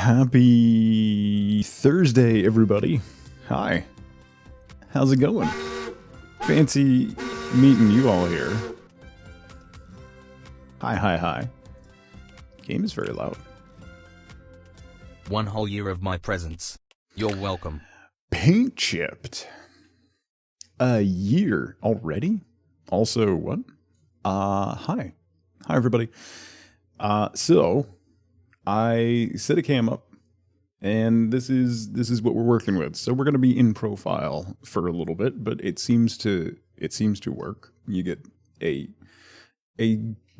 Happy Thursday, everybody. Hi. How's it going? Fancy meeting you all here. Hi. Game is very loud. One whole year of my presence. You're welcome. Paint chipped. A year already? Also, what? Hi. Hi, everybody. So, I set a cam up, and this is what we're working with. So we're going to be in profile for a little bit, but it seems to work. You get a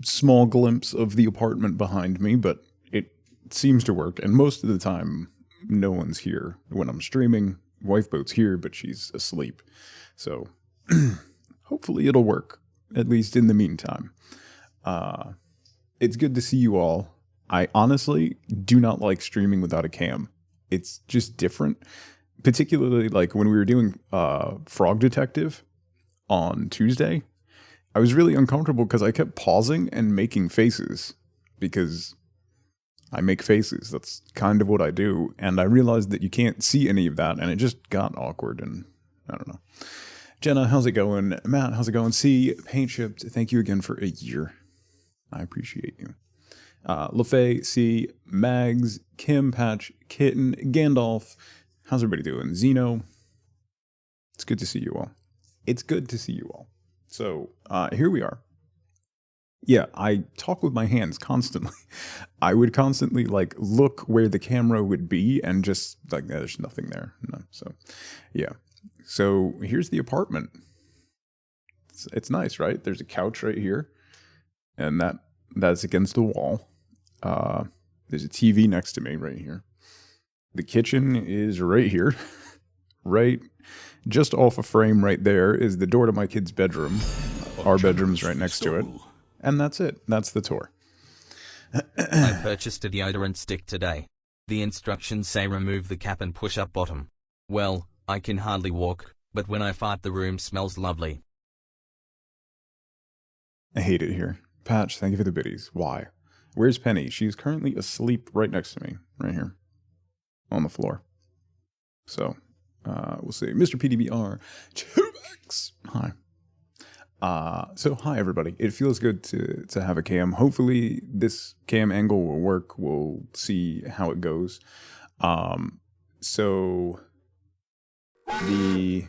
small glimpse of the apartment behind me, but it seems to work. And most of the time, no one's here when I'm streaming. Wifeboat's here, but she's asleep. So hopefully it'll work, at least in the meantime. It's good to see you all. I honestly do not like streaming without a cam. It's just different. Particularly like when we were doing Frog Detective on Tuesday, I was really uncomfortable because I kept pausing and making faces because I make faces. That's kind of what I do. And I realized that you can't see any of that, and it just got awkward, and I don't know. Jenna, how's it going? Matt, how's it going? C, Paint Chipped, thank you again for a year. I appreciate you. LaFay, C, Mags, Kim, Patch, Kitten, Gandalf. How's everybody doing? Zeno. It's good to see you all. It's good to see you all. So, here we are. Yeah, I talk with my hands constantly. I would constantly, like, look where the camera would be and just, like, there's nothing there. No, so, yeah. So, here's the apartment. It's nice, right? There's a couch right here. And that's against the wall. There's a TV next to me right here. The kitchen is right here. Right, just off a frame right there is the door to my kid's bedroom. Our bedroom's right next to it. And that's it. That's the tour. I purchased a deodorant stick today. The instructions say remove the cap and push up bottom. Well, I can hardly walk, but when I fart the room smells lovely. I hate it here. Patch, thank you for the biddies. Why? Where's Penny? She's currently asleep right next to me. Right here. On the floor. So, we'll see. Mr. PDBR, 2x. Hi. So hi everybody. It feels good to have a cam. Hopefully this cam angle will work. We'll see how it goes. So the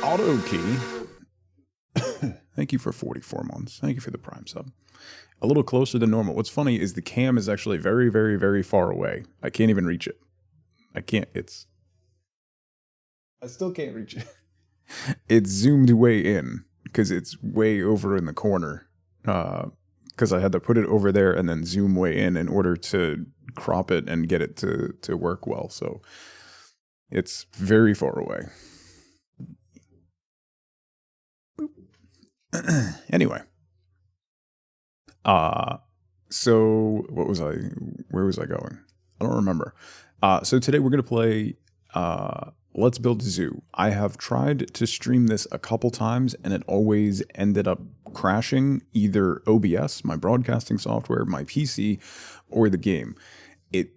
auto key. Thank you for 44 months. Thank you for the Prime sub. A little closer than normal. What's funny is the cam is actually very, very, very far away. I can't even reach it. I still can't reach it. It's zoomed way in because it's way over in the corner. Because I had to put it over there and then zoom way in order to crop it and get it to work well. So it's very far away. Anyway. So where was I going? I don't remember. So today we're going to play, Let's Build a Zoo. I have tried to stream this a couple times and it always ended up crashing either OBS, my broadcasting software, my PC, or the game. It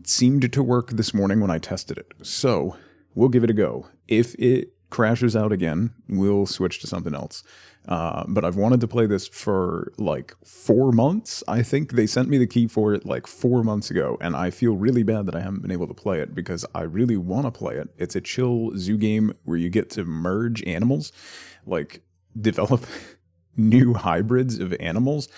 seemed to work this morning when I tested it. So we'll give it a go. If it crashes out again, we'll switch to something else. But I've wanted to play this for like 4 months. I think they sent me the key for it like 4 months ago, and I feel really bad that I haven't been able to play it because I really want to play it. It's a chill zoo game where you get to merge animals, like develop new hybrids of animals,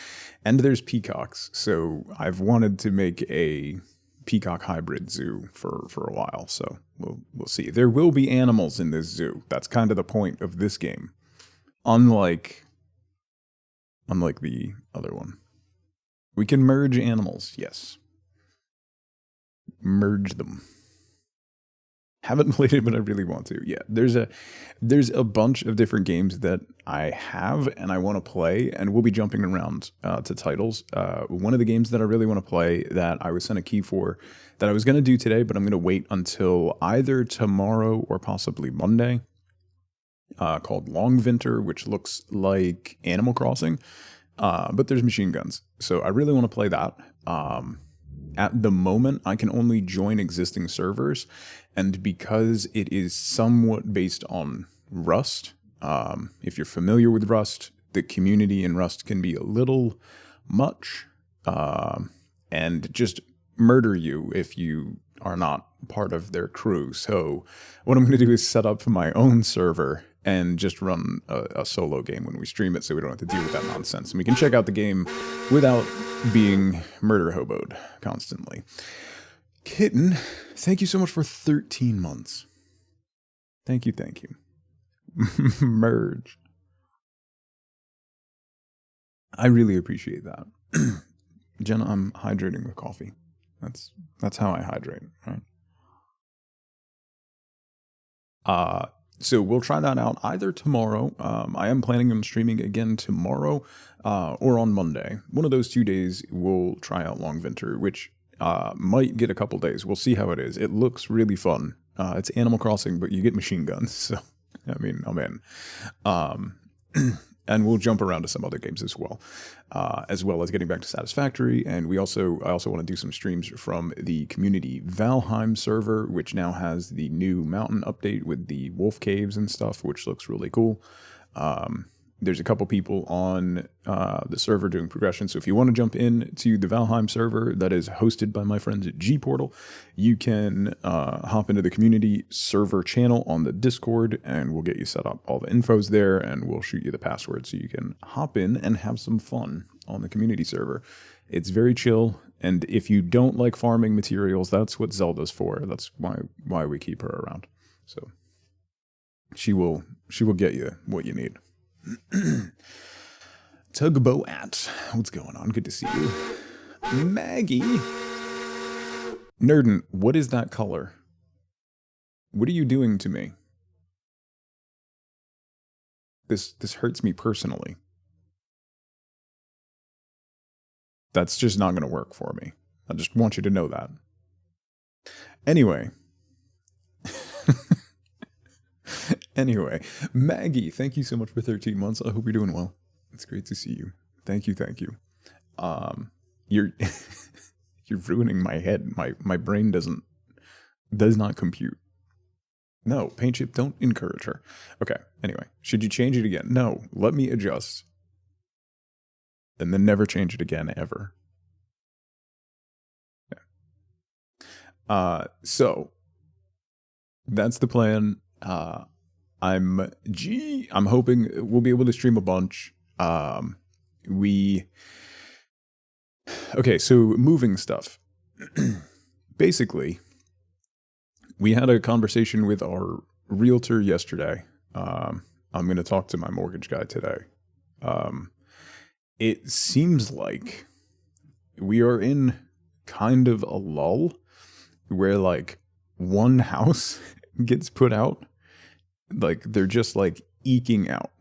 and there's peacocks. So I've wanted to make a peacock hybrid zoo for a while, so we'll see. There will be animals in this zoo. That's kind of the point of this game. Unlike the other one. We can merge animals, yes. Merge them. Haven't played it, but I really want to. Yeah, there's a bunch of different games that I have and I want to play, and we'll be jumping around to titles. One of the games that I really want to play that I was sent a key for that I was going to do today, but I'm going to wait until either tomorrow or possibly Monday, called Longvinter, which looks like Animal Crossing, but there's machine guns. So I really want to play that. at the moment, I can only join existing servers, and because it is somewhat based on Rust, if you're familiar with Rust, the community in Rust can be a little much, and just murder you if you are not part of their crew. So what I'm going to do is set up my own server and just run a solo game when we stream it, so we don't have to deal with that nonsense. And we can check out the game without being murder hoboed constantly. Kitten, thank you so much for 13 months. Thank you, thank you. Merge. I really appreciate that. Jenna, I'm hydrating with coffee. That's how I hydrate, right? So we'll try that out either tomorrow. I am planning on streaming again tomorrow, or on Monday. One of those 2 days we'll try out Longvinter, which might get a couple days. We'll see how it is. It looks really fun. It's Animal Crossing, but you get machine guns. So, I mean, I'm in. And we'll jump around to some other games as well as getting back to Satisfactory. And I also want to do some streams from the community Valheim server, which now has the new mountain update with the wolf caves and stuff, which looks really cool. There's a couple people on the server doing progression. So if you want to jump in to the Valheim server that is hosted by my friends at G-Portal, you can hop into the community server channel on the Discord, and we'll get you set up. All the info's there, and we'll shoot you the password so you can hop in and have some fun on the community server. It's very chill, and if you don't like farming materials, that's what Zelda's for. That's why we keep her around. So she will get you what you need. Tugboat, what's going on? Good to see you. Maggie. Nerden, what is that color? What are you doing to me? This hurts me personally. That's just not going to work for me. I just want you to know that. Anyway. Anyway, Maggie, thank you so much for 13 months. I hope you're doing well. It's great to see you. Thank you. You're you're ruining my head. My brain does not compute. No, Paint Chip, don't encourage her. Okay, anyway, should you change it again? No, let me adjust. And then never change it again, ever. Yeah. So, that's the plan. I'm hoping we'll be able to stream a bunch. Okay, so moving stuff. Basically, we had a conversation with our realtor yesterday. I'm going to talk to my mortgage guy today. It seems like we are in kind of a lull where like one house gets put out. Like they're just like eking out.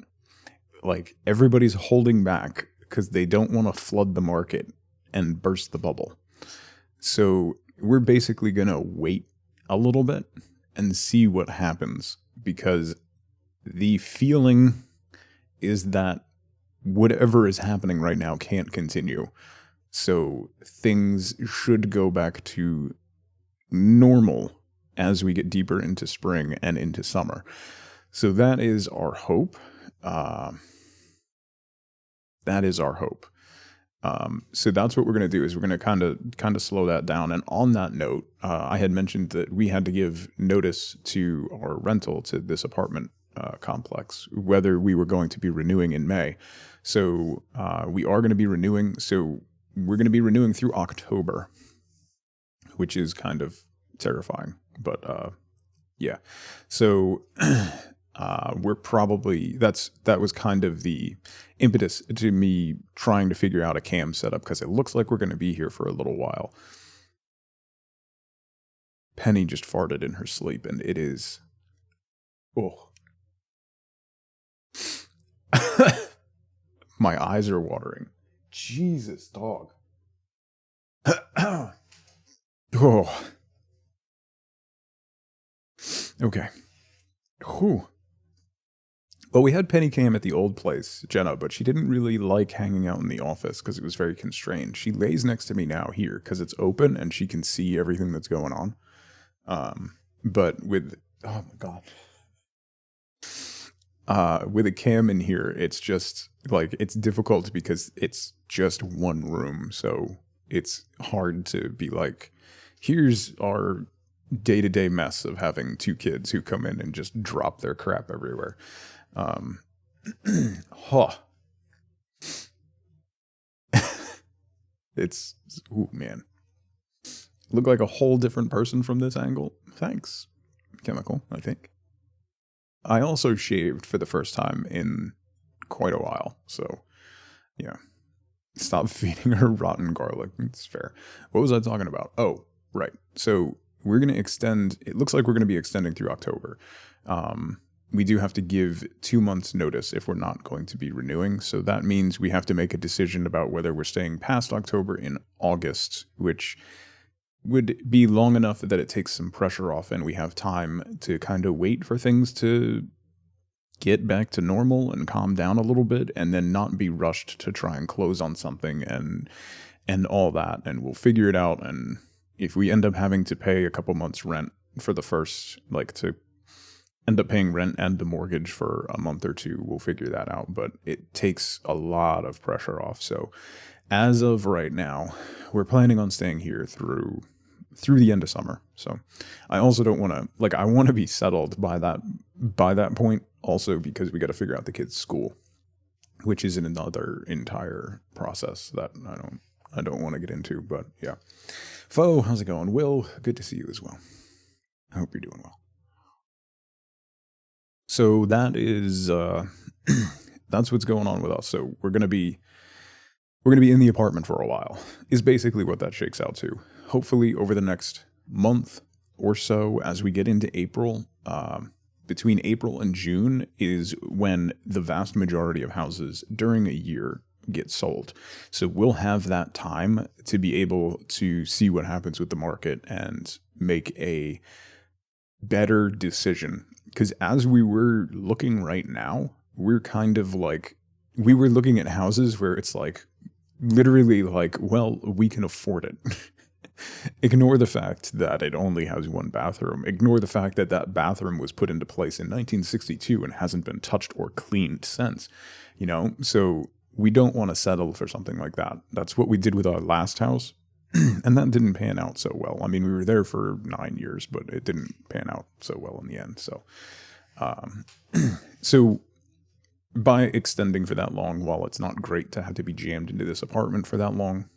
Like everybody's holding back because they don't want to flood the market and burst the bubble. So we're basically going to wait a little bit and see what happens, because the feeling is that whatever is happening right now can't continue. So things should go back to normal as we get deeper into spring and into summer. So that is our hope. So that's what we're going to do, is we're going to kind of slow that down. And on that note, I had mentioned that we had to give notice to our rental to this apartment complex, whether we were going to be renewing in May. So we are going to be renewing. So we're going to be renewing through October, which is kind of terrifying. But yeah. So we're probably, that was kind of the impetus to me trying to figure out a cam setup, because it looks like we're going to be here for a little while. Penny just farted in her sleep, and it is, oh. My eyes are watering. Jesus, dog. Oh. Okay. Whew. Well, we had Penny Cam at the old place, Jenna, but she didn't really like hanging out in the office because it was very constrained. She lays next to me now here because it's open and she can see everything that's going on. But with, oh my God. With a cam in here, it's just like, it's difficult because it's just one room. So it's hard to be like, here's our day-to-day mess of having two kids who come in and just drop their crap everywhere. Huh. It's, ooh, man. Look like a whole different person from this angle. Thanks, Chemical, I think. I also shaved for the first time in quite a while, so yeah. Stop feeding her rotten garlic. It's fair. What was I talking about? Oh, right. So we're going to extend, it looks like we're going to be extending through October. We do have to give 2 months notice if we're not going to be renewing. So that means we have to make a decision about whether we're staying past October in August, which would be long enough that it takes some pressure off and we have time to kind of wait for things to get back to normal and calm down a little bit, and then not be rushed to try and close on something and all that. And we'll figure it out. And if we end up having to pay a couple months rent for the first, like to end up paying rent and the mortgage for a month or two, we'll figure that out. But it takes a lot of pressure off. So as of right now, we're planning on staying here through the end of summer. So I also don't want to, like, I want to be settled by that point also, because we got to figure out the kids' school, which is another entire process that I don't want to get into. But yeah. Fo, how's it going? Will, good to see you as well. I hope you're doing well. So that is that's what's going on with us. So we're gonna be in the apartment for a while, is basically what that shakes out to. Hopefully over the next month or so, as we get into April, between April and June is when the vast majority of houses during a year get sold. So we'll have that time to be able to see what happens with the market and make a better decision. Because as we were looking right now, we're kind of like, we were looking at houses where it's like, literally like, well, we can afford it. Ignore the fact that it only has one bathroom. Ignore the fact that that bathroom was put into place in 1962 and hasn't been touched or cleaned since, you know? So we don't want to settle for something like that. That's what we did with our last house. And that didn't pan out so well. I mean, we were there for 9 years, but it didn't pan out so well in the end. So, so by extending for that long, while it's not great to have to be jammed into this apartment for that long,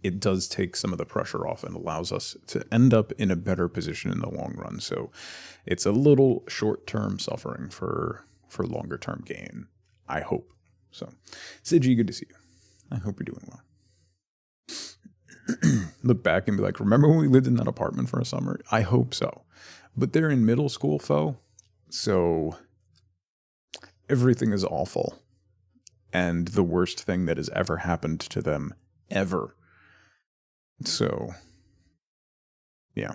it does take some of the pressure off and allows us to end up in a better position in the long run. So it's a little short-term suffering for longer-term gain, I hope. So, Sigi, good to see you. I hope you're doing well. Look back and be like, remember when we lived in that apartment for a summer? I hope so. But they're in middle school, Fo, so everything is awful. And the worst thing that has ever happened to them, ever. So, yeah.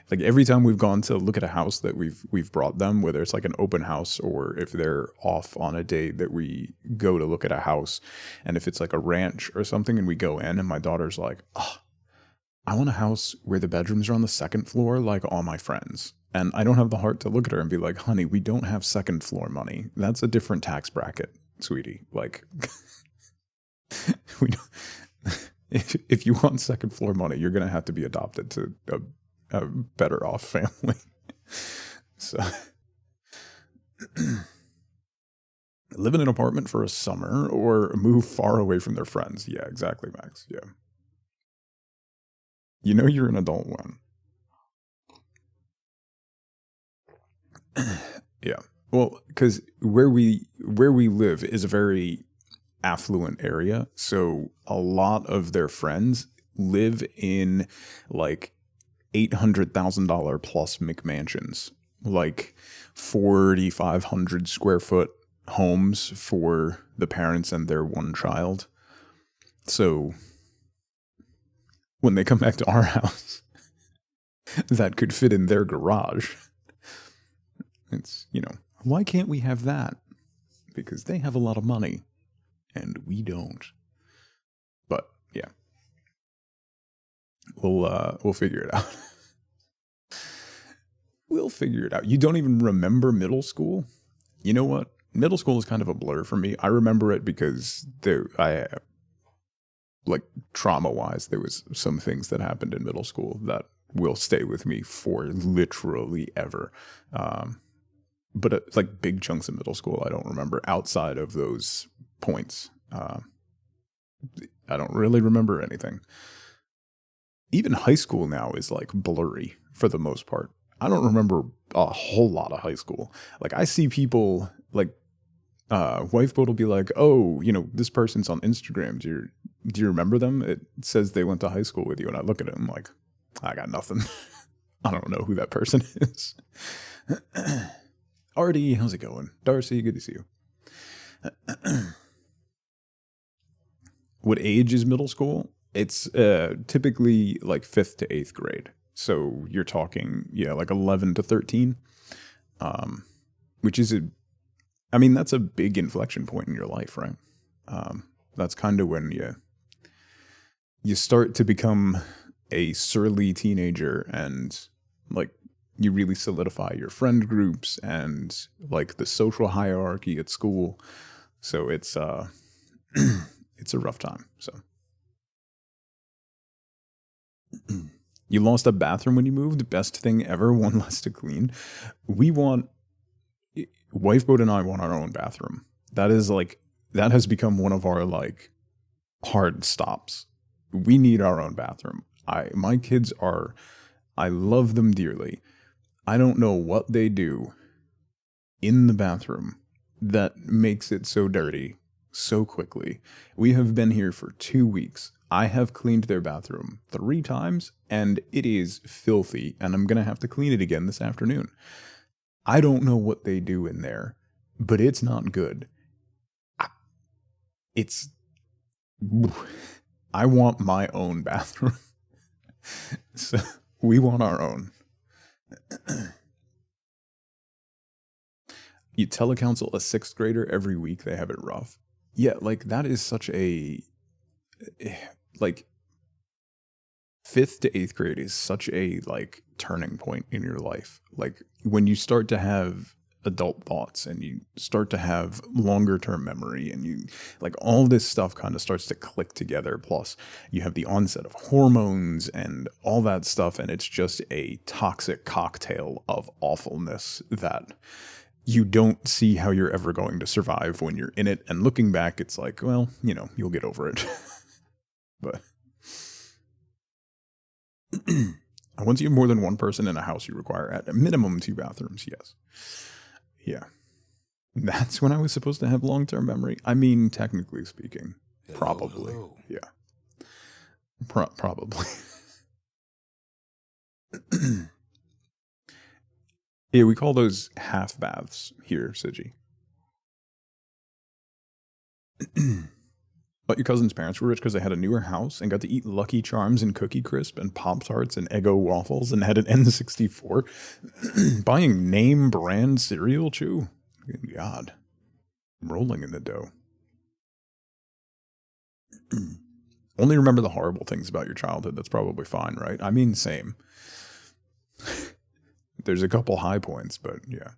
Like every time we've gone to look at a house that we've brought them, whether it's like an open house or if they're off on a day that we go to look at a house, and if it's like a ranch or something and we go in and my daughter's like, oh, I want a house where the bedrooms are on the second floor like all my friends. And I don't have the heart to look at her and be like, honey, we don't have second floor money. That's a different tax bracket, sweetie. Like, we don't, if you want second floor money, you're going to have to be adopted to a better off family. So live in an apartment for a summer or move far away from their friends. Yeah, exactly, Max. Yeah. You know you're an adult when. Yeah. Well, because where we live is a very affluent area, so a lot of their friends live in like $800,000 plus McMansions, like 4,500 square foot homes for the parents and their one child. So when they come back to our house, that could fit in their garage. It's, you know, Why can't we have that? Because they have a lot of money and we don't. But yeah. We'll figure it out. We'll figure it out. You don't even remember middle school? You know what? Middle school is kind of a blur for me. I remember it because like trauma-wise, there was some things that happened in middle school that will stay with me for literally ever. But like big chunks of middle school, I don't remember outside of those points. I don't really remember anything. Even high school now is like blurry for the most part. I don't remember a whole lot of high school. Like I see people like Wifeboat will be like, oh, this person's on Instagram. Do you remember them? It says they went to high school with you. And I look at it and I'm like, I got nothing. I don't know who that person is. Artie, how's it going? Darcy, good to see you. What age is middle school? It's typically like 5th to 8th grade. So you're talking, like 11 to 13, which is that's a big inflection point in your life, right? That's kind of when you start to become a surly teenager and like you really solidify your friend groups and like the social hierarchy at school. So it's it's a rough time. So you lost a bathroom when you moved. Best thing ever. One less to clean. Wifeboat and I want our own bathroom. That has become one of our like hard stops. We need our own bathroom. My kids I love them dearly. I don't know what they do in the bathroom that makes it so dirty so quickly. We have been here for 2 weeks. I have cleaned their bathroom 3 times and it is filthy and I'm going to have to clean it again this afternoon. I don't know what they do in there, but it's not good. I want my own bathroom. So we want our own. You telecounsel a 6th grader every week, they have it rough. Yeah, like that is such a like 5th to 8th grade is such a like turning point in your life. Like when you start to have adult thoughts and you start to have longer term memory and you like all this stuff kind of starts to click together. Plus you have the onset of hormones and all that stuff. And it's just a toxic cocktail of awfulness that you don't see how you're ever going to survive when you're in it. And looking back, it's like, well, you'll get over it. But once you have more than one person in a house, you require at a minimum 2 bathrooms. Yes. Yeah. That's when I was supposed to have long-term memory. I mean, technically speaking, probably. Hello. Yeah. Probably. Yeah, we call those half baths here, Siji. But your cousin's parents were rich because they had a newer house and got to eat Lucky Charms and Cookie Crisp and Pop-Tarts and Eggo waffles and had an N64. Buying name brand cereal, chew. Good God. Rolling in the dough. Only remember the horrible things about your childhood. That's probably fine, right? I mean, same. There's a couple high points, but yeah.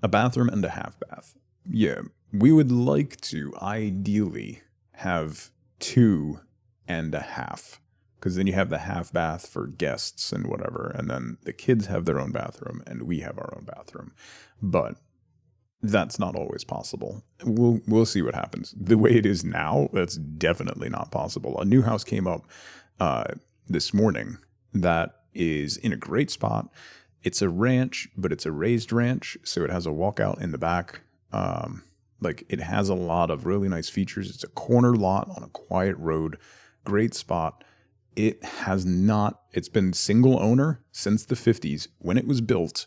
A bathroom and a half bath. Yeah, we would like to ideally have 2 and a half, because then you have the half bath for guests and whatever, and then the kids have their own bathroom and we have our own bathroom. But that's not always possible. We'll see what happens. The way it is now, that's definitely not possible. A new house came up this morning that is in a great spot. It's a ranch, but it's a raised ranch, so it has a walkout in the back. Like it has a lot of really nice features. It's a corner lot on a quiet road, great spot. It's been single owner since the 50s when it was built,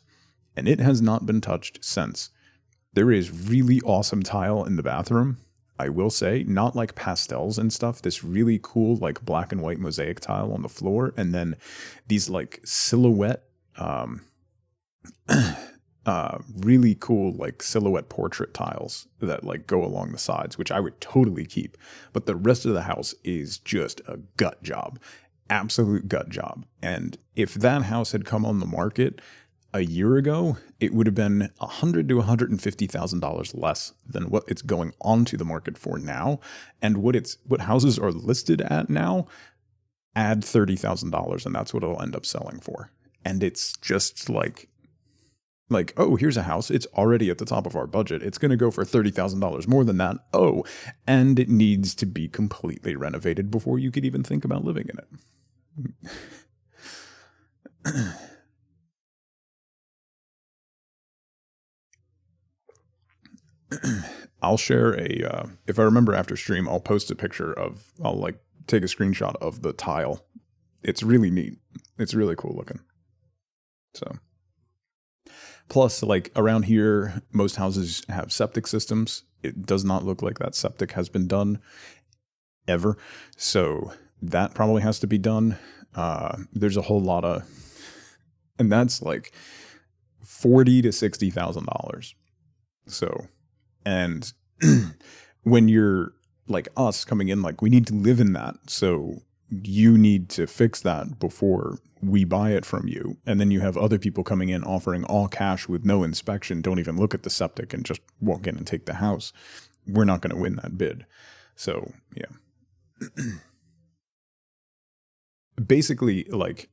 and it has not been touched since. There is really awesome tile in the bathroom, I will say, not like pastels and stuff. This really cool like black and white mosaic tile on the floor, and then these like silhouette really cool like silhouette portrait tiles that like go along the sides, which I would totally keep. But the rest of the house is just a gut job, absolute gut job. And if that house had come on the market a year ago, it would have been $100,000 to $150,000 less than what it's going onto the market for now. And what houses are listed at now, add $30,000, and that's what it'll end up selling for. And it's just like, oh, here's a house. It's already at the top of our budget. It's going to go for $30,000 more than that. Oh, and it needs to be completely renovated before you could even think about living in it. I'll share if I remember after stream, I'll post a picture I'll like take a screenshot of the tile. It's really neat. It's really cool looking. So. Plus, like around here, most houses have septic systems. It does not look like that septic has been done ever. So that probably has to be done. There's a whole lot of, and that's like $40,000 to $60,000. So, and when you're like us coming in, like we need to live in that. So you need to fix that before we buy it from you. And then you have other people coming in offering all cash with no inspection, don't even look at the septic and just walk in and take the house. We're not going to win that bid. So, yeah. Basically, like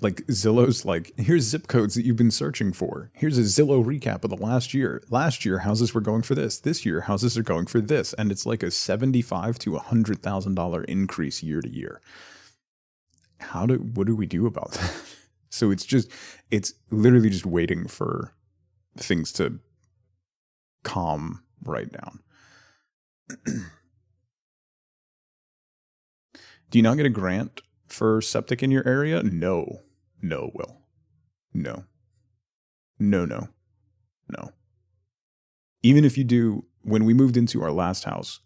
Zillow's like, here's zip codes that you've been searching for. Here's a Zillow recap of the last year. Last year, houses were going for this. This year, houses are going for this. And it's like a $75,000 to $100,000 increase year to year. What do we do about that? So it's literally just waiting for things to calm right down. Do you not get a grant for septic in your area? No, Will. No. Even if you do, when we moved into our last house,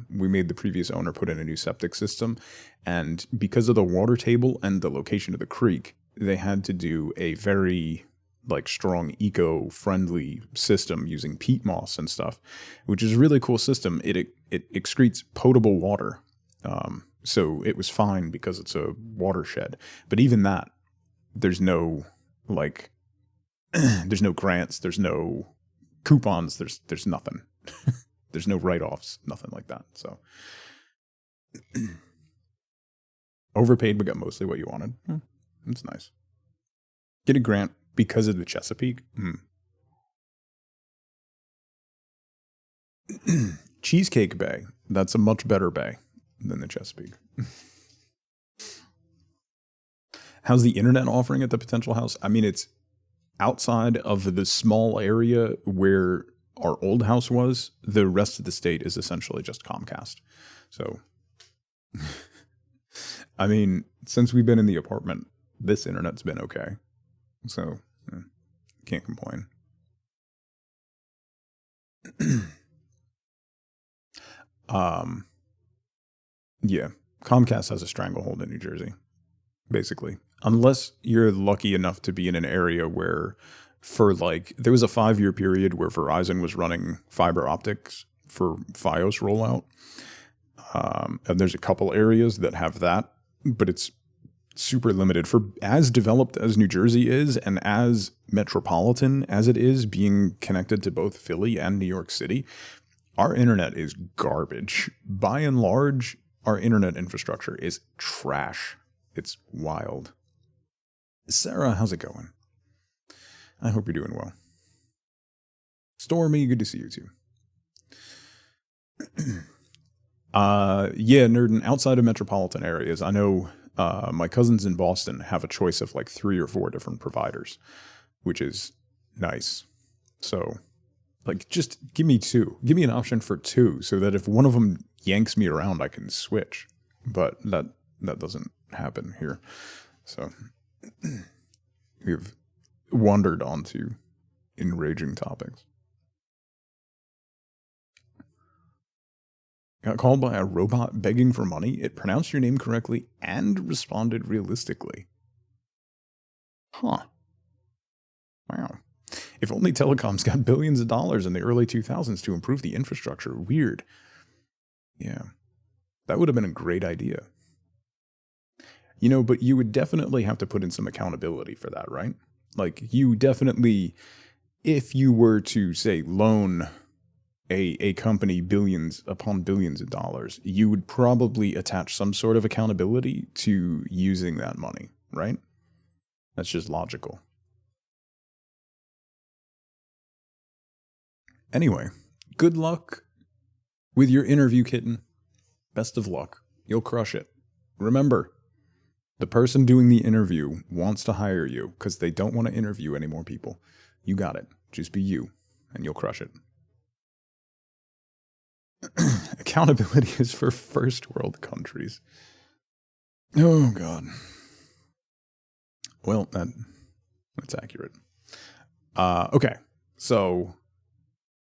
we made the previous owner put in a new septic system. And because of the water table and the location of the creek, they had to do a very like strong eco-friendly system using peat moss and stuff, which is a really cool system. It excretes potable water. So it was fine because it's a watershed. But even that, there's no like, there's no grants, there's no coupons, there's nothing. There's no write-offs, nothing like that. So overpaid, but got mostly what you wanted. That's nice. Get a grant because of the Chesapeake. Cheesecake Bay. That's a much better bay than the Chesapeake. How's the internet offering at the potential house? I mean, it's outside of the small area where our old house was. The rest of the state is essentially just Comcast. So, I mean, since we've been in the apartment, this internet's been okay. So, can't complain. Yeah, Comcast has a stranglehold in New Jersey, basically. Unless you're lucky enough to be in an area where, for like, there was a 5-year period where Verizon was running fiber optics for Fios rollout. And there's a couple areas that have that, but it's super limited. For as developed as New Jersey is and as metropolitan as it is, being connected to both Philly and New York City, our internet is garbage. By and large, our internet infrastructure is trash. It's wild. Sarah, how's it going? I hope you're doing well. Stormy, good to see you too. Yeah, Nerdin, outside of metropolitan areas, I know my cousins in Boston have a choice of like 3 or 4 different providers, which is nice. So, like, just give me 2. Give me an option for 2 so that if one of them yanks me around, I can switch. But that doesn't happen here. So, we've wandered onto enraging topics. Got called by a robot begging for money. It pronounced your name correctly and responded realistically. Huh. Wow. If only telecoms got billions of dollars in the early 2000s to improve the infrastructure. Weird. Yeah. That would have been a great idea. But you would definitely have to put in some accountability for that, right? Like, you definitely, if you were to, say, loan a company billions upon billions of dollars, you would probably attach some sort of accountability to using that money, right? That's just logical. Anyway, good luck with your interview, kitten. Best of luck. You'll crush it. Remember, the person doing the interview wants to hire you because they don't want to interview any more people. You got it. Just be you, and you'll crush it. Accountability is for first world countries. Oh, God. Well, that's accurate. Okay, so,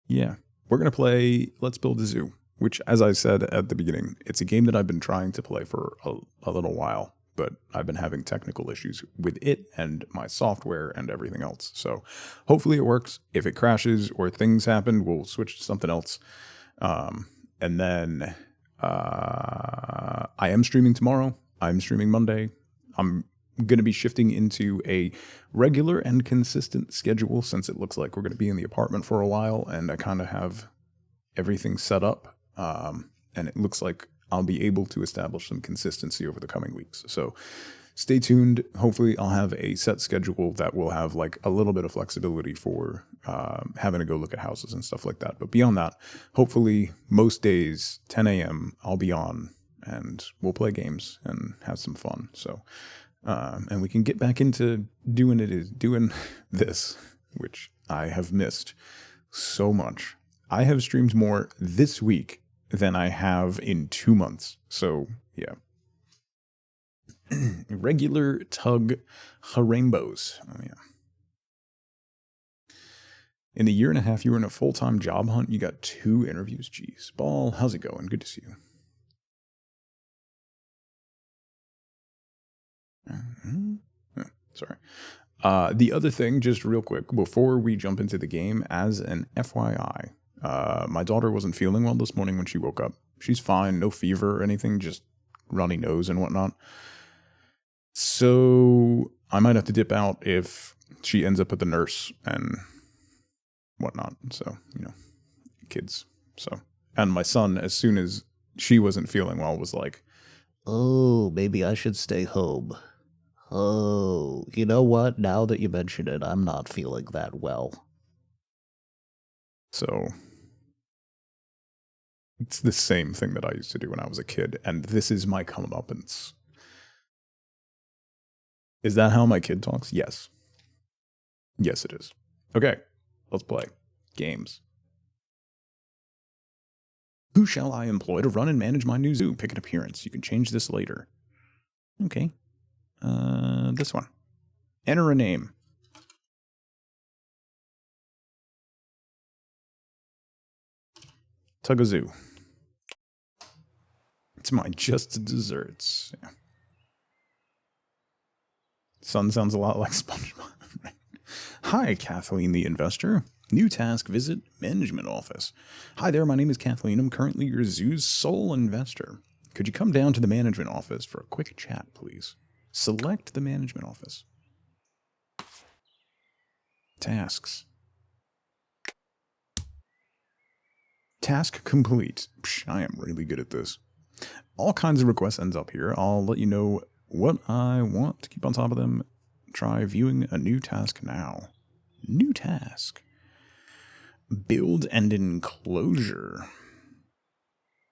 yeah. We're going to play Let's Build a Zoo, which, as I said at the beginning, it's a game that I've been trying to play for a little while, but I've been having technical issues with it and my software and everything else. So hopefully it works. If it crashes or things happen, we'll switch to something else. And then I am streaming tomorrow. I'm streaming Monday. I'm going to be shifting into a regular and consistent schedule since it looks like we're going to be in the apartment for a while, and I kind of have everything set up. And it looks like I'll be able to establish some consistency over the coming weeks. So stay tuned. Hopefully I'll have a set schedule that will have like a little bit of flexibility for having to go look at houses and stuff like that. But beyond that, hopefully most days, 10 a.m., I'll be on and we'll play games and have some fun. So, and we can get back into doing this, which I have missed so much. I have streamed more this week than I have in 2 months. So, yeah. Regular tug rainbows. Oh, yeah. In the year and a half you were in a full-time job hunt, you got 2 interviews. Jeez. Ball, how's it going? Good to see you. Sorry. The other thing, just real quick, before we jump into the game, as an FYI, my daughter wasn't feeling well this morning when she woke up. She's fine, no fever or anything, just runny nose and whatnot. So I might have to dip out if she ends up with the nurse and whatnot. So, kids. So, and my son, as soon as she wasn't feeling well, was like, "Oh, maybe I should stay home. Oh, you know what? Now that you mention it, I'm not feeling that well." So it's the same thing that I used to do when I was a kid, and this is my comeuppance. Is that how my kid talks? Yes. Yes, it is. Okay, let's play games. Who shall I employ to run and manage my new zoo? Pick an appearance. You can change this later. Okay. This one. Enter a name. Tugazoo. It's my just desserts. Yeah. Son sounds a lot like SpongeBob. Hi, Kathleen the investor. New task, visit management office. Hi there, my name is Kathleen. I'm currently your zoo's sole investor. Could you come down to the management office for a quick chat, please? Select the management office. Tasks. Task complete. Psh, I am really good at this. All kinds of requests ends up here. I'll let you know what I want to keep on top of them. Try viewing a new task now. New task. Build an enclosure.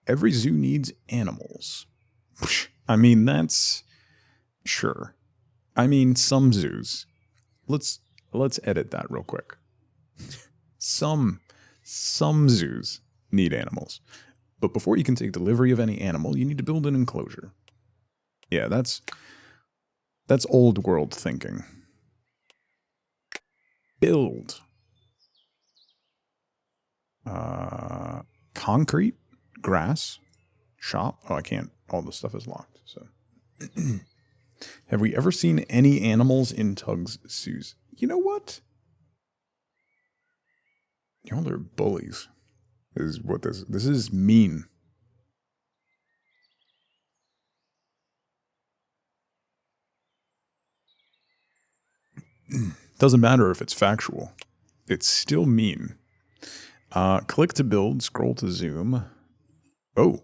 Every zoo needs animals. I mean, that's... Sure. I mean, some zoos. Let's edit that real quick. Some zoos need animals. But before you can take delivery of any animal, you need to build an enclosure. Yeah, that's old world thinking. Build. Concrete, grass, shop. Oh, I can't. All this stuff is locked. So, have we ever seen any animals in Tug's zoos? You know what? Y'all are bullies. Is what this is mean. Doesn't matter if it's factual. It's still mean. Click to build, scroll to zoom. Oh.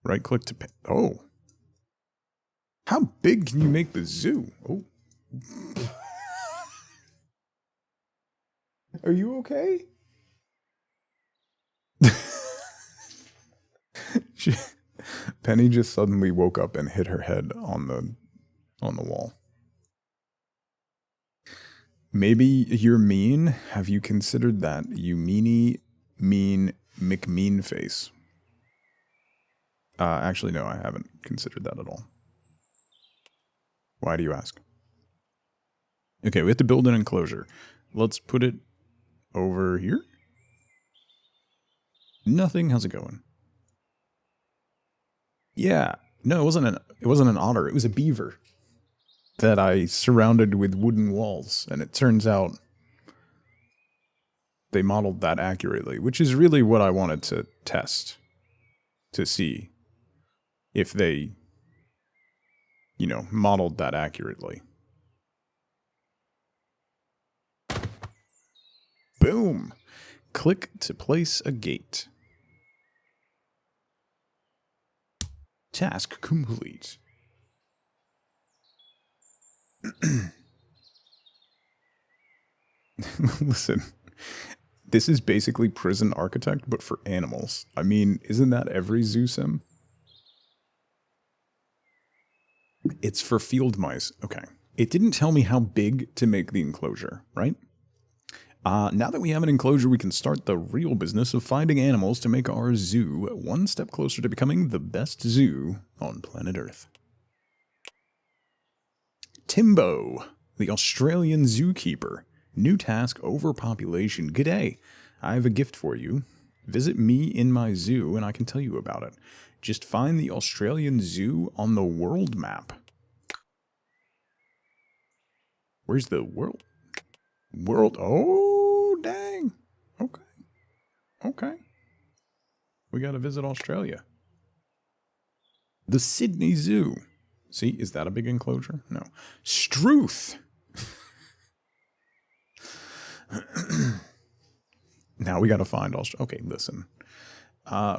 Right click to oh. How big can you make the zoo? Oh. Are you okay? Penny just suddenly woke up and hit her head on the wall. Maybe you're mean. Have you considered that? You meanie, mean, McMean face. Actually, no, I haven't considered that at all. Why do you ask? Okay, we have to build an enclosure. Let's put it over here. Nothing. How's it going? Yeah. No, it wasn't an otter. It was a beaver that I surrounded with wooden walls, and it turns out they modeled that accurately, which is really what I wanted to test, to see if they, you know, modeled that accurately. Boom! Click to place a gate. Task complete. Listen, this is basically Prison Architect, but for animals. I mean, isn't that every zoo sim? It's for field mice. Okay. It didn't tell me how big to make the enclosure, right? Now that we have an enclosure, we can start the real business of finding animals to make our zoo one step closer to becoming the best zoo on planet Earth. Timbo, the Australian zookeeper. New task, overpopulation. G'day. I have a gift for you. Visit me in my zoo and I can tell you about it. Just find the Australian zoo on the world map. Where's the world? Oh, dang. Okay. Okay. We gotta visit Australia. The Sydney Zoo. See, is that a big enclosure? No. Struth. Now we gotta find Australia. Okay, listen.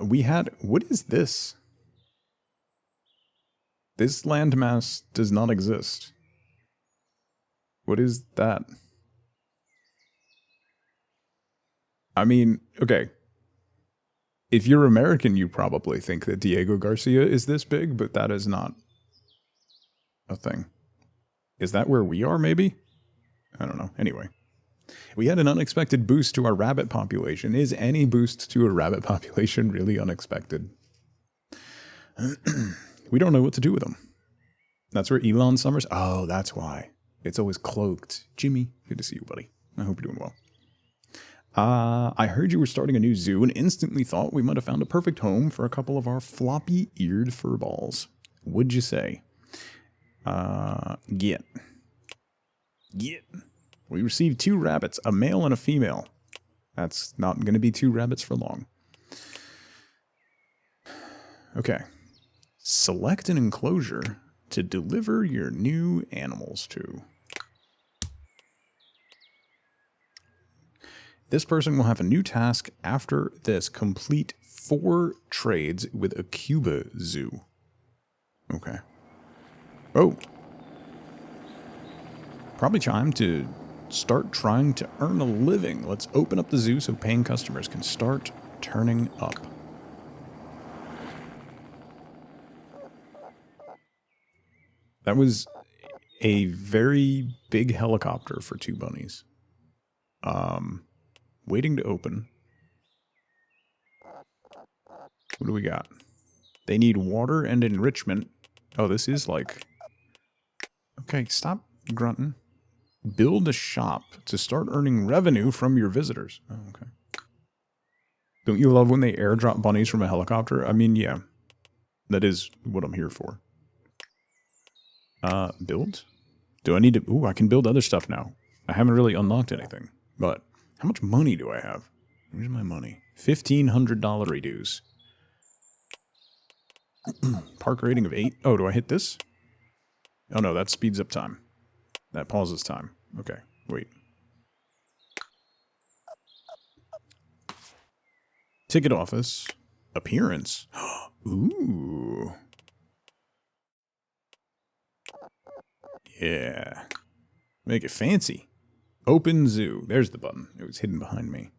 We had, what is this? This landmass does not exist. What is that? I mean, okay. If you're American, you probably think that Diego Garcia is this big, but that is not a thing. Is that where we are, maybe? I don't know. Anyway. We had an unexpected boost to our rabbit population. Is any boost to a rabbit population really unexpected? We don't know what to do with them. That's where Elon Summers... Oh, that's why. It's always cloaked. Jimmy, good to see you, buddy. I hope you're doing well. I heard you were starting a new zoo and instantly thought we might have found a perfect home for a couple of our floppy-eared furballs. Would you say? Get. We received 2 rabbits, a male and a female. That's not going to be 2 rabbits for long. Okay. Select an enclosure to deliver your new animals to. This person will have a new task after this. Complete 4 trades with a Cuba zoo. Okay. Oh. Probably time to start trying to earn a living. Let's open up the zoo so paying customers can start turning up. That was a very big helicopter for 2 bunnies. Waiting to open. What do we got? They need water and enrichment. Oh, this is like... Okay, stop grunting. Build a shop to start earning revenue from your visitors. Oh, okay. Don't you love when they airdrop bunnies from a helicopter? I mean, yeah. That is what I'm here for. Build? Do I need to... Ooh, I can build other stuff now. I haven't really unlocked anything. But How much money do I have? Where's my money? $1,500 dues. Park rating of 8. Oh, do I hit this? Oh no, that speeds up time. That pauses time. Okay, wait. Ticket office. Appearance. Ooh. Yeah. Make it fancy. Open zoo. There's the button. It was hidden behind me.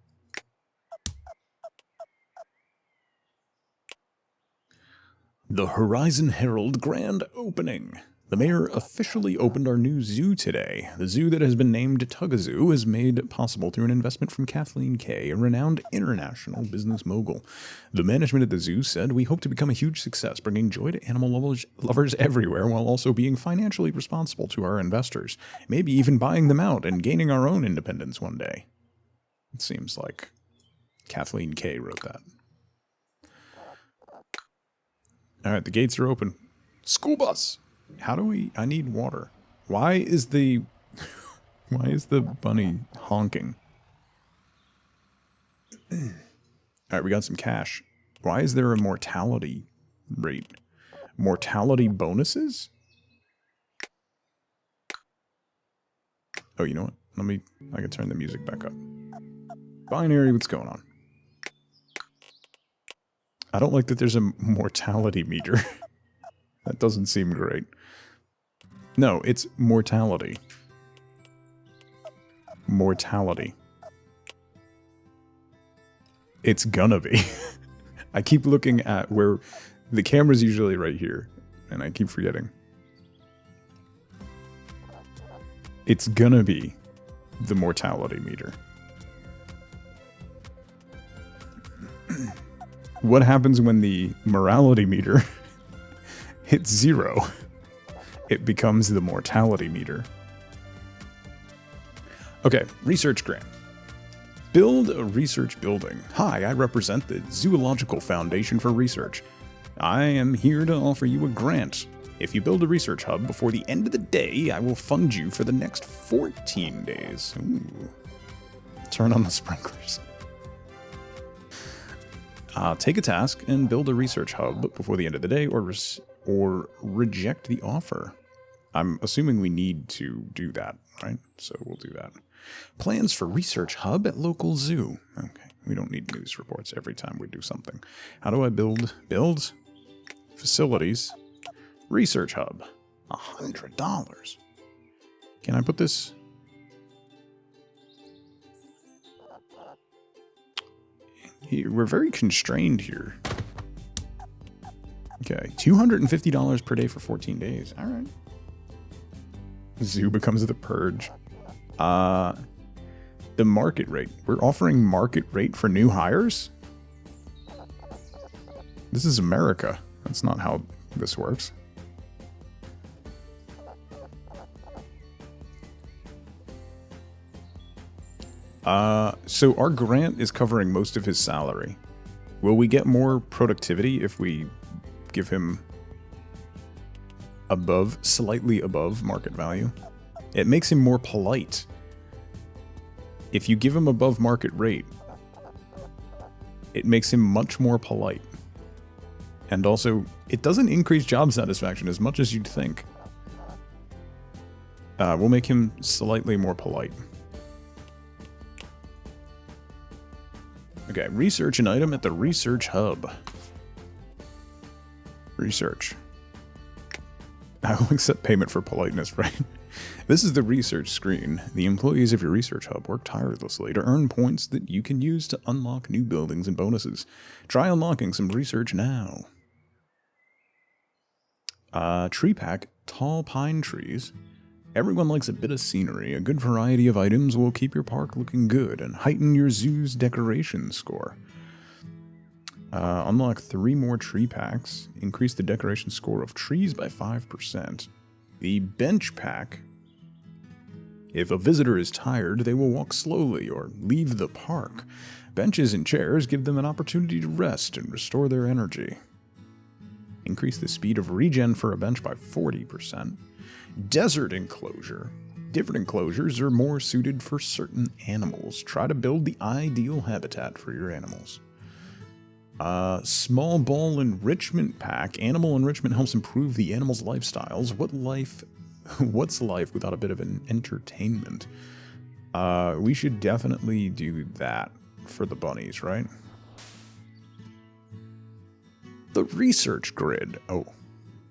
The Horizon Herald grand opening. The mayor officially opened our new zoo today. The zoo that has been named Tugazoo is made possible through an investment from Kathleen Kay, a renowned international business mogul. The management of the zoo said, "We hope to become a huge success, bringing joy to animal lovers everywhere while also being financially responsible to our investors. Maybe even buying them out and gaining our own independence one day." It seems like Kathleen Kay wrote that. All right, the gates are open. School bus. How do we... I need water. Why is the bunny honking? All right, we got some cash. Why is there a mortality rate? Mortality bonuses? Oh, you know what? I can turn the music back up. Binary, what's going on? I don't like that there's a mortality meter. That doesn't seem great. No, it's mortality. Mortality. It's gonna be. I keep looking at where the camera's usually right here, and I keep forgetting. It's gonna be the mortality meter. What happens when the morality meter hits 0? It becomes the mortality meter. Okay, research grant. Build a research building. Hi, I represent the Zoological Foundation for Research. I am here to offer you a grant. If you build a research hub before the end of the day, I will fund you for the next 14 days. Ooh. Turn on the sprinklers. Take a task and build a research hub before the end of the day, or reject the offer. I'm assuming we need to do that, right? So we'll do that. Plans for research hub at local zoo. Okay, we don't need news reports every time we do something. How do I build facilities? Research hub. $100. Can I put this? We're very constrained here. Okay, $250 per day for 14 days. All right. Zoo becomes the purge. The market rate. We're offering market rate for new hires? This is America. That's not how this works. So our grant is covering most of his salary. Will we get more productivity if we give him slightly above market value? It makes him more polite. If you give him above market rate, it makes him much more polite. And also, it doesn't increase job satisfaction as much as you'd think. We'll make him slightly more polite. Okay, research an item at the research hub. Research. I will accept payment for politeness, right? This is the research screen. The employees of your research hub work tirelessly to earn points that you can use to unlock new buildings and bonuses. Try unlocking some research now. Tree pack, tall pine trees. Everyone likes a bit of scenery. A good variety of items will keep your park looking good and heighten your zoo's decoration score. Unlock 3 more tree packs. Increase the decoration score of trees by 5%. The bench pack. If a visitor is tired, they will walk slowly or leave the park. Benches and chairs give them an opportunity to rest and restore their energy. Increase the speed of regen for a bench by 40%. Desert enclosure. Different enclosures are more suited for certain animals. Try to build the ideal habitat for your animals. Small ball enrichment pack. Animal enrichment helps improve the animal's lifestyles. What's life without a bit of an entertainment? We should definitely do that for the bunnies, right? The research grid. Oh.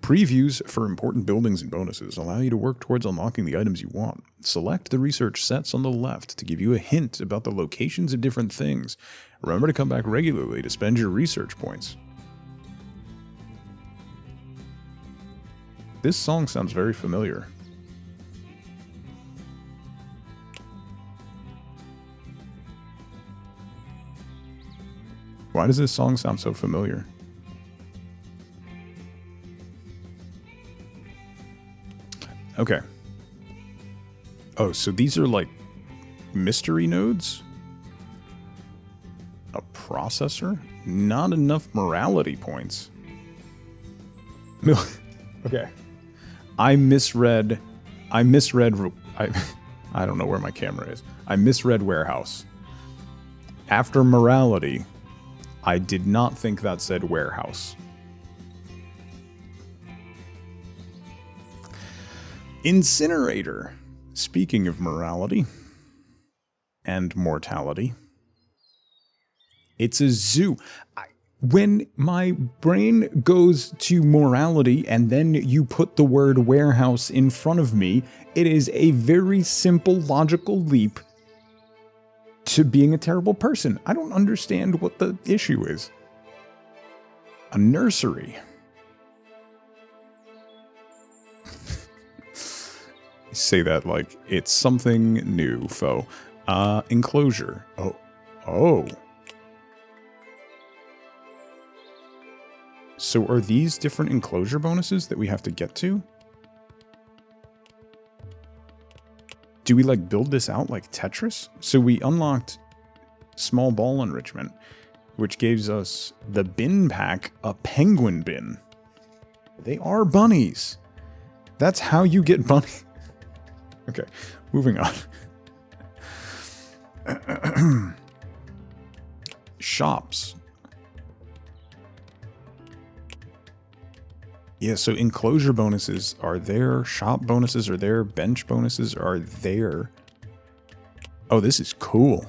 Previews for important buildings and bonuses allow you to work towards unlocking the items you want. Select the research sets on the left to give you a hint about the locations of different things. Remember to come back regularly to spend your research points. This song sounds very familiar. Why does this song sound so familiar? Okay. Oh, so these are like mystery nodes? A processor? Not enough morality points. Okay. I misread. I don't know where my camera is. I misread warehouse. After morality, I did not think that said warehouse. Incinerator. Speaking of morality and mortality, it's a zoo. When my brain goes to morality and then you put the word warehouse in front of me, it is a very simple logical leap to being a terrible person. I don't understand what the issue is. A nursery. Say that like it's something new, foe. Enclosure. Oh. So are these different enclosure bonuses that we have to get to? Do we like build this out like Tetris? So we unlocked small ball enrichment, which gives us the bin pack, a penguin bin. They are bunnies. That's how you get bunnies. Okay, moving on. Shops. Yeah, so enclosure bonuses are there, shop bonuses are there, bench bonuses are there. Oh, this is cool.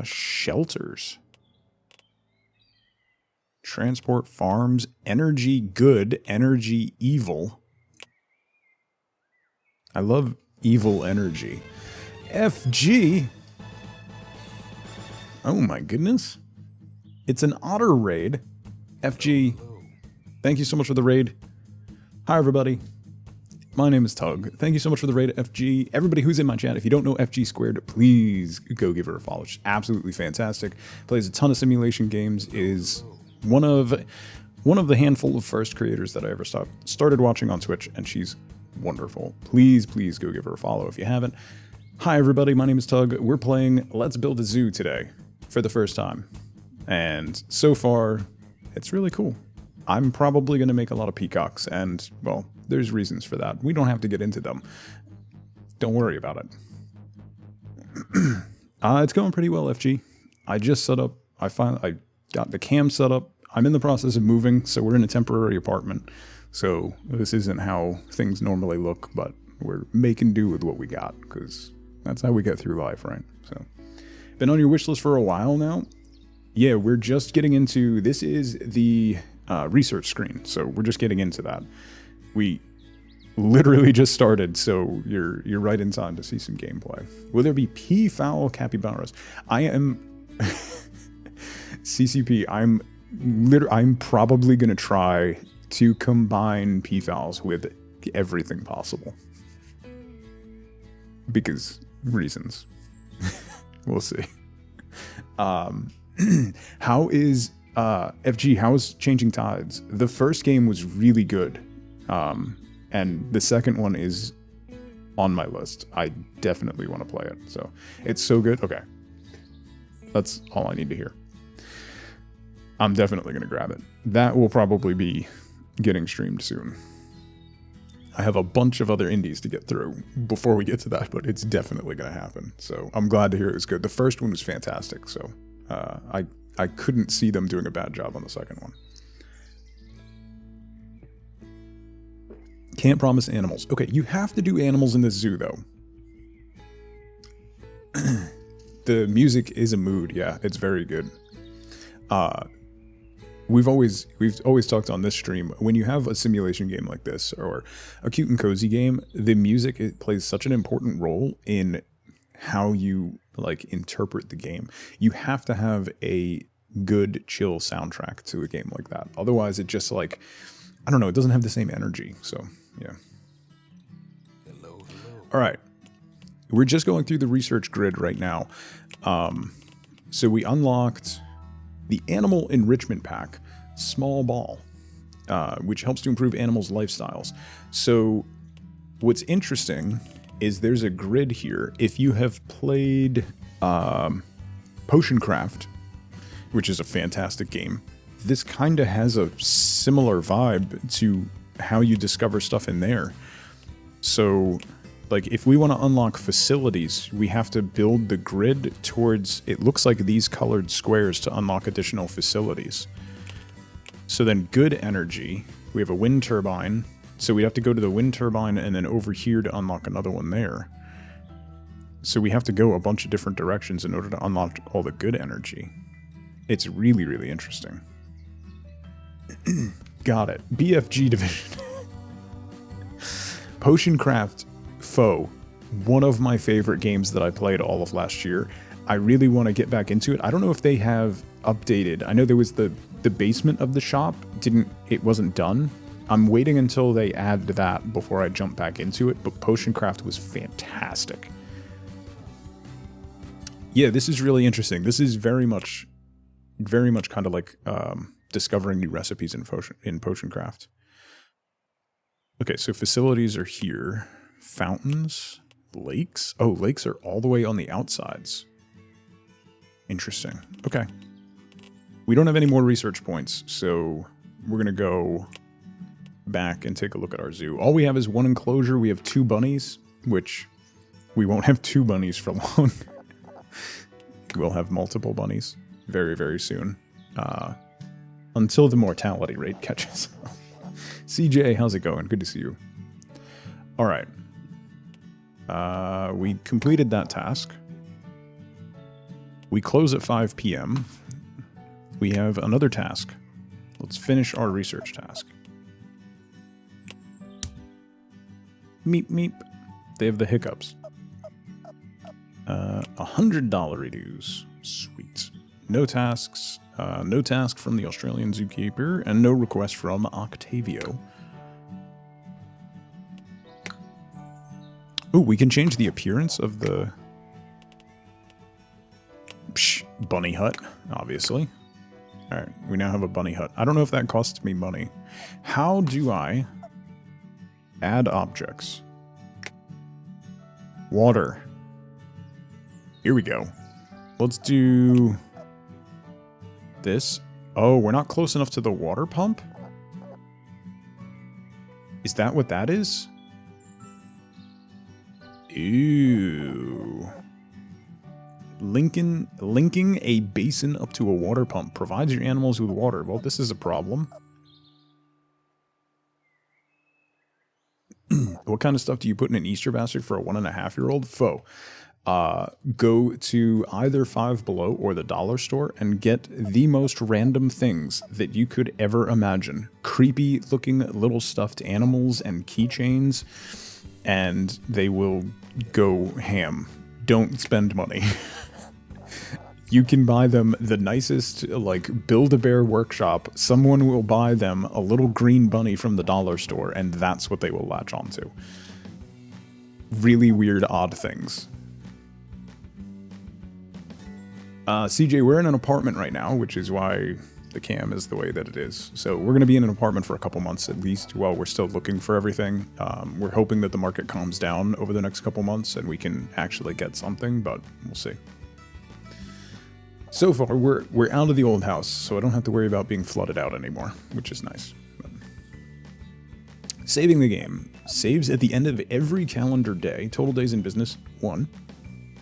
Shelters. Transport farms, energy good, energy evil. I love evil energy. FG. Oh my goodness. It's an otter raid. FG, thank you so much for the raid. Hi everybody. My name is Tug. Thank you so much for the raid, FG. Everybody who's in my chat, if you don't know FG Squared, please go give her a follow. She's absolutely fantastic. Plays a ton of simulation games. Is one of the handful of first creators that I ever started watching on Twitch, and she's wonderful. Please go give her a follow if you haven't. Hi everybody, my name is Tug. We're playing Let's Build a Zoo today for the first time. And so far, it's really cool. I'm probably going to make a lot of peacocks, and, well, there's reasons for that. We don't have to get into them. Don't worry about it. It's going pretty well, FG. I just set up, I got the cam set up. I'm in the process of moving, so we're in a temporary apartment. So this isn't how things normally look, but we're making do with what we got, because that's how we get through life, right? So, been on your wish list for a while now. Yeah, we're just getting into, this is the research screen, so we're just getting into that. We literally just started, so you're right in time to see some gameplay. Will there be peafowl capybaras? I am CCP. I'm probably gonna try to combine peafowls with everything possible because reasons. We'll see. How is FG? How is Changing Tides? The first game was really good, and the second one is on my list. I definitely want to play it. So it's so good. Okay, that's all I need to hear. I'm definitely gonna grab it. That will probably be getting streamed soon. I have a bunch of other indies to get through before we get to that, but it's definitely going to happen. So I'm glad to hear it was good. The first one was fantastic, so I couldn't see them doing a bad job on the second one. Can't promise animals. Okay, you have to do animals in the zoo, though. The music is a mood, yeah, it's very good. We've always talked on this stream, when you have a simulation game like this, or a cute and cozy game, the music, it plays such an important role in how you like interpret the game. You have to have a good chill soundtrack to a game like that. Otherwise it just like, I don't know, it doesn't have the same energy. So yeah. All right. We're just going through the research grid right now. So we unlocked the Animal Enrichment Pack, Small Ball, which helps to improve animals' lifestyles. So what's interesting is there's a grid here. If you have played Potion Craft, which is a fantastic game, this kind of has a similar vibe to how you discover stuff in there. So like if we want to unlock facilities, we have to build the grid towards, it looks like these colored squares to unlock additional facilities. So then good energy, we have a wind turbine. So we have to go to the wind turbine and then over here to unlock another one there. So we have to go a bunch of different directions in order to unlock all the good energy. It's really, really interesting. Got it. BFG division. Potion Craft Foe, one of my favorite games that I played all of last year. I really want to get back into it. I don't know if they have updated. I know there was the basement of the shop, it wasn't done. I'm waiting until they add that before I jump back into it, but Potion Craft was fantastic. Yeah, this is really interesting. This is very much kind of like discovering new recipes in Potion Craft. Okay, so facilities are here. Fountains, lakes. Oh, lakes are all the way on the outsides. Interesting. Okay. We don't have any more research points, so we're going to go back and take a look at our zoo. All we have is one enclosure. We have 2 bunnies, which we won't have 2 bunnies for long. We'll have multiple bunnies very, very soon. Until the mortality rate catches up. CJ, how's it going? Good to see you. All right. We completed that task. We close at 5 p.m. We have another task. Let's finish our research task. Meep, meep. They have the hiccups. $100 dues. Sweet. No tasks. No task from the Australian zookeeper, and no request from Octavio. Oh, we can change the appearance of the bunny hut, obviously. Alright, we now have a bunny hut. I don't know if that costs me money. How do I add objects? Water. Here we go. Let's do this. Oh, we're not close enough to the water pump? Is that what that is? Ew. Linking a basin up to a water pump provides your animals with water. Well, this is a problem. What kind of stuff do you put in an Easter basket for a 1.5-year-old? Foe. Go to either Five Below or the dollar store and get the most random things that you could ever imagine. Creepy looking little stuffed animals and keychains, and they will go ham. Don't spend money. You can buy them the nicest, like, Build-A-Bear workshop. Someone will buy them a little green bunny from the dollar store, and that's what they will latch onto. Really weird, odd things. CJ, we're in an apartment right now, which is why the cam is the way that it is. So we're going to be in an apartment for a couple months at least while we're still looking for everything. We're hoping that the market calms down over the next couple months and we can actually get something, but we'll see. So far, we're out of the old house, so I don't have to worry about being flooded out anymore, which is nice. But saving the game. Saves at the end of every calendar day. Total days in business, 1.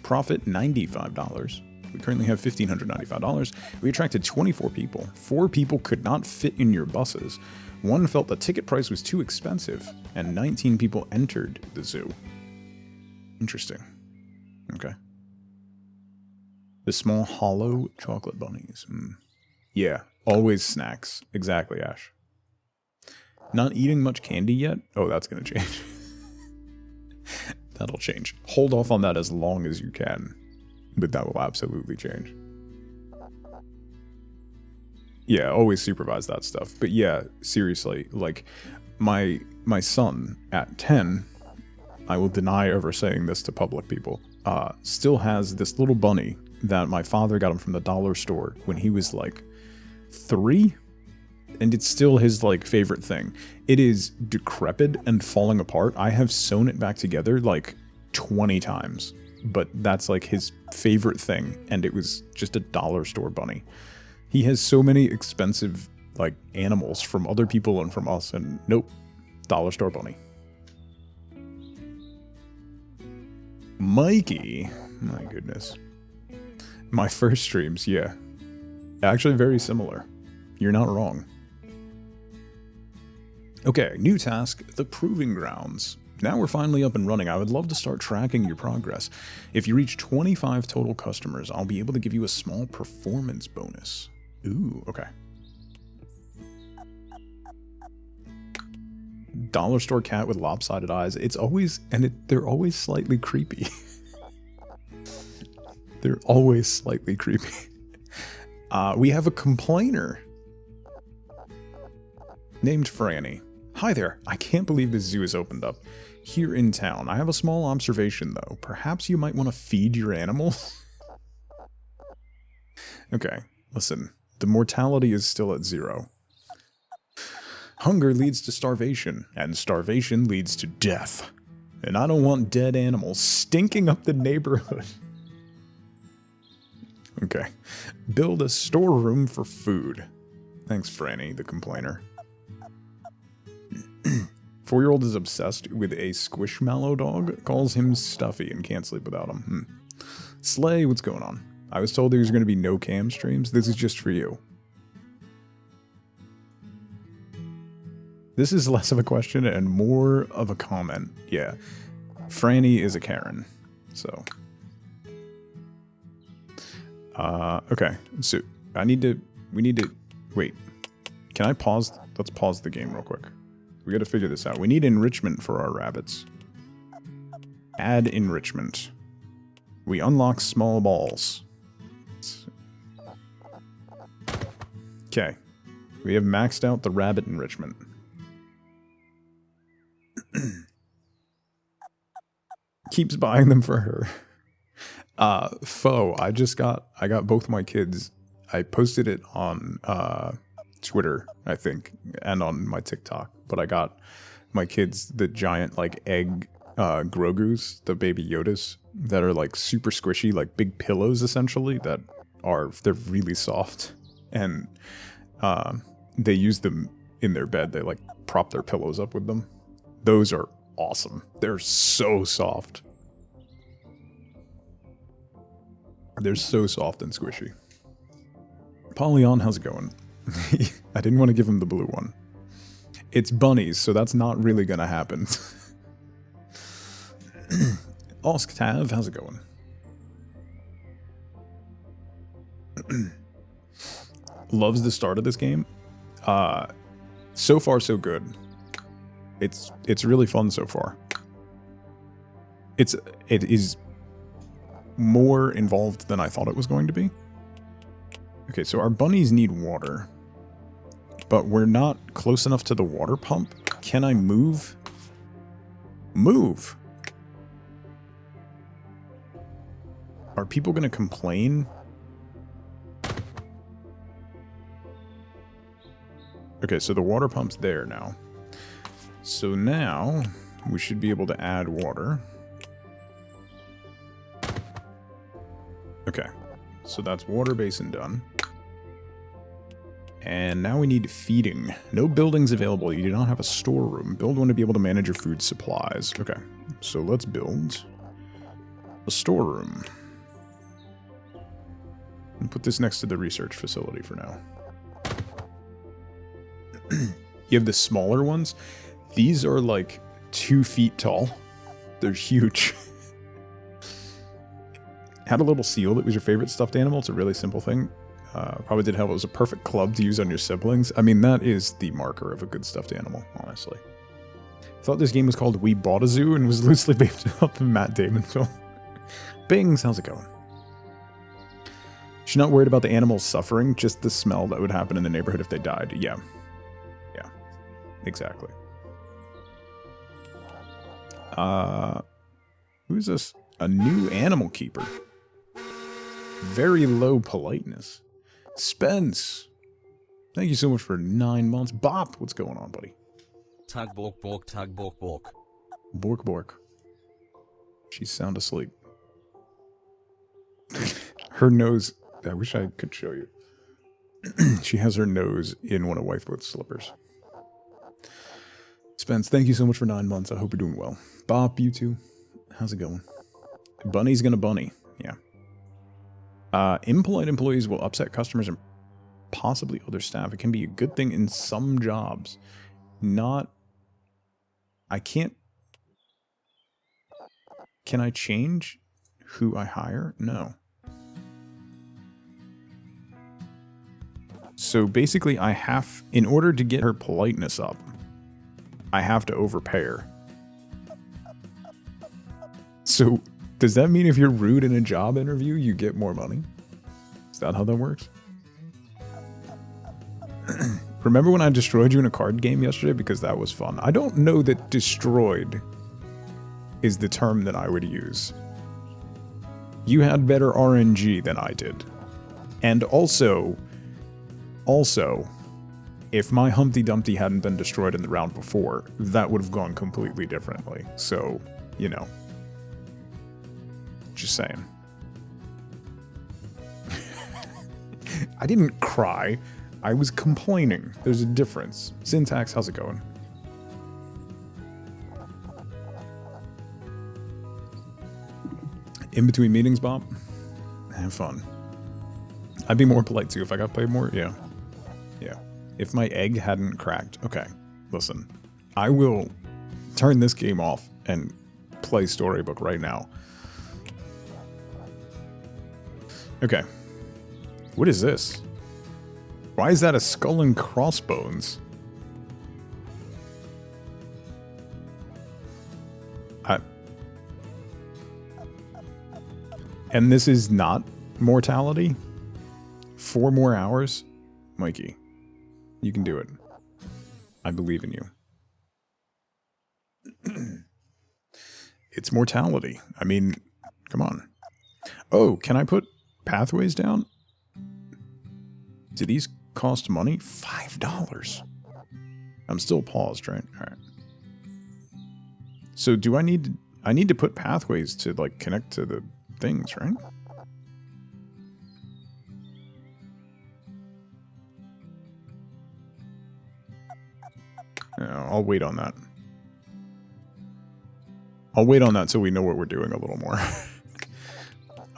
Profit, $95. We currently have $1,595. We attracted 24 people. 4 people could not fit in your buses. 1 felt the ticket price was too expensive. And 19 people entered the zoo. Interesting. Okay. The small hollow chocolate bunnies. Yeah, always snacks. Exactly, Ash. Not eating much candy yet? Oh, that's going to change. That'll change. Hold off on that as long as you can. But that will absolutely change. Yeah, always supervise that stuff. But yeah, seriously, like, my son at 10, I will deny ever saying this to public people, still has this little bunny that my father got him from the dollar store when he was like 3, and it's still his like favorite thing. It is decrepit and falling apart. I have sewn it back together like 20 times, but that's like his favorite thing, and it was just a dollar store bunny. He has so many expensive like animals from other people and from us, and nope, dollar store bunny. Mikey, my goodness. My first streams, yeah. Actually very similar. You're not wrong. Okay, new task, the Proving Grounds. Now we're finally up and running. I would love to start tracking your progress. If you reach 25 total customers, I'll be able to give you a small performance bonus. Ooh, okay. Dollar store cat with lopsided eyes. It's always, and they're always slightly creepy. They're always slightly creepy. We have a complainer named Franny. Hi there, I can't believe this zoo has opened up here in town. I have a small observation though. Perhaps you might want to feed your animals? Okay, listen, the mortality is still at 0. Hunger leads to starvation, and starvation leads to death. And I don't want dead animals stinking up the neighborhood. Okay. Build a storeroom for food. Thanks, Franny, the complainer. 4-year-old is obsessed with a squishmallow dog, calls him Stuffy, and can't sleep without him. Slay, what's going on? I was told there's going to be no cam streams. This is just for you. This is less of a question and more of a comment. Yeah. Franny is a Karen. So. Okay. So, we need to, wait. Can I pause? Let's pause the game real quick. We gotta figure this out. We need enrichment for our rabbits. Add enrichment. We unlock small balls. Okay. We have maxed out the rabbit enrichment. Keeps buying them for her. Foe, I got both my kids. I posted it on Twitter, I think, and on my TikTok. But I got my kids the giant like egg Grogus, the baby Yodas, that are like super squishy, like big pillows essentially, they're really soft. And they use them in their bed. They like prop their pillows up with them. Those are awesome. They're so soft. They're so soft and squishy. Polyon, how's it going? I didn't want to give him the blue one. It's bunnies, so that's not really gonna happen. Osktav, how's it going? Loves the start of this game. So far, so good. It's really fun so far. It is more involved than I thought it was going to be. Okay, so our bunnies need water. But we're not close enough to the water pump. Can I move? Move! Are people gonna complain? Okay, so the water pump's there now. So now, we should be able to add water. Okay, so that's water basin done. And now we need feeding. No buildings available. You do not have a storeroom. Build one to be able to manage your food supplies. Okay, so let's build a storeroom. And put this next to the research facility for now. You have the smaller ones. These are like 2 feet tall. They're huge. Had a little seal that was your favorite stuffed animal. It's a really simple thing. Probably did help. It was a perfect club to use on your siblings. I mean, that is the marker of a good stuffed animal, honestly. I thought this game was called We Bought a Zoo and was loosely based off the Matt Damon film. Bings, how's it going? She's not worried about the animals suffering, just the smell that would happen in the neighborhood if they died. Yeah. Yeah. Exactly. Who's this? A new animal keeper. Very low politeness. Spence. Thank you so much for 9 months. Bop, what's going on, buddy? Tug bork bork tug bork bork. Bork bork. She's sound asleep. Her nose... I wish I could show you. She has her nose in one of Wifeboat's slippers. Spence, thank you so much for 9 months. I hope you're doing well. Bop, you too. How's it going? Bunny's gonna bunny. Yeah. Impolite employees will upset customers and possibly other staff. It can be a good thing in some jobs. Not... I can't... Can I change who I hire? No. So basically I have... In order to get her politeness up, I have to overpay her. So, does that mean if you're rude in a job interview, you get more money? Is that how that works? Remember when I destroyed you in a card game yesterday? Because that was fun. I don't know that destroyed is the term that I would use. You had better RNG than I did. And also, if my Humpty Dumpty hadn't been destroyed in the round before, that would have gone completely differently. So, you know. Just saying. I didn't cry. I was complaining. There's a difference. Syntax, how's it going? In between meetings, Bob? Have fun. I'd be more polite too if I got paid more. Yeah. Yeah. If my egg hadn't cracked. Okay. Listen. I will turn this game off and play Storybook right now. Okay. What is this? Why is that a skull and crossbones? And this is not mortality? 4 more hours? Mikey, you can do it. I believe in you. It's mortality. I mean, come on. Oh, can I put pathways down? Do these cost money? $5. I'm still paused, right? All right. So do I need to put pathways to like connect to the things, right? I'll wait on that. I'll wait on that so we know what we're doing a little more.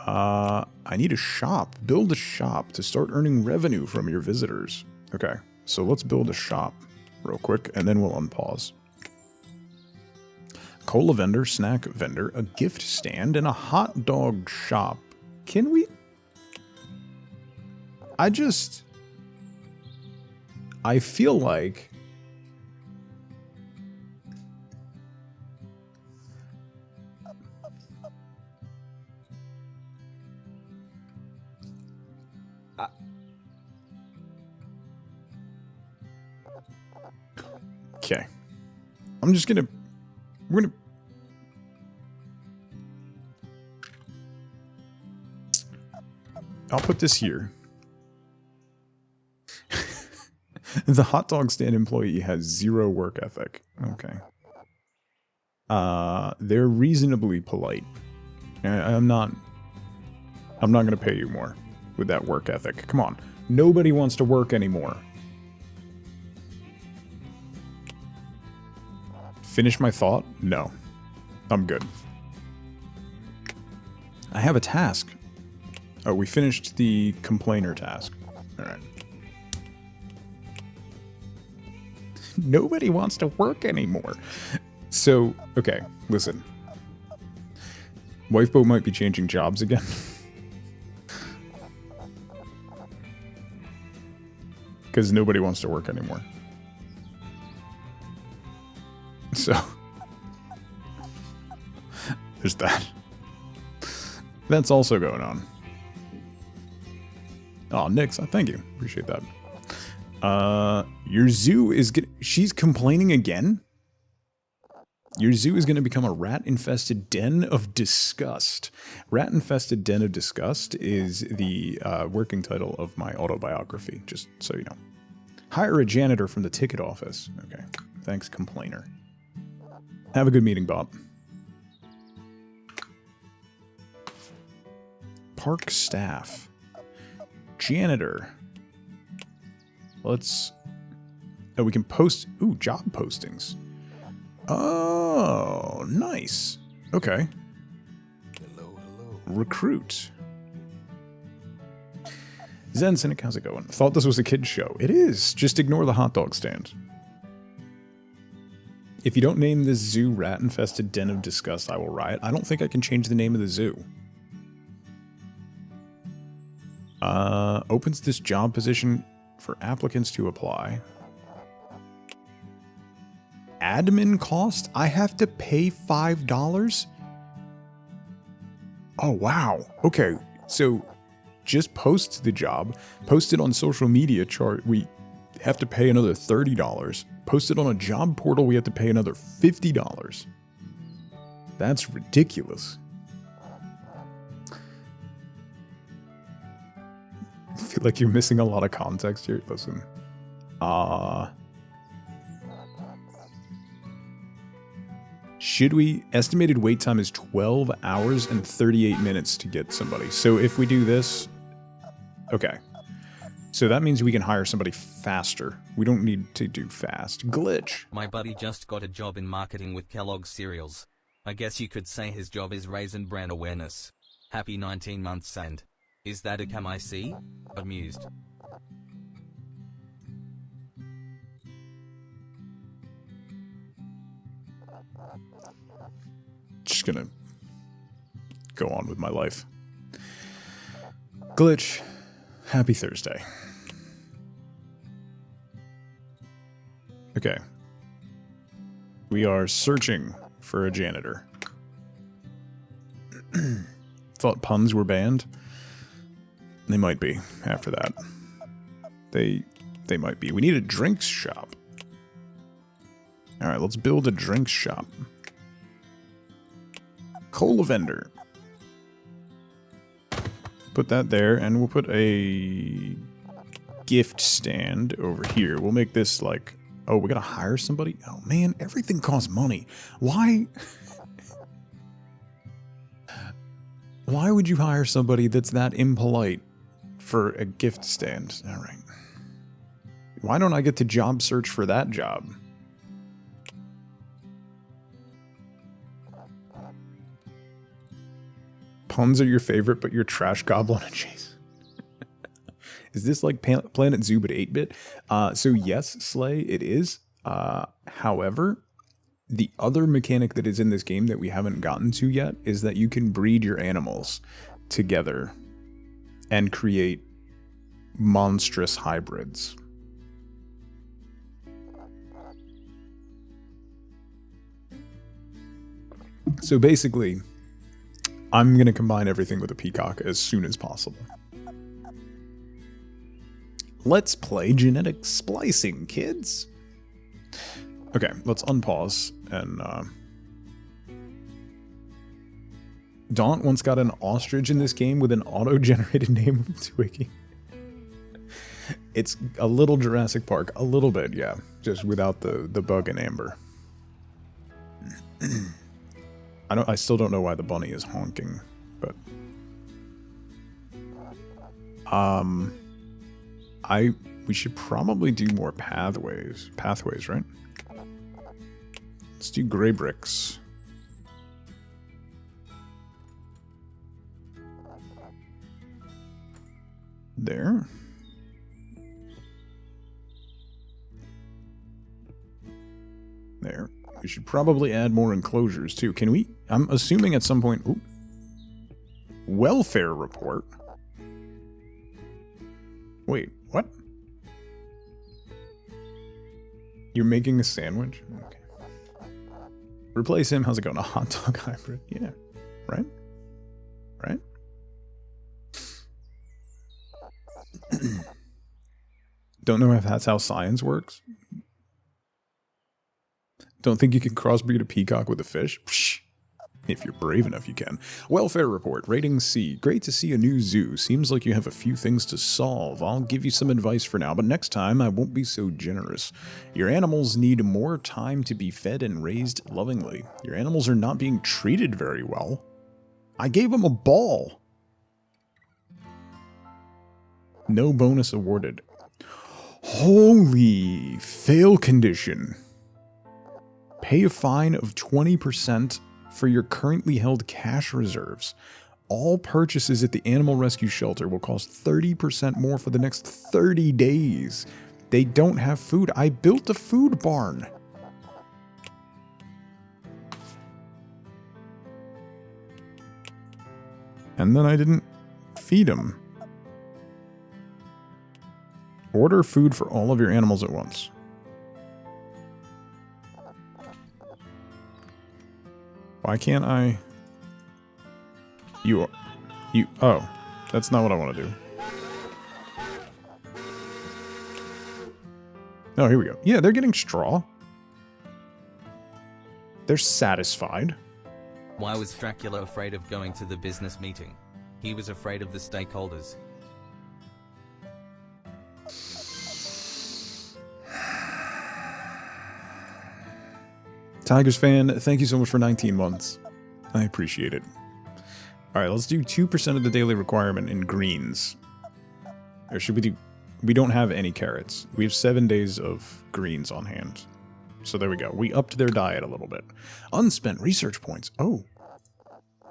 I need a shop. Build a shop to start earning revenue from your visitors. Okay, so let's build a shop real quick, and then we'll unpause. Cola vendor, snack vendor, a gift stand, and a hot dog shop. Can we... I feel like... Okay. I'm just gonna... We're gonna... I'll put this here. The hot dog stand employee has 0 work ethic. Okay. They're reasonably polite. I'm not gonna pay you more with that work ethic. Come on. Nobody wants to work anymore. Finish my thought? No. I'm good. I have a task. Oh, we finished the complainer task. Alright. Nobody wants to work anymore. So, okay, listen. Wifeboat might be changing jobs again. Because nobody wants to work anymore. So, there's that. That's also going on. Oh, Nix, thank you. Appreciate that. Your zoo is she's complaining again? Your zoo is going to become a rat-infested den of disgust. Rat-infested den of disgust is the working title of my autobiography, just so you know. Hire a janitor from the ticket office. Okay, thanks, complainer. Have a good meeting, Bob. Park staff. Janitor. Let's... Oh, we can post... Ooh, job postings. Oh, nice. Okay. Hello. Recruit. Zen Cynic, how's it going? Thought this was a kid's show. It is. Just ignore the hot dog stand. If you don't name this zoo rat-infested den of disgust, I will riot. I don't think I can change the name of the zoo. Opens this job position for applicants to apply. Admin cost? I have to pay $5? Oh, wow. Okay, so just post the job, post it on social media chart, we have to pay another $30. Post it on a job portal, we have to pay another $50. That's ridiculous. I feel like you're missing a lot of context here. Listen. Should we... Estimated wait time is 12 hours and 38 minutes to get somebody. So if we do this... Okay. So that means we can hire somebody faster. We don't need to do fast. Glitch. My buddy just got a job in marketing with Kellogg's cereals. I guess you could say his job is raising brand awareness. Happy 19 months and... Is that a cam I see? Amused. Just gonna go on with my life. Glitch. Happy Thursday. Okay. We are searching for a janitor. Thought puns were banned. They might be after that. They might be. We need a drinks shop. Alright, let's build a drinks shop. Cola vendor. Put that there, and we'll put a gift stand over here. We'll make this like... Oh, we gotta hire somebody? Oh man, everything costs money. Why... Why would you hire somebody that's that impolite for a gift stand? Alright. Why don't I get to job search for that job? Puns are your favorite, but you're trash goblin and chase. Is this like Planet Zoo but 8-bit? So yes, Slay, it is. However, the other mechanic that is in this game that we haven't gotten to yet is that you can breed your animals together and create monstrous hybrids. So basically, I'm going to combine everything with a peacock as soon as possible. Let's play genetic splicing, kids. Okay, let's unpause and Daunt once got an ostrich in this game with an auto-generated name of Twiggy. It's a little Jurassic Park, a little bit, yeah, just without the bug and amber. I still don't know why the bunny is honking, but we should probably do more pathways, right? Let's do gray bricks. There. There. We should probably add more enclosures too. Can we? I'm assuming at some point. Ooh, welfare report. Wait, what? You're making a sandwich? Okay. Replace him. How's it going? A hot dog hybrid? Yeah. Right? Right? Don't know if that's how science works. Don't think you can crossbreed a peacock with a fish? Psh. If you're brave enough, you can. Welfare report, rating C. Great to see a new zoo. Seems like you have a few things to solve. I'll give you some advice for now, but next time I won't be so generous. Your animals need more time to be fed and raised lovingly. Your animals are not being treated very well. I gave them a ball. No bonus awarded. Holy fail condition. Pay a fine of 20% for your currently held cash reserves. All purchases at the animal rescue shelter will cost 30% more for the next 30 days. They don't have food. I built a food barn. And then I didn't feed them. Order food for all of your animals at once. Why can't I? Oh, that's not what I want to do. Oh, here we go. Yeah, they're getting straw. They're satisfied. Why was Dracula afraid of going to the business meeting? He was afraid of the stakeholders. Tigers fan, thank you so much for 19 months. I appreciate it. Alright, let's do 2% of the daily requirement in greens. Or should we do... We don't have any carrots. We have 7 days of greens on hand. So there we go. We upped their diet a little bit. Unspent research points. Oh.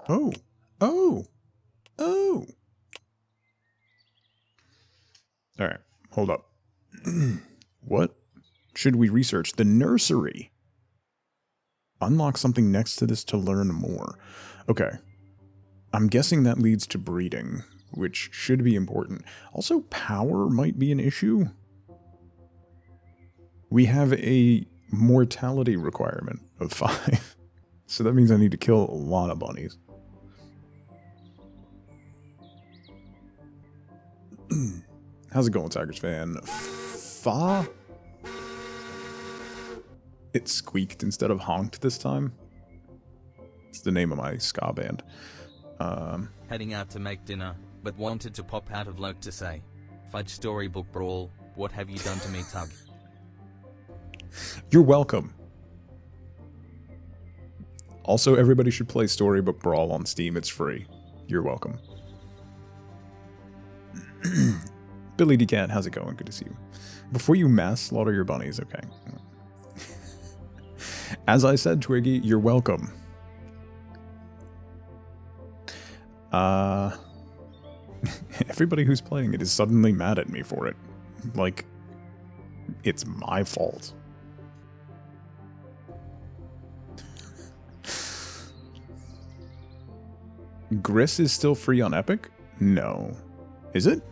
Oh. Oh. Oh. Alright, hold up. What should we research? The nursery. Unlock something next to this to learn more. Okay. I'm guessing that leads to breeding, which should be important. Also, power might be an issue. We have a mortality requirement of 5. So that means I need to kill a lot of bunnies. How's it going, Tigers fan? Fa? It squeaked instead of honked this time. It's the name of my ska band. Heading out to make dinner, but wanted to pop out of Loke to say, Fudge Storybook Brawl, what have you done to me, Tug? You're welcome. Also, everybody should play Storybook Brawl on Steam. It's free. You're welcome. Billy D. Cat, how's it going? Good to see you. Before you mass slaughter your bunnies, okay. As I said, Twiggy, you're welcome. Everybody who's playing it is suddenly mad at me for it. Like, it's my fault. Gris is still free on Epic? No. Is it?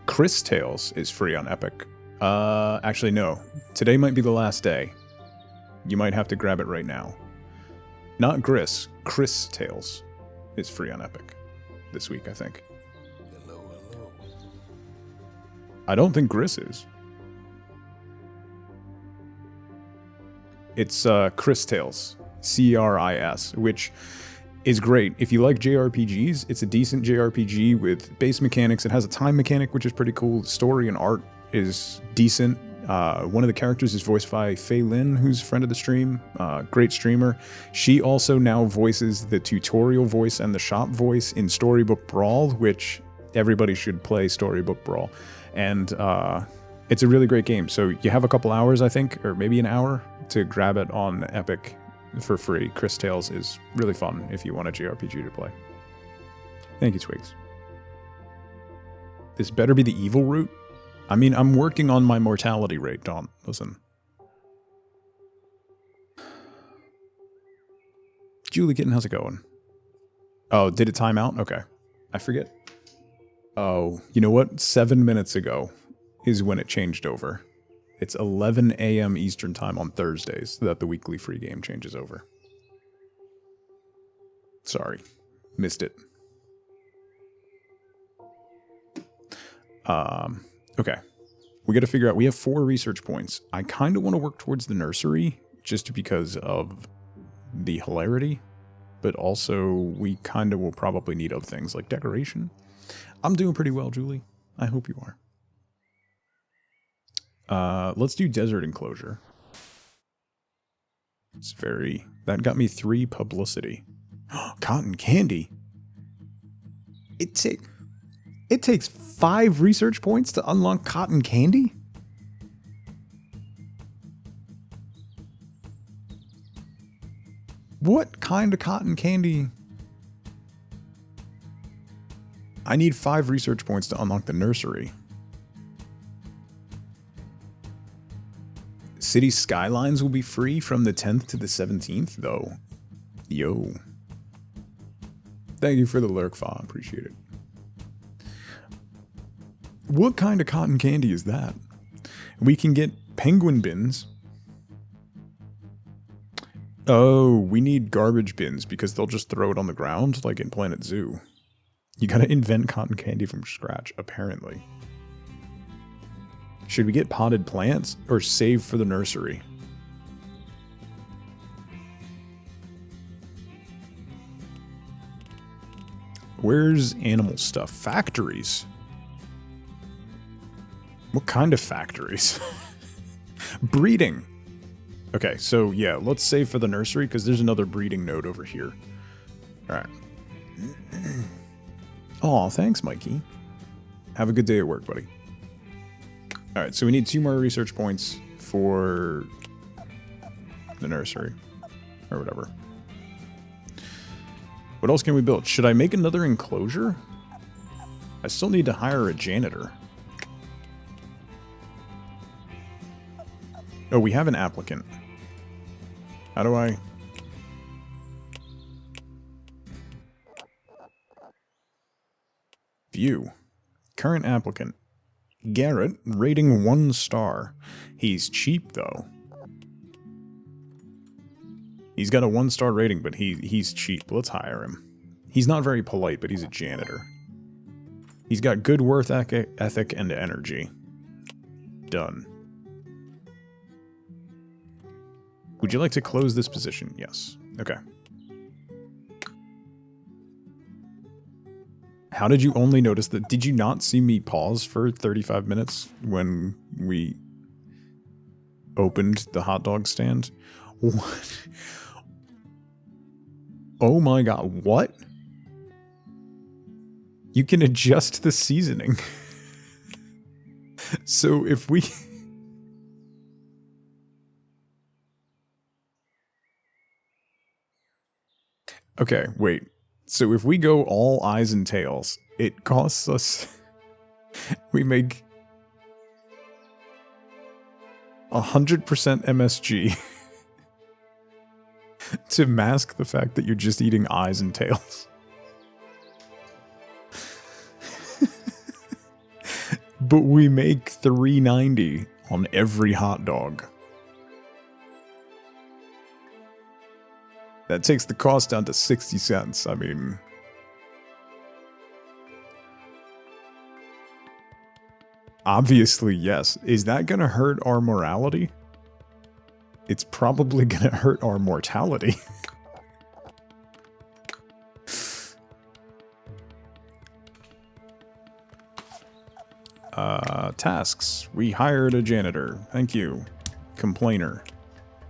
Chris Tales is free on Epic. Actually, no. Today might be the last day. You might have to grab it right now. Not Gris. Chris Tales is free on Epic this week, I think. Hello, hello. I don't think Gris is. It's Chris Tales. C-R-I-S, which is great. If you like JRPGs, it's a decent JRPG with base mechanics. It has a time mechanic, which is pretty cool. Story and art is decent. One of the characters is voiced by Fei Lin, who's a friend of the stream. Great streamer. She also now voices the tutorial voice and the shop voice in Storybook Brawl, which everybody should play Storybook Brawl. And It's a really great game. So you have a couple hours, I think, or maybe an hour to grab it on Epic for free. Cris Tales is really fun if you want a JRPG to play. Thank you, Twigs. This better be the evil route. I mean, I'm working on my mortality rate, Dawn. Listen. Julie Kitten, how's it going? Oh, did it time out? Okay. I forget. Oh, you know what? 7 minutes ago is when it changed over. It's 11 a.m. Eastern time on Thursdays that the weekly free game changes over. Sorry. Missed it. Okay. We got to figure out, we have 4 research points. I kind of want to work towards the nursery just because of the hilarity, but also we kind of will probably need other things like decoration. I'm doing pretty well, Julie. I hope you are. Let's do desert enclosure. It's very, that got me 3 publicity. Cotton candy. It takes 5 research points to unlock cotton candy? What kind of cotton candy? I need 5 research points to unlock the nursery. City Skylines will be free from the 10th to the 17th, though. Yo. Thank you for the lurk, Fa. Appreciate it. What kind of cotton candy is that? We can get penguin bins. Oh, we need garbage bins because they'll just throw it on the ground like in Planet Zoo. You gotta invent cotton candy from scratch, apparently. Should we get potted plants or save for the nursery? Where's animal stuff? Factories. What kind of factories? Breeding. Okay, so yeah, let's save for the nursery because there's another breeding node over here. All right. Aw, thanks, Mikey. Have a good day at work, buddy. All right, so we need 2 more research points for the nursery or whatever. What else can we build? Should I make another enclosure? I still need to hire a janitor. Oh, we have an applicant. How do I... View. Current applicant. Garrett, rating 1 star. He's cheap, though. He's got a 1-star rating, but he's cheap. Let's hire him. He's not very polite, but he's a janitor. He's got good work ethic and energy. Done. Would you like to close this position? Yes. Okay. How did you only notice that? Did you not see me pause for 35 minutes when we opened the hot dog stand? What? Oh my god, what? You can adjust the seasoning. So if we... Okay, wait. So if we go all eyes and tails, it costs us... we make 100% MSG to mask the fact that you're just eating eyes and tails. But we make $3.90 on every hot dog. That takes the cost down to 60 cents. I mean... Obviously, yes. Is that gonna hurt our morality? It's probably gonna hurt our mortality. Tasks. We hired a janitor. Thank you. Complainer.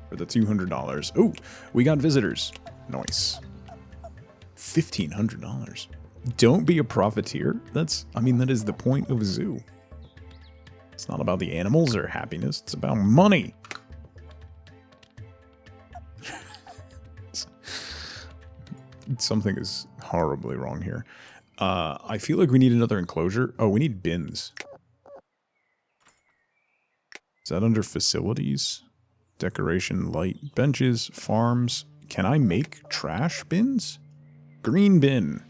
For the $200. Ooh, we got visitors. Nice. $1,500. Don't be a profiteer. That's, I mean, that is the point of a zoo. It's not about the animals or happiness. It's about money. Something is horribly wrong here. I feel like we need another enclosure. Oh, we need bins. Is that under facilities? Decoration, light, benches, farms. Can I make trash bins? Green bin.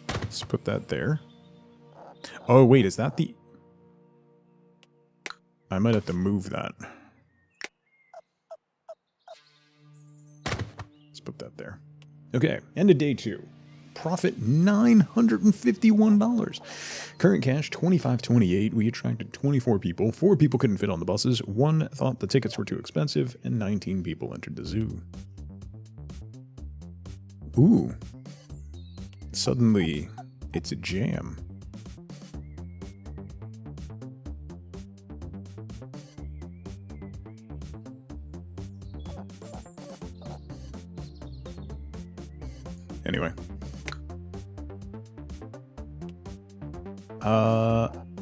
Let's put that there. Oh, wait, is that the... I might have to move that. Let's put that there. Okay, end of day 2. Profit $951. Current cash $25.28. We attracted 24 people. 4 people couldn't fit on the buses. 1 thought the tickets were too expensive, and 19 people entered the zoo. Ooh. Suddenly, it's a jam. Anyway.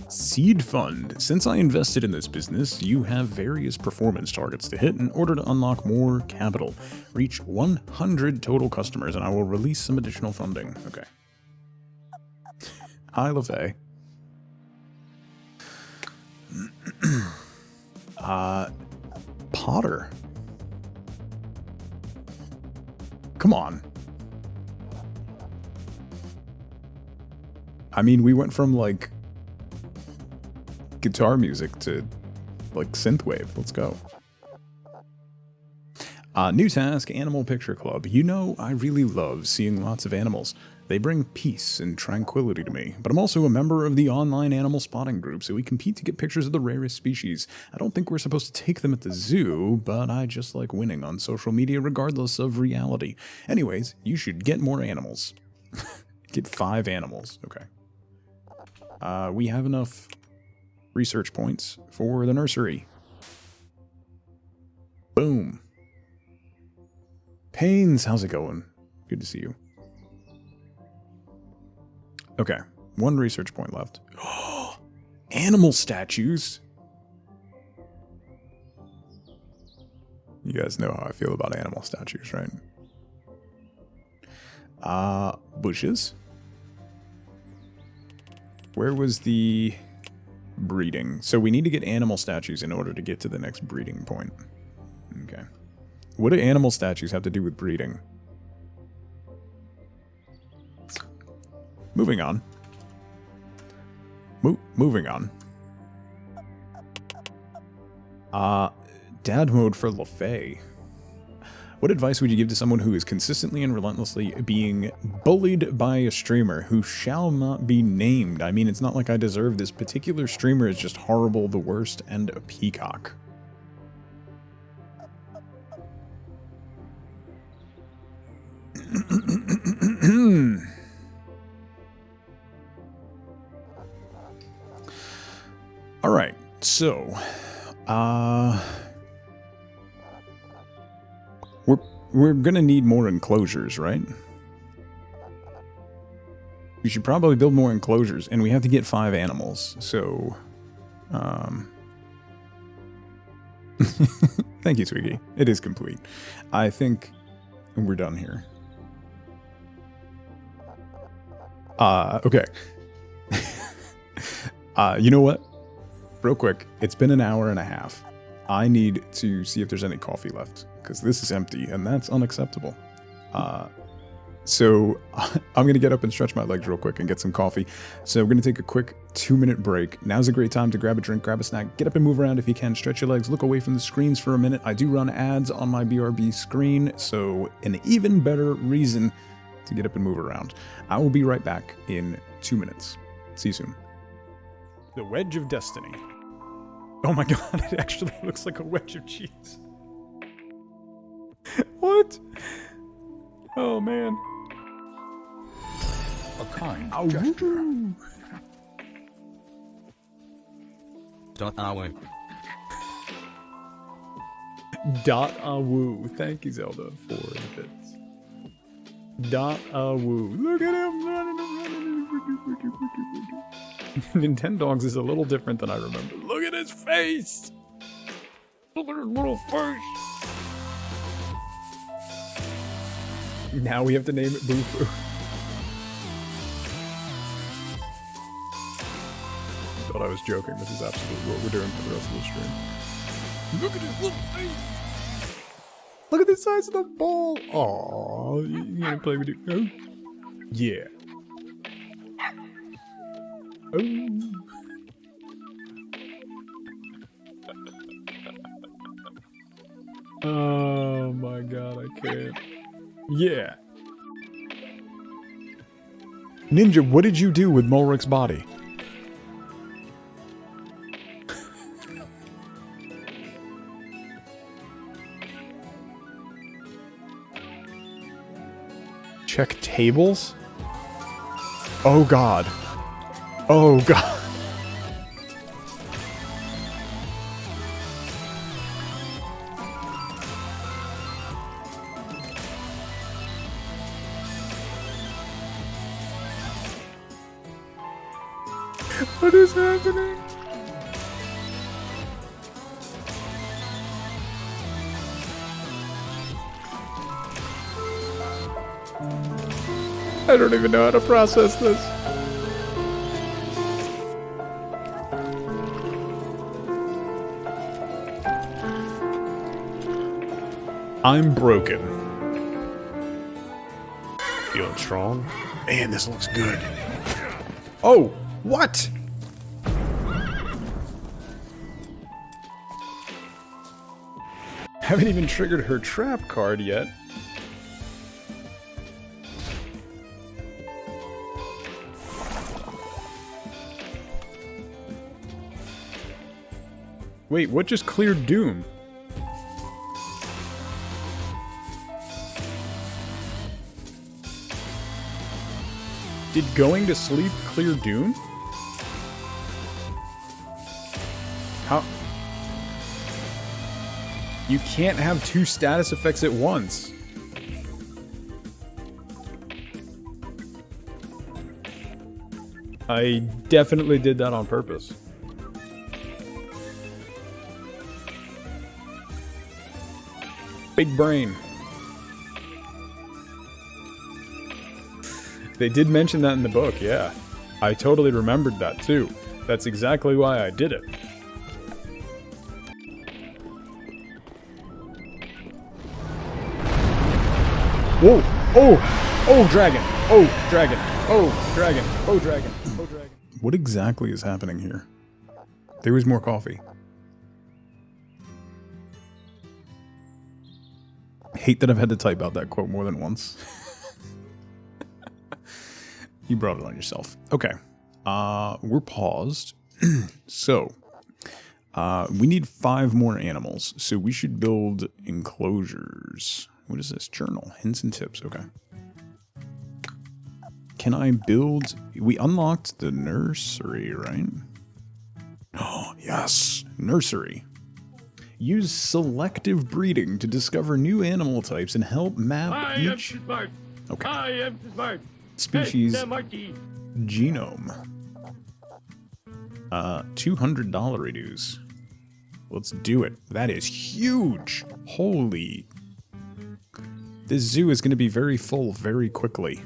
Seed fund. Since I invested in this business, you have various performance targets to hit in order to unlock more capital. Reach 100 total customers and I will release some additional funding. Okay. Hi, LaFay. Potter. Come on. I mean, we went from, like, guitar music to, like, synthwave. Let's go. New task, Animal Picture Club. You know, I really love seeing lots of animals. They bring peace and tranquility to me. But I'm also a member of the online animal spotting group, so we compete to get pictures of the rarest species. I don't think we're supposed to take them at the zoo, but I just like winning on social media regardless of reality. Anyways, you should get more animals. Get 5 animals. Okay. We have enough research points for the nursery. Boom. Pains, how's it going? Good to see you. Okay, 1 research point left. Animal statues. You guys know how I feel about animal statues, right? Bushes. Where was the breeding? So we need to get animal statues in order to get to the next breeding point. Okay. What do animal statues have to do with breeding? Moving on. Moving on. Dad mode for LaFay. What advice would you give to someone who is consistently and relentlessly being bullied by a streamer who shall not be named? I mean, it's not like I deserve this. Particular streamer is just horrible, the worst, and a peacock. All right, so, we're gonna need more enclosures, right? We should probably build more enclosures, and we have to get 5 animals, so, thank you, Twiggy. It is complete. I think we're done here. Okay. You know what? Real quick, it's been an hour and a half. I need to see if there's any coffee left, because this is empty, and that's unacceptable. So I'm going to get up and stretch my legs real quick and get some coffee. So we're going to take a quick 2-minute break. Now's a great time to grab a drink, grab a snack, get up and move around if you can, stretch your legs, look away from the screens for a minute. I do run ads on my BRB screen, so an even better reason to get up and move around. I will be right back in 2 minutes. See you soon. The Wedge of Destiny. Oh my god, it actually looks like a wedge of cheese. What? Oh man. A kind Ow. gesture. .awu. .awu. Thank you, Zelda, for the bits. .awu. Look at him running. Nintendogs is a little different than I remember. Look at his face! Look at his little face! Now we have to name it Boo-Foo. I thought I was joking. This is absolutely what we're doing for the rest of the stream. Look at his little face! Look at the size of the ball! Aww, you gonna play with it? Oh? Yeah. Oh. Oh my god, I can't. Yeah. Ninja, what did you do with Mulrick's body? Check tables? Oh god. Oh god. What is happening? I don't even know how to process this. I'm broken. Feeling strong? Man, this looks good. Oh, what? Haven't even triggered her trap card yet. Wait, what just cleared Doom? Did going to sleep clear Doom? How? You can't have two status effects at once. I definitely did that on purpose. Big brain. They did mention that in the book, yeah. I totally remembered that too. That's exactly why I did it. Whoa! Oh! Oh, dragon! Oh, dragon! Oh, dragon! Oh, dragon! Oh, dragon! What exactly is happening here? There was more coffee. Hate that I've had to type out that quote more than once. You brought it on yourself. Okay. We're paused. So, we need 5 more animals. So we should build enclosures. What is this? Journal. Hints and tips. Okay. Can I build... We unlocked the nursery, right? Oh, yes. Nursery. Use selective breeding to discover new animal types and help map each... Okay. I am smart. Species Hey, Marty. genome. $200 reduce. Let's do it. That is huge. Holy. This zoo is going to be very full very quickly.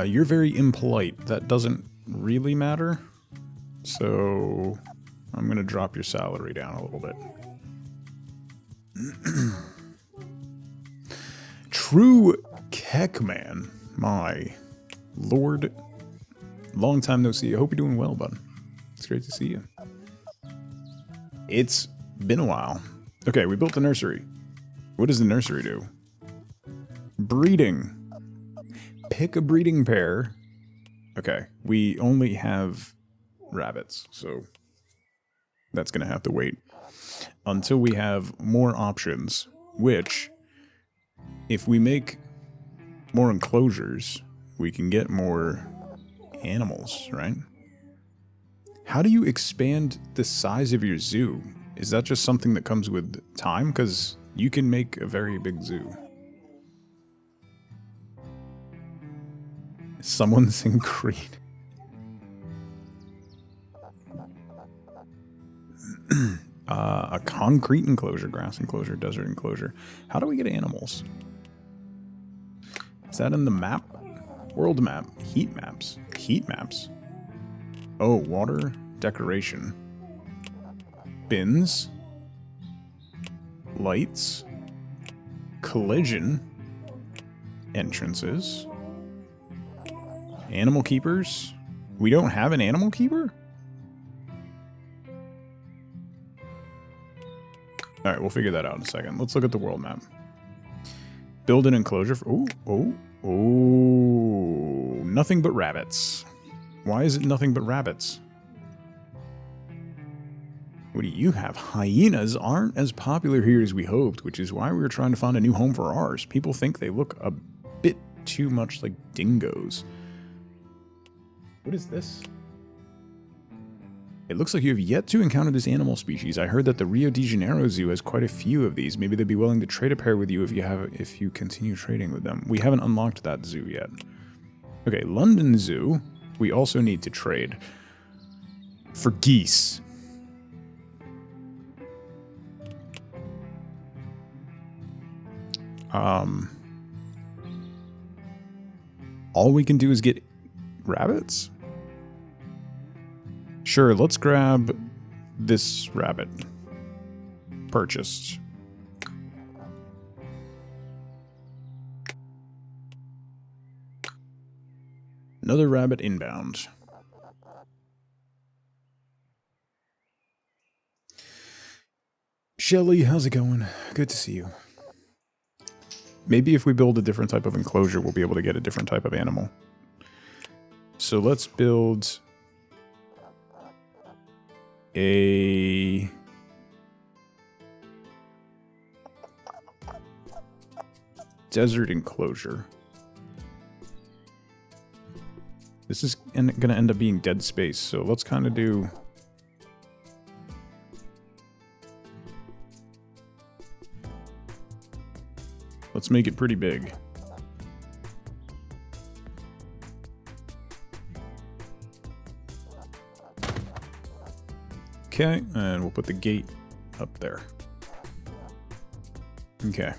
You're very impolite. That doesn't really matter. So I'm going to drop your salary down a little bit. True Keckman, my lord. Long time no see. I hope you're doing well, bud. It's great to see you. It's been a while. Okay, we built the nursery. What does the nursery do? Breeding. Pick a breeding pair. Okay, we only have rabbits, so that's gonna have to wait until we have more options, which, if we make more enclosures, we can get more animals, right? How do you expand the size of your zoo? Is that just something that comes with time? Because you can make a very big zoo. Someone sing Creed. A concrete enclosure, grass enclosure, desert enclosure. How do we get animals? Is that in the map? World map. Heat maps. Heat maps. Oh, water. Decoration. Bins. Lights. Collision. Entrances. Animal keepers. We don't have an animal keeper? Alright, we'll figure that out in a second. Let's look at the world map. Build an enclosure for... Oh, nothing but rabbits. Why is it nothing but rabbits? What do you have? Hyenas aren't as popular here as we hoped, which is why we were trying to find a new home for ours. People think they look a bit too much like dingoes. What is this? It looks like you have yet to encounter this animal species. I heard that the Rio de Janeiro Zoo has quite a few of these. Maybe they'd be willing to trade a pair with you if you continue trading with them. We haven't unlocked that zoo yet. Okay, London Zoo. We also need to trade for geese. All we can do is get rabbits? Sure, let's grab this rabbit. Purchased. Another rabbit inbound. Shelly, how's it going? Good to see you. Maybe if we build a different type of enclosure, we'll be able to get a different type of animal. So let's build a desert enclosure. This is going to end up being dead space, so let's kind of do... Let's make it pretty big. Okay, and we'll put the gate up there. Okay.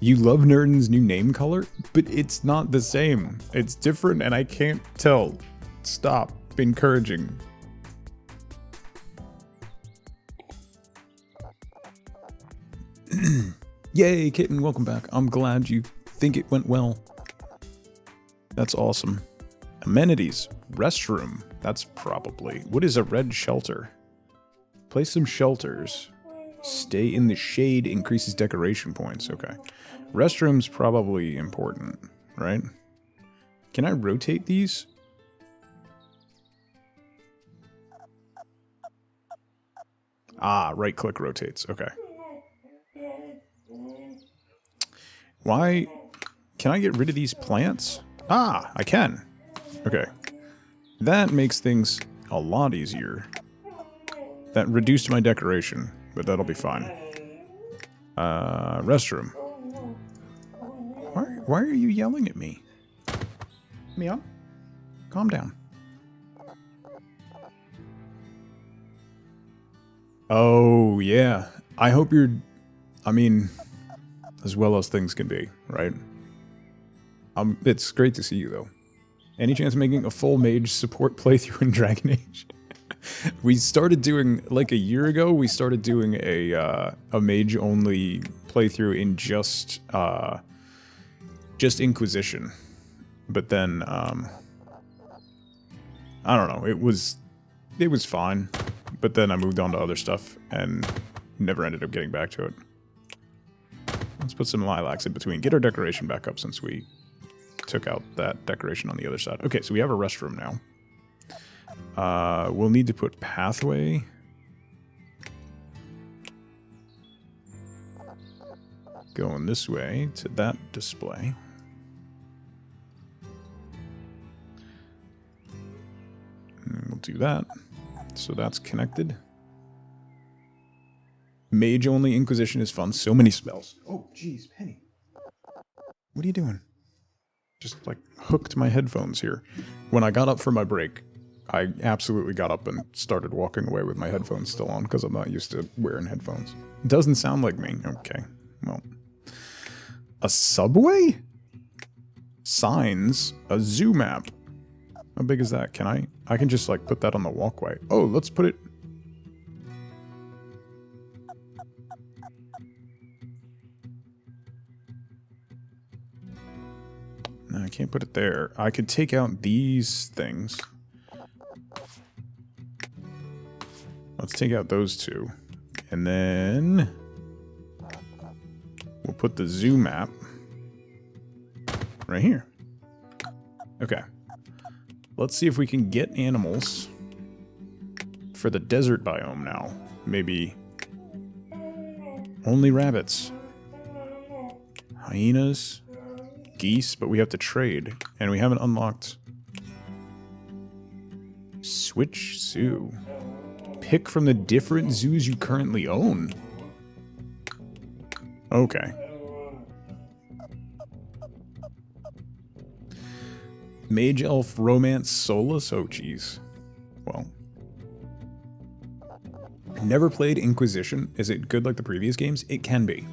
You love Nerden's new name color, but it's not the same. It's different and I can't tell. Stop encouraging. Yay, Kitten, welcome back. I'm glad you think it went well. That's awesome. Amenities. Restroom. That's probably... What is a red shelter? Place some shelters. Stay in the shade increases decoration points. Okay. Restroom's probably important, right? Can I rotate these? Ah, right-click rotates. Okay. Why? Can I get rid of these plants? Ah, I can. Okay. That makes things a lot easier. That reduced my decoration, but that'll be fine. Restroom. Why are you yelling at me? Meow. Calm down. Oh, yeah. I hope you're... I mean... as well as things can be, right? It's great to see you, though. Any chance of making a full mage support playthrough in Dragon Age? We started doing, like a year ago, we started doing a mage-only playthrough in just Inquisition. But then, I don't know, it was fine. But then I moved on to other stuff and never ended up getting back to it. Let's put some lilacs in between. Get our decoration back up since we took out that decoration on the other side. Okay, so we have a restroom now. We'll need to put pathway. Going this way to that display. And we'll do that. So that's connected. Mage-only Inquisition is fun. So many spells. Oh, jeez, Penny. What are you doing? Just like hooked my headphones here. When I got up for my break, I absolutely got up and started walking away with my headphones still on because I'm not used to wearing headphones. Doesn't sound like me. Okay, well. A subway? Signs? A zoo map? How big is that? Can I can just like put that on the walkway. Oh, let's put it... No, I can't put it there. I could take out these things. Let's take out those two. And then we'll put the zoo map right here. Okay. Let's see if we can get animals for the desert biome now. Maybe only rabbits. Hyenas. Geese, but we have to trade. And we haven't unlocked... Switch zoo. Pick from the different zoos you currently own. Okay. Mage Elf Romance Solus? Oh, jeez. Well. Never played Inquisition. Is it good like the previous games? It can be.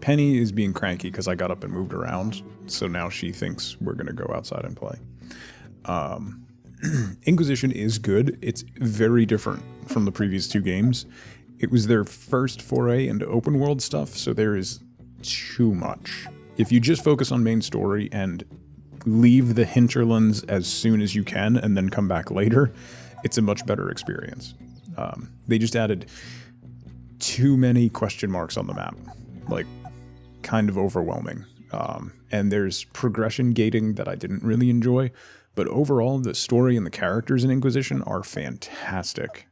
Penny is being cranky because I got up and moved around, so now she thinks we're going to go outside and play. Inquisition is good. It's very different from the previous two games. It was their first foray into open world stuff, so there is too much. If you just focus on main story and leave the hinterlands as soon as you can and then come back later, it's a much better experience. They just added too many question marks on the map. Like, kind of overwhelming. And there's progression gating that I didn't really enjoy. But overall, the story and the characters in Inquisition are fantastic.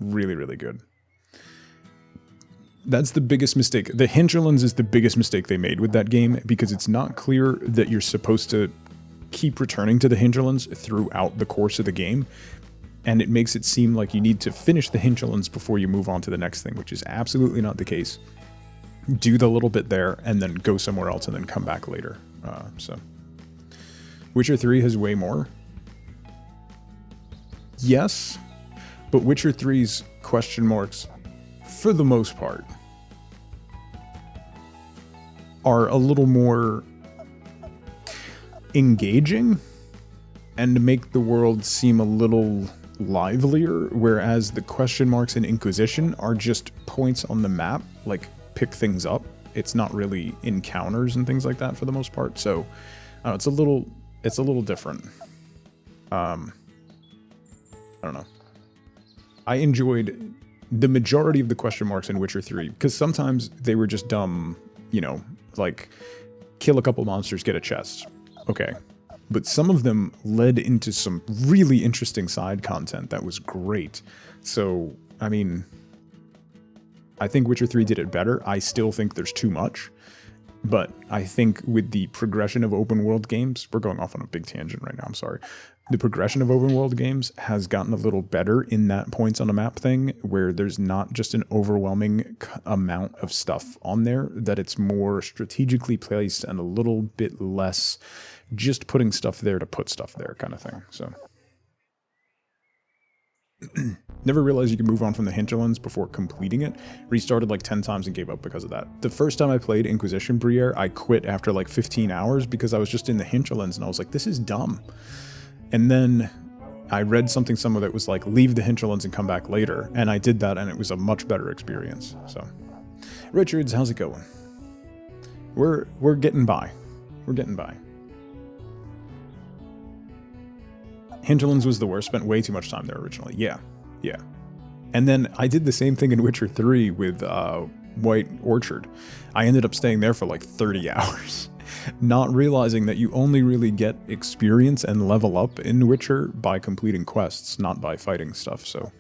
Really, really good. That's the biggest mistake. The Hinterlands is the biggest mistake they made with that game because it's not clear that you're supposed to keep returning to the Hinterlands throughout the course of the game. And it makes it seem like you need to finish the Hinterlands before you move on to the next thing, which is absolutely not the case. Do the little bit there and then go somewhere else and then come back later. Witcher 3 has way more. Yes, but Witcher 3's question marks, for the most part, are a little more engaging and make the world seem a little livelier, whereas the question marks in Inquisition are just points on the map, like pick things up. It's not really encounters and things like that for the most part, so it's a little different. I don't know. I enjoyed the majority of the question marks in Witcher 3, because sometimes they were just dumb, you know, like kill a couple monsters, get a chest. Okay. But some of them led into some really interesting side content that was great. So, I mean, I think Witcher 3 did it better. I still think there's too much. But I think with the progression of open world games, we're going off on a big tangent right now, I'm sorry. The progression of open world games has gotten a little better in that points on a map thing, where there's not just an overwhelming amount of stuff on there, that it's more strategically placed and a little bit less just putting stuff there to put stuff there kind of thing. So never realized you could move on from the Hinterlands before completing it. Restarted like 10 times and gave up because of that. The first time I played Inquisition Briere, I quit after like 15 hours because I was just in the Hinterlands and I was like, this is dumb. And then I read something somewhere that was like, leave the Hinterlands and come back later. And I did that and it was a much better experience. So, Richards, how's it going? We're getting by. We're getting by. Hinterlands was the worst. Spent way too much time there originally. Yeah. And then I did the same thing in Witcher 3 with White Orchard. I ended up staying there for like 30 hours. Not realizing that you only really get experience and level up in Witcher by completing quests, not by fighting stuff. So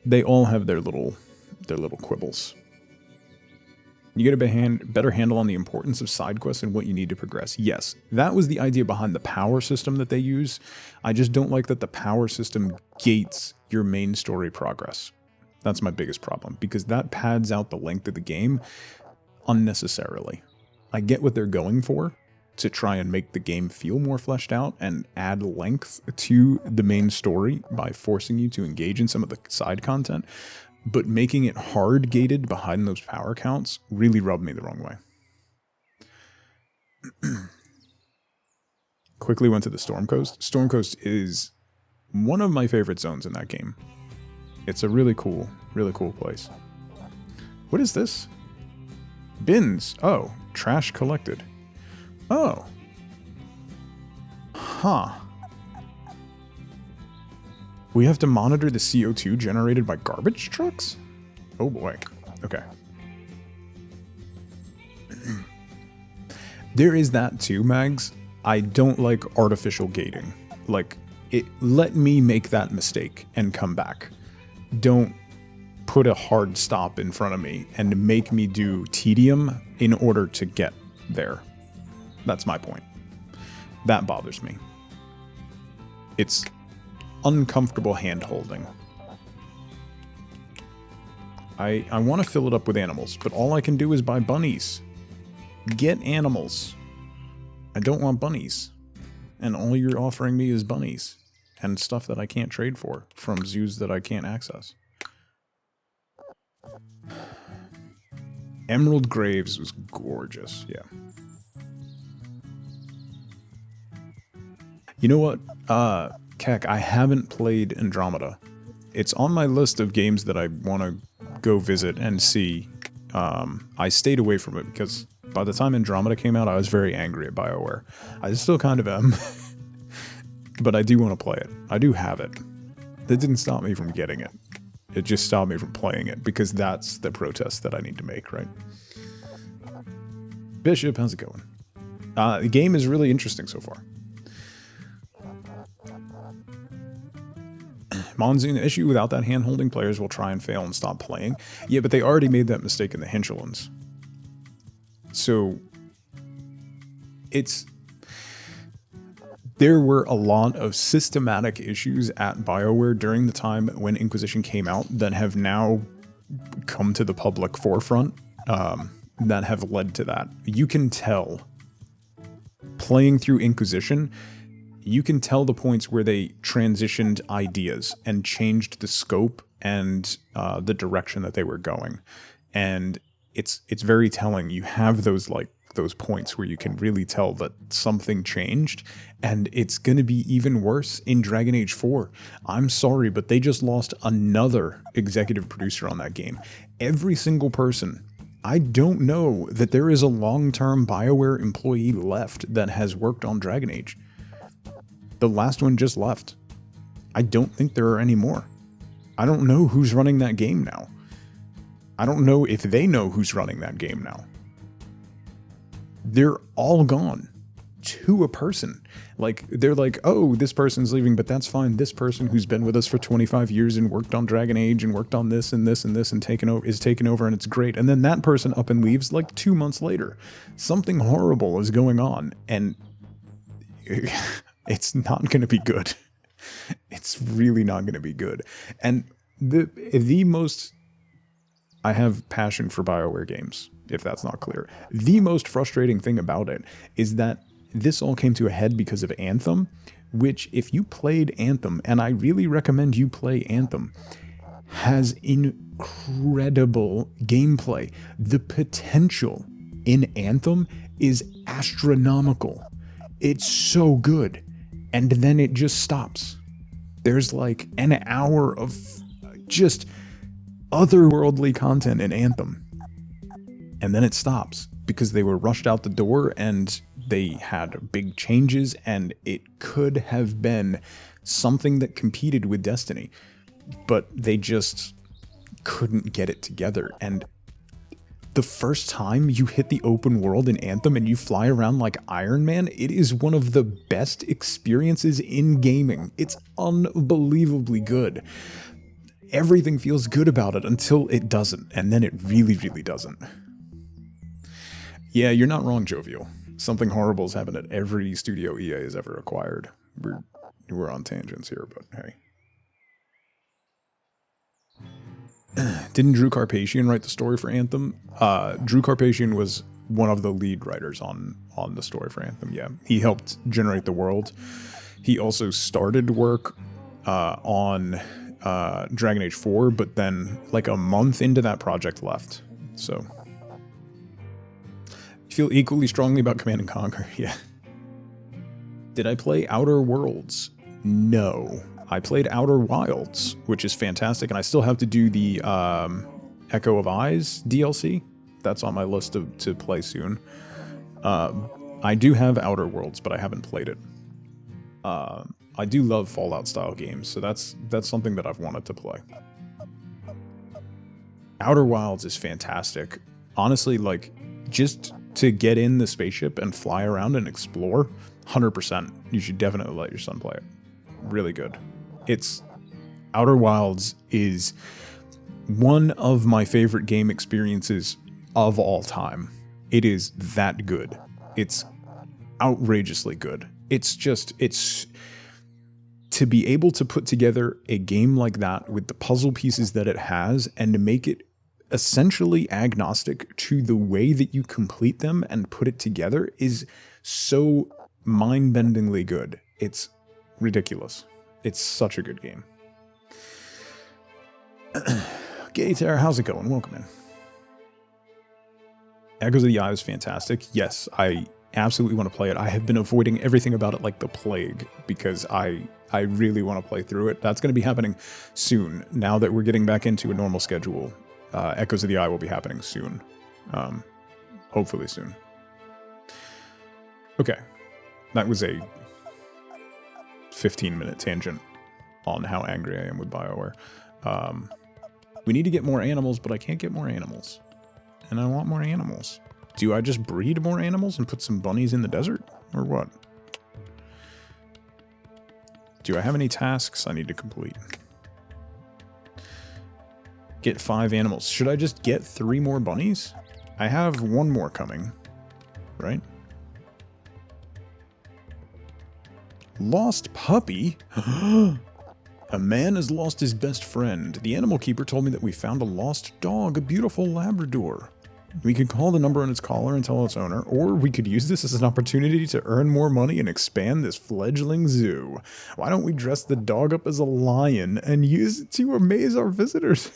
they all have their little quibbles. You get a better handle on the importance of side quests and what you need to progress. Yes, that was the idea behind the power system that they use. I just don't like that the power system gates your main story progress. That's my biggest problem, because that pads out the length of the game unnecessarily. I get what they're going for to try and make the game feel more fleshed out and add length to the main story by forcing you to engage in some of the side content, but making it hard gated behind those power counts really rubbed me the wrong way. Quickly went to the Storm Coast. Storm Coast is one of my favorite zones in that game. It's a really cool place. What is this? Bins. Oh, trash collected. Oh. Huh. We have to monitor the CO2 generated by garbage trucks? Oh boy. Okay. There is that too, Mags. I don't like artificial gating. Like, let me make that mistake and come back. Don't put a hard stop in front of me and make me do tedium in order to get there. That's my point. That bothers me. It's uncomfortable hand-holding. I want to fill it up with animals, but all I can do is buy bunnies. Get animals. I don't want bunnies. And all you're offering me is bunnies. And stuff that I can't trade for from zoos that I can't access. Emerald Graves was gorgeous, yeah. You know what? Keck, I haven't played Andromeda. It's on my list of games that I want to go visit and see. I stayed away from it because by the time Andromeda came out, I was very angry at BioWare. I still kind of am. But I do want to play it. I do have it. That didn't stop me from getting it. It just stopped me from playing it, because that's the protest that I need to make, right? Bishop, how's it going? The game is really interesting so far. Monsoon, the issue without that hand-holding, players will try and fail and stop playing. Yeah, but they already made that mistake in the Hinterlands. So, there were a lot of systematic issues at BioWare during the time when Inquisition came out that have now come to the public forefront, that have led to that. You can tell, playing through Inquisition, you can tell the points where they transitioned ideas and changed the scope and the direction that they were going. And it's very telling. You have those points where you can really tell that something changed, and it's going to be even worse in Dragon Age 4. I'm sorry, but they just lost another executive producer on that game. Every single person. I don't know that there is a long-term BioWare employee left that has worked on Dragon Age. The last one just left. I don't think there are any more. I don't know who's running that game now. I don't know if they know who's running that game now. They're all gone to a person. Like, they're like, oh, this person's leaving, but that's fine. This person who's been with us for 25 years and worked on Dragon Age and worked on this and this and this and is taken over, and it's great. And then that person up and leaves like 2 months later. Something horrible is going on, and it's not going to be good. It's really not going to be good. And the most... I have passion for BioWare games, if that's not clear. The most frustrating thing about it is that this all came to a head because of Anthem, which, if you played Anthem, and I really recommend you play Anthem, has incredible gameplay. The potential in Anthem is astronomical. It's so good. And then it just stops. There's like an hour of just otherworldly content in Anthem. And then it stops because they were rushed out the door and they had big changes, and it could have been something that competed with Destiny, but they just couldn't get it together. And the first time you hit the open world in Anthem and you fly around like Iron Man, it is one of the best experiences in gaming. It's unbelievably good. Everything feels good about it until it doesn't, and then it really, really doesn't. Yeah, you're not wrong, Jovial. Something horrible has happened at every studio EA has ever acquired. We're on tangents here, but hey. Didn't Drew Carpathian write the story for Anthem? Drew Carpathian was one of the lead writers on the story for Anthem. Yeah, he helped generate the world. He also started work on Dragon Age 4, but then like a month into that project left. So you feel equally strongly about Command and Conquer. Yeah. Did I play Outer Worlds? No. I played Outer Wilds, which is fantastic, and I still have to do the Echo of Eyes DLC. That's on my list to play soon. I do have Outer Worlds, but I haven't played it. I do love Fallout-style games, so that's something that I've wanted to play. Outer Wilds is fantastic. Honestly, like, just to get in the spaceship and fly around and explore, 100%. You should definitely let your son play it. Really good. Outer Wilds is one of my favorite game experiences of all time. It is that good. It's outrageously good. It's to be able to put together a game like that with the puzzle pieces that it has and to make it essentially agnostic to the way that you complete them and put it together is so mind-bendingly good. It's ridiculous. It's such a good game. Gator, how's it going? Welcome in. Echoes of the Eye is fantastic. Yes, I absolutely want to play it. I have been avoiding everything about it like the plague because I really want to play through it. That's going to be happening soon. Now that we're getting back into a normal schedule, Echoes of the Eye will be happening soon. Hopefully soon. Okay. That was a 15-minute tangent on how angry I am with BioWare. We need to get more animals, but I can't get more animals. And I want more animals. Do I just breed more animals and put some bunnies in the desert? Or what? Do I have any tasks I need to complete? Get 5 animals. Should I just get 3 more bunnies? I have 1 more coming. Right? Lost puppy? A man has lost his best friend. The animal keeper told me that we found a lost dog, a beautiful Labrador. We could call the number on its collar and tell its owner, or we could use this as an opportunity to earn more money and expand this fledgling zoo. Why don't we dress the dog up as a lion and use it to amaze our visitors?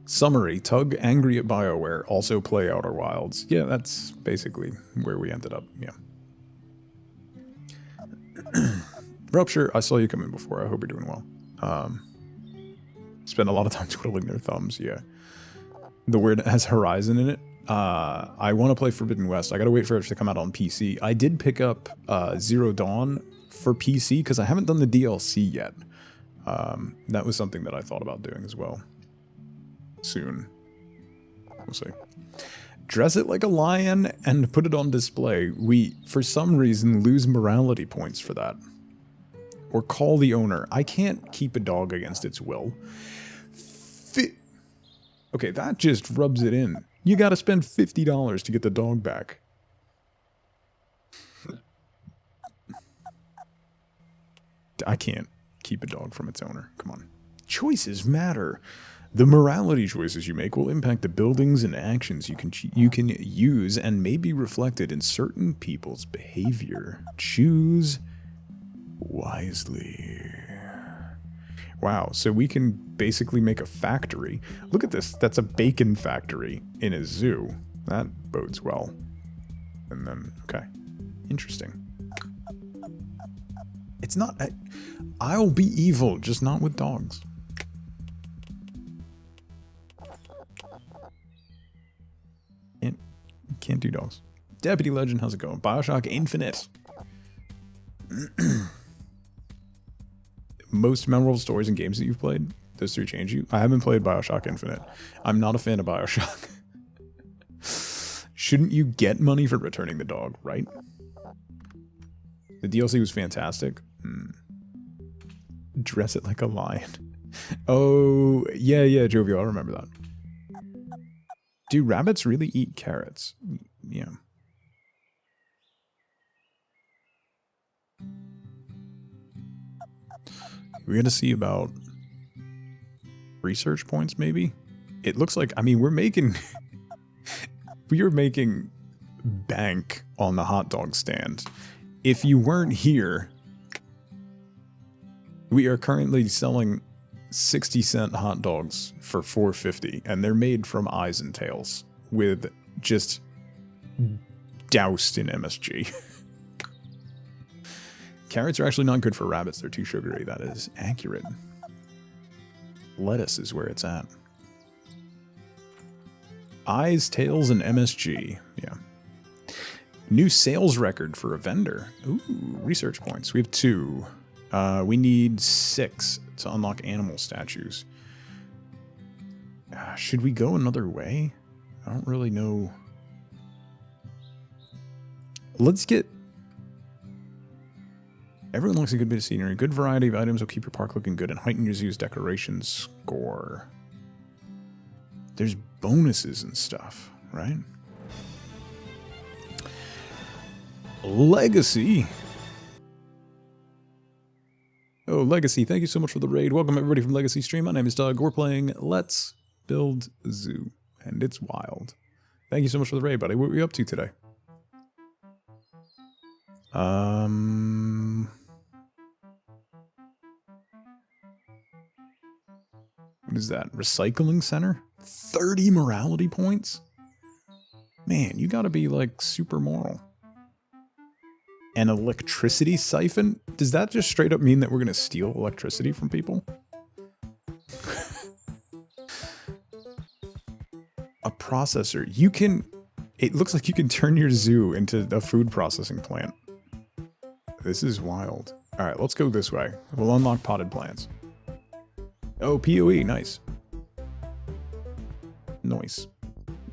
Summary, Tug angry at BioWare, also play Outer Wilds. Yeah, that's basically where we ended up, yeah. Rupture, I saw you come in before. I hope you're doing well. Spend a lot of time twiddling their thumbs, yeah. The word has Horizon in it. I want to play Forbidden West. I gotta wait for it to come out on PC. I did pick up Zero Dawn for PC because I haven't done the DLC yet. That was something that I thought about doing as well. Soon. We'll see. Dress it like a lion and put it on display. We, for some reason, lose morality points for that. Or call the owner. I can't keep a dog against its will. Okay, that just rubs it in. You gotta spend $50 to get the dog back. I can't keep a dog from its owner. Come on. Choices matter. The morality choices you make will impact the buildings and actions you can use and may be reflected in certain people's behavior. Choose wisely. Wow, so we can basically make a factory. Look at this. That's a bacon factory in a zoo. That bodes well. And then, okay. Interesting. It's not... I'll be evil, just not with dogs. Can't do dogs. Deputy Legend, how's it going? Bioshock Infinite. Most memorable stories and games that you've played? Those 3 change you? I haven't played Bioshock Infinite. I'm not a fan of Bioshock. Shouldn't you get money for returning the dog, right? The DLC was fantastic. Dress it like a lion. Oh, yeah, Jovial, I remember that. Do rabbits really eat carrots? Yeah. We got to see about research points, maybe? It looks like, I mean, we're making... we are making bank on the hot dog stand. If you weren't here, we are currently selling 60-cent hot dogs for $4.50, and they're made from eyes and tails with just doused in MSG. Carrots are actually not good for rabbits. They're too sugary. That is accurate. Lettuce is where it's at. Eyes, tails, and MSG. Yeah. New sales record for a vendor. Ooh, research points. We have 2. We need 6 to unlock animal statues. Should we go another way? I don't really know. Let's get... Everyone likes a good bit of scenery. Good variety of items will keep your park looking good and heighten your zoo's decoration score. There's bonuses and stuff, right? Legacy. Oh, Legacy, thank you so much for the raid. Welcome everybody from Legacy Stream. My name is Doug. We're playing Let's Build Zoo, and it's wild. Thank you so much for the raid, buddy. What were you up to today? What is that? Recycling center? 30 morality points? Man, you gotta be, like, super moral. An electricity siphon? Does that just straight up mean that we're gonna steal electricity from people? A processor. You can... It looks like you can turn your zoo into a food processing plant. This is wild. Alright, let's go this way. We'll unlock potted plants. Oh, PoE, nice. Nice.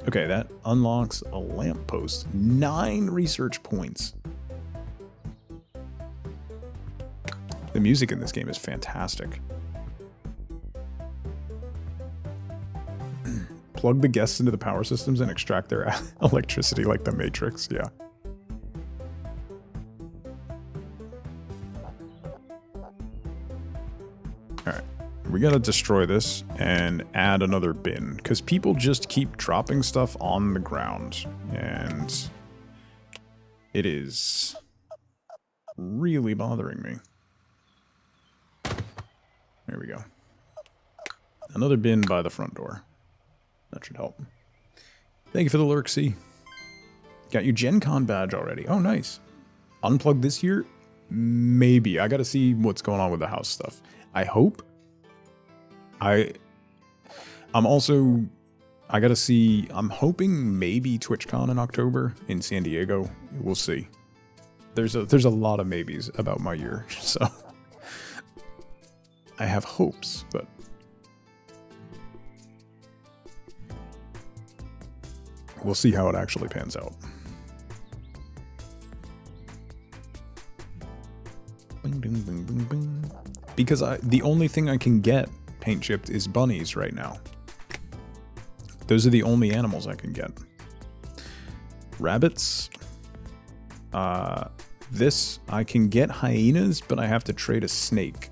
Okay, that unlocks a lamppost. 9 research points. The music in this game is fantastic. Plug the guests into the power systems and extract their electricity like the Matrix, yeah. Alright, we gotta destroy this and add another bin, because people just keep dropping stuff on the ground, and it is really bothering me. There we go. Another bin by the front door. That should help. Thank you for the lurk, C. Got your Gen Con badge already. Oh, nice. Unplug this year? Maybe. I gotta see what's going on with the house stuff. I hope. I'm also... I gotta see... I'm hoping maybe TwitchCon in October in San Diego. We'll see. There's a lot of maybes about my year, so... I have hopes, but... we'll see how it actually pans out. Bing, bing, bing, bing, bing. Because the only thing I can get paint chipped is bunnies right now. Those are the only animals I can get. Rabbits. This, I can get hyenas, but I have to trade a snake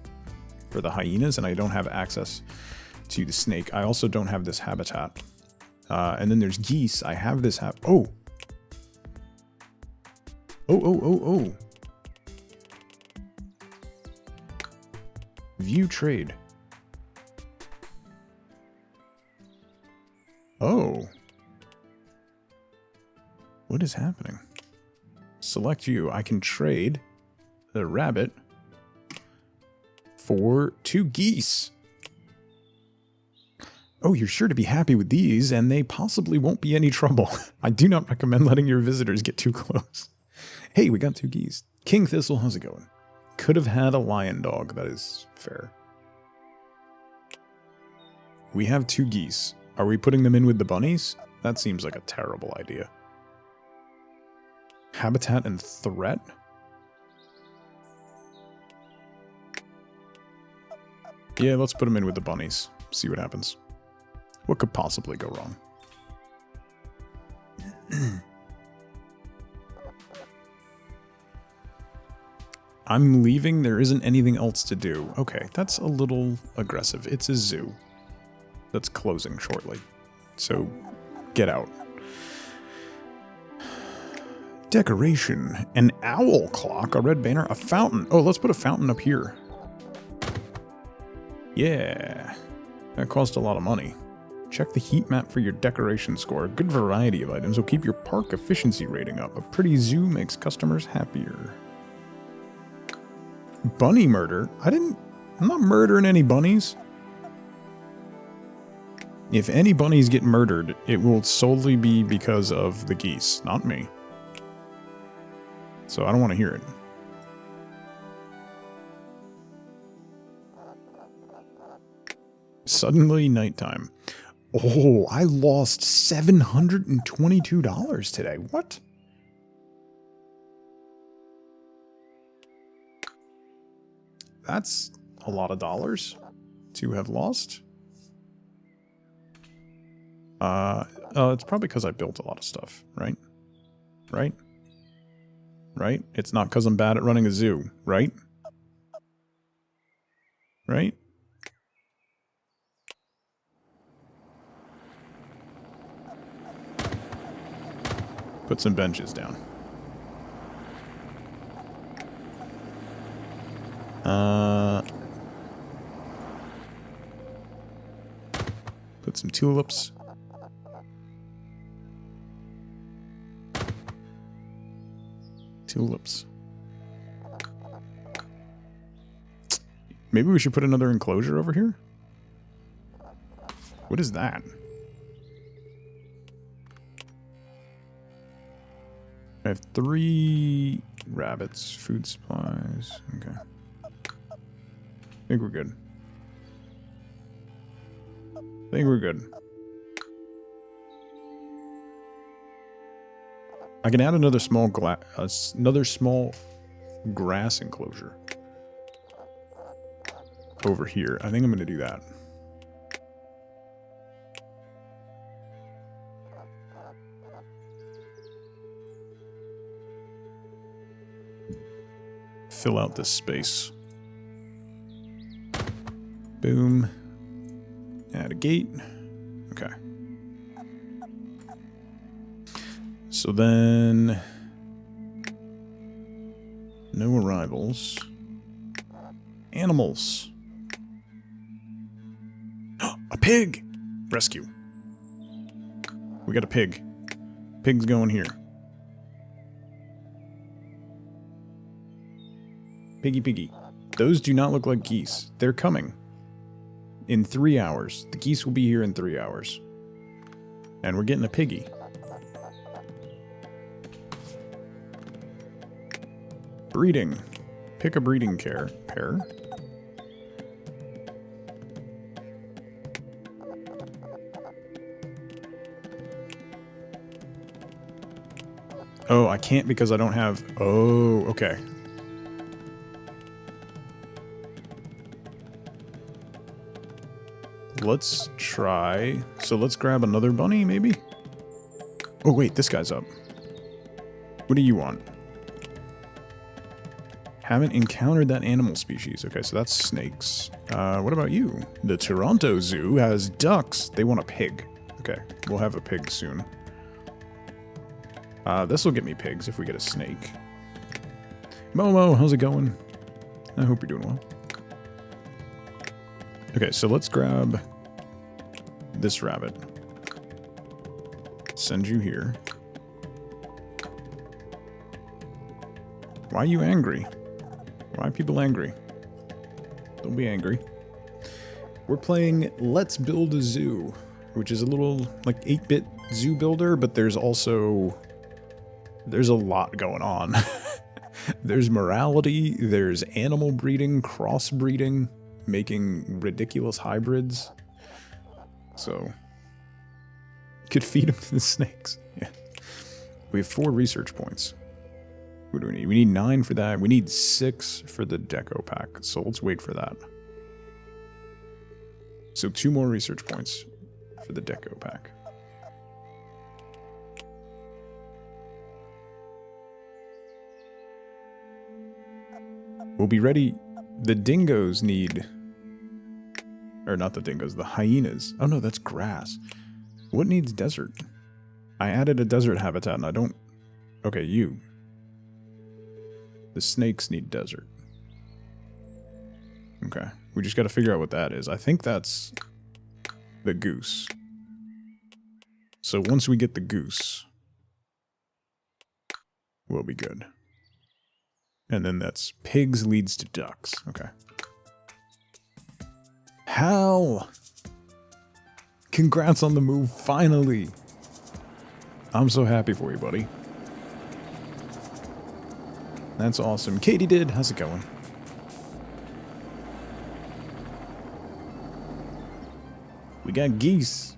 for the hyenas, and I don't have access to the snake. I also don't have this habitat. And then there's geese. I have this Oh! Oh. View trade. Oh. What is happening? Select you. I can trade the rabbit for 2 geese. Oh, you're sure to be happy with these, and they possibly won't be any trouble. I do not recommend letting your visitors get too close. Hey, we got 2 geese. King Thistle, how's it going? Could have had a lion dog, that is fair. We have 2 geese. Are we putting them in with the bunnies? That seems like a terrible idea. Habitat and threat? Yeah, let's put them in with the bunnies. See what happens. What could possibly go wrong? I'm leaving. There isn't anything else to do. Okay, that's a little aggressive. It's a zoo. that's closing shortly. So get out. Decoration. An owl clock, a red banner, a fountain. Oh, let's put a fountain up here. Yeah. That cost a lot of money. Check the heat map for your decoration score. A good variety of items will keep your park efficiency rating up. A pretty zoo makes customers happier. Bunny murder? I'm not murdering any bunnies. If any bunnies get murdered, it will solely be because of the geese, not me. So I don't want to hear it. Suddenly nighttime. Oh, I lost $722 today. What? That's a lot of dollars to have lost. It's probably because I built a lot of stuff, right? Right? Right? It's not because I'm bad at running a zoo, right? Right? Put some benches down. Put some tulips. Tulips. Maybe we should put another enclosure over here? What is that? I have 3 rabbits, food supplies. Okay. I think we're good. I think we're good. I can add another small grass enclosure over here. I think I'm going to do that. Fill out this space. Boom. Add a gate. Okay. So then, no arrivals. Animals. A pig! Rescue. We got a pig. Pig's going here. Piggy piggy. Those do not look like geese. They're coming. In 3 hours. The geese will be here in 3 hours. And we're getting a piggy. Breeding. Pick a breeding pair. Oh, I can't because I don't have... Oh, okay. Let's try... So let's grab another bunny, maybe? Oh, wait, this guy's up. What do you want? Haven't encountered that animal species. Okay, so that's snakes. What about you? The Toronto Zoo has ducks. They want a pig. Okay, we'll have a pig soon. This will get me pigs if we get a snake. Momo, how's it going? I hope you're doing well. Okay, so let's grab this rabbit. Send you here. Why are you angry? Why are people angry? Don't be angry. We're playing Let's Build a Zoo, which is a little, like, 8-bit zoo builder, but there's also... There's a lot going on. There's morality, there's animal breeding, crossbreeding, making ridiculous hybrids. So, could feed them to the snakes. Yeah. We have 4 research points. What do we need? We need 9 for that. We need 6 for the deco pack. So let's wait for that. So 2 more research points for the deco pack. We'll be ready. The dingoes need Or not the dingoes, the hyenas. Oh no, that's grass. What needs desert? I added a desert habitat and I don't... Okay, you. The snakes need desert. Okay, we just gotta figure out what that is. I think that's the goose. So once we get the goose, we'll be good. And then that's pigs leads to ducks. Okay. Hal! Congrats on the move, finally! I'm so happy for you, buddy. That's awesome. Katie did. How's it going? We got geese.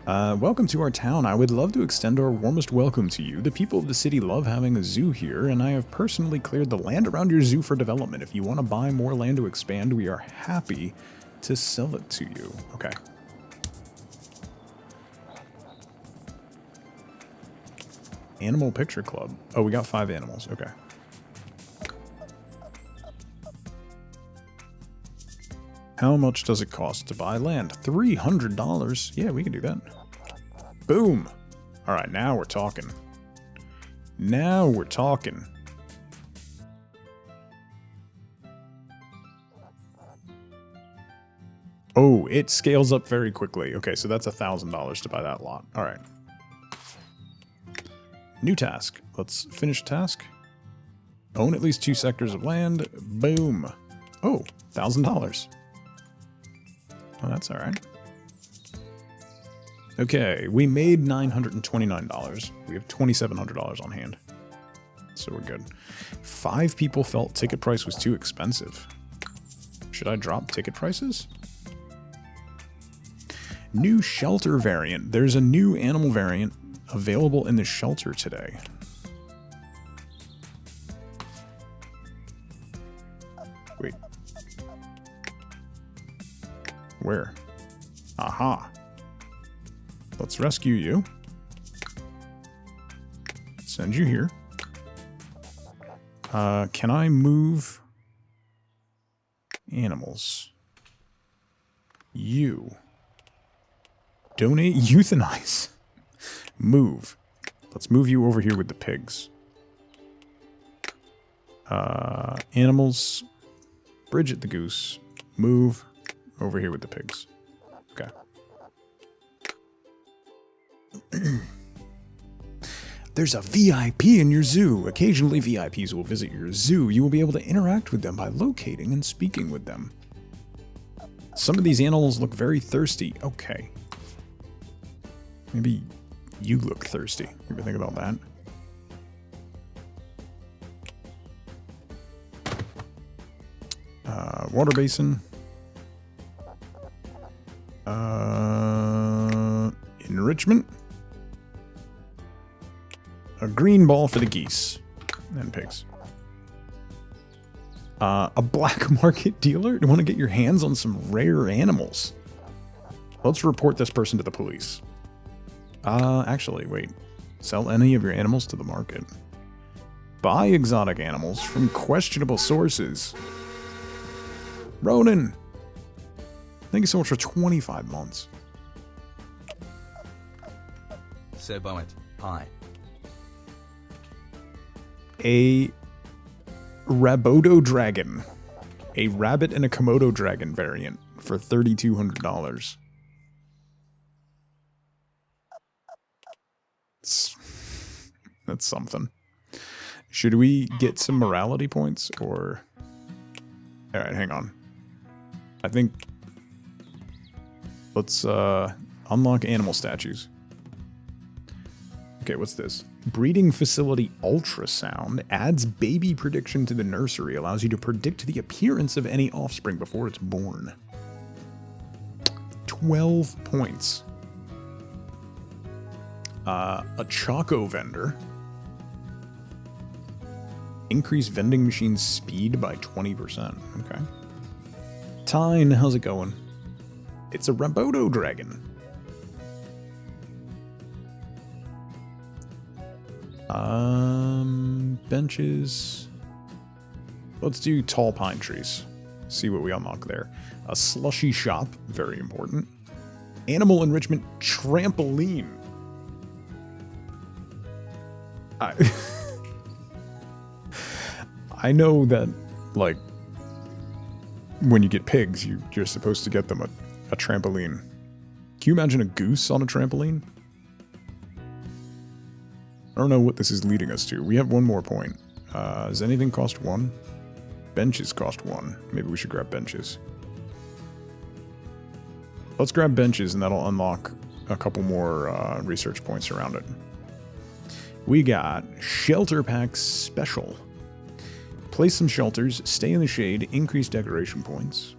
Welcome to our town. I would love to extend our warmest welcome to you. The people of the city love having a zoo here, and I have personally cleared the land around your zoo for development. If you want to buy more land to expand, we are happy to sell it to you. Okay. Animal Picture Club. Oh, we got 5 animals. Okay. How much does it cost to buy land? $300. Yeah, we can do that. Boom. All right, now we're talking. Now we're talking. Oh, it scales up very quickly. Okay, so that's $1,000 to buy that lot. All right. New task. Let's finish task. Own at least 2 sectors of land. Boom. Oh, $1,000. Oh, that's all right. Okay, we made $929. We have $2,700 on hand. So we're good. 5 people felt ticket price was too expensive. Should I drop ticket prices? New shelter variant. There's a new animal variant available in the shelter today. Wait. Where? Aha. Let's rescue you. Send you here. Can I move animals? You. Donate, euthanize. Move. Let's move you over here with the pigs. Animals. Bridget the goose. Move over here with the pigs. Okay. There's a VIP in your zoo. Occasionally VIPs will visit your zoo. You will be able to interact with them by locating and speaking with them. Some of these animals look very thirsty. Okay. Maybe you look thirsty. You ever think about that? Water basin. Enrichment. A green ball for the geese and pigs. A black market dealer? You want to get your hands on some rare animals? Let's report this person to the police. Actually, wait. Sell any of your animals to the market. Buy exotic animals from questionable sources. Ronan! Thank you so much for 25 months. So Boet, hi. A Rabodo Dragon. A rabbit and a Komodo dragon variant for $3,200. That's something. Should we get some morality points or... Alright, hang on. I think... Let's unlock animal statues. Okay, what's this? Breeding facility ultrasound adds baby prediction to the nursery, allows you to predict the appearance of any offspring before it's born. 12 points. A Choco vendor. Increase vending machine speed by 20%. Okay. Tyne, how's it going? It's a Rabodo dragon. Benches. Let's do tall pine trees. see what we unlock there. A slushy shop, very important. Animal enrichment trampoline. I know that, like, when you get pigs, you're supposed to get them a trampoline. Can you imagine a goose on a trampoline? I don't know what this is leading us to. We have one more point. Does anything cost 1? Benches cost 1. Maybe we should grab benches. Let's grab benches, and that'll unlock a couple more research points around it. We got Shelter Pack Special. Place some shelters, stay in the shade, increase decoration points.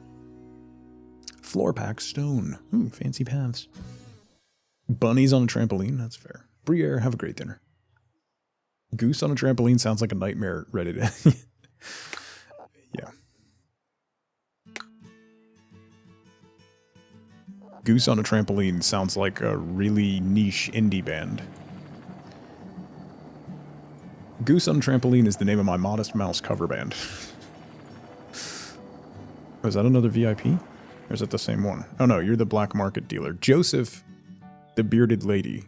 Floor Pack Stone. Ooh, fancy paths. Bunnies on a trampoline, that's fair. Briere, have a great dinner. Goose on a trampoline sounds like a nightmare ready to... Yeah. Goose on a trampoline sounds like a really niche indie band. Goose on a Trampoline is the name of my Modest Mouse cover band. Oh, is that another VIP? Or is that the same one? Oh no, you're the black market dealer. Joseph, the bearded lady.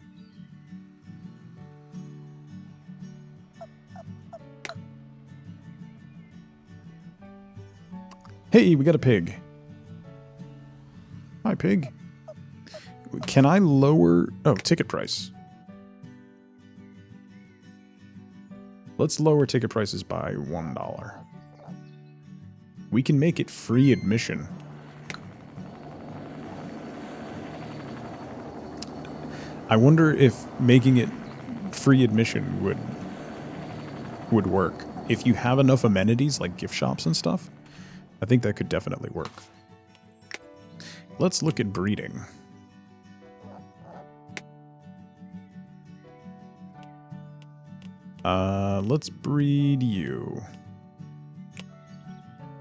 Hey, we got a pig. Hi, pig. Can I lower... Oh, ticket price. Let's lower ticket prices by $1. We can make it free admission. I wonder if making it free admission would work. If you have enough amenities like gift shops and stuff, I think that could definitely work. Let's look at breeding. Let's breed you.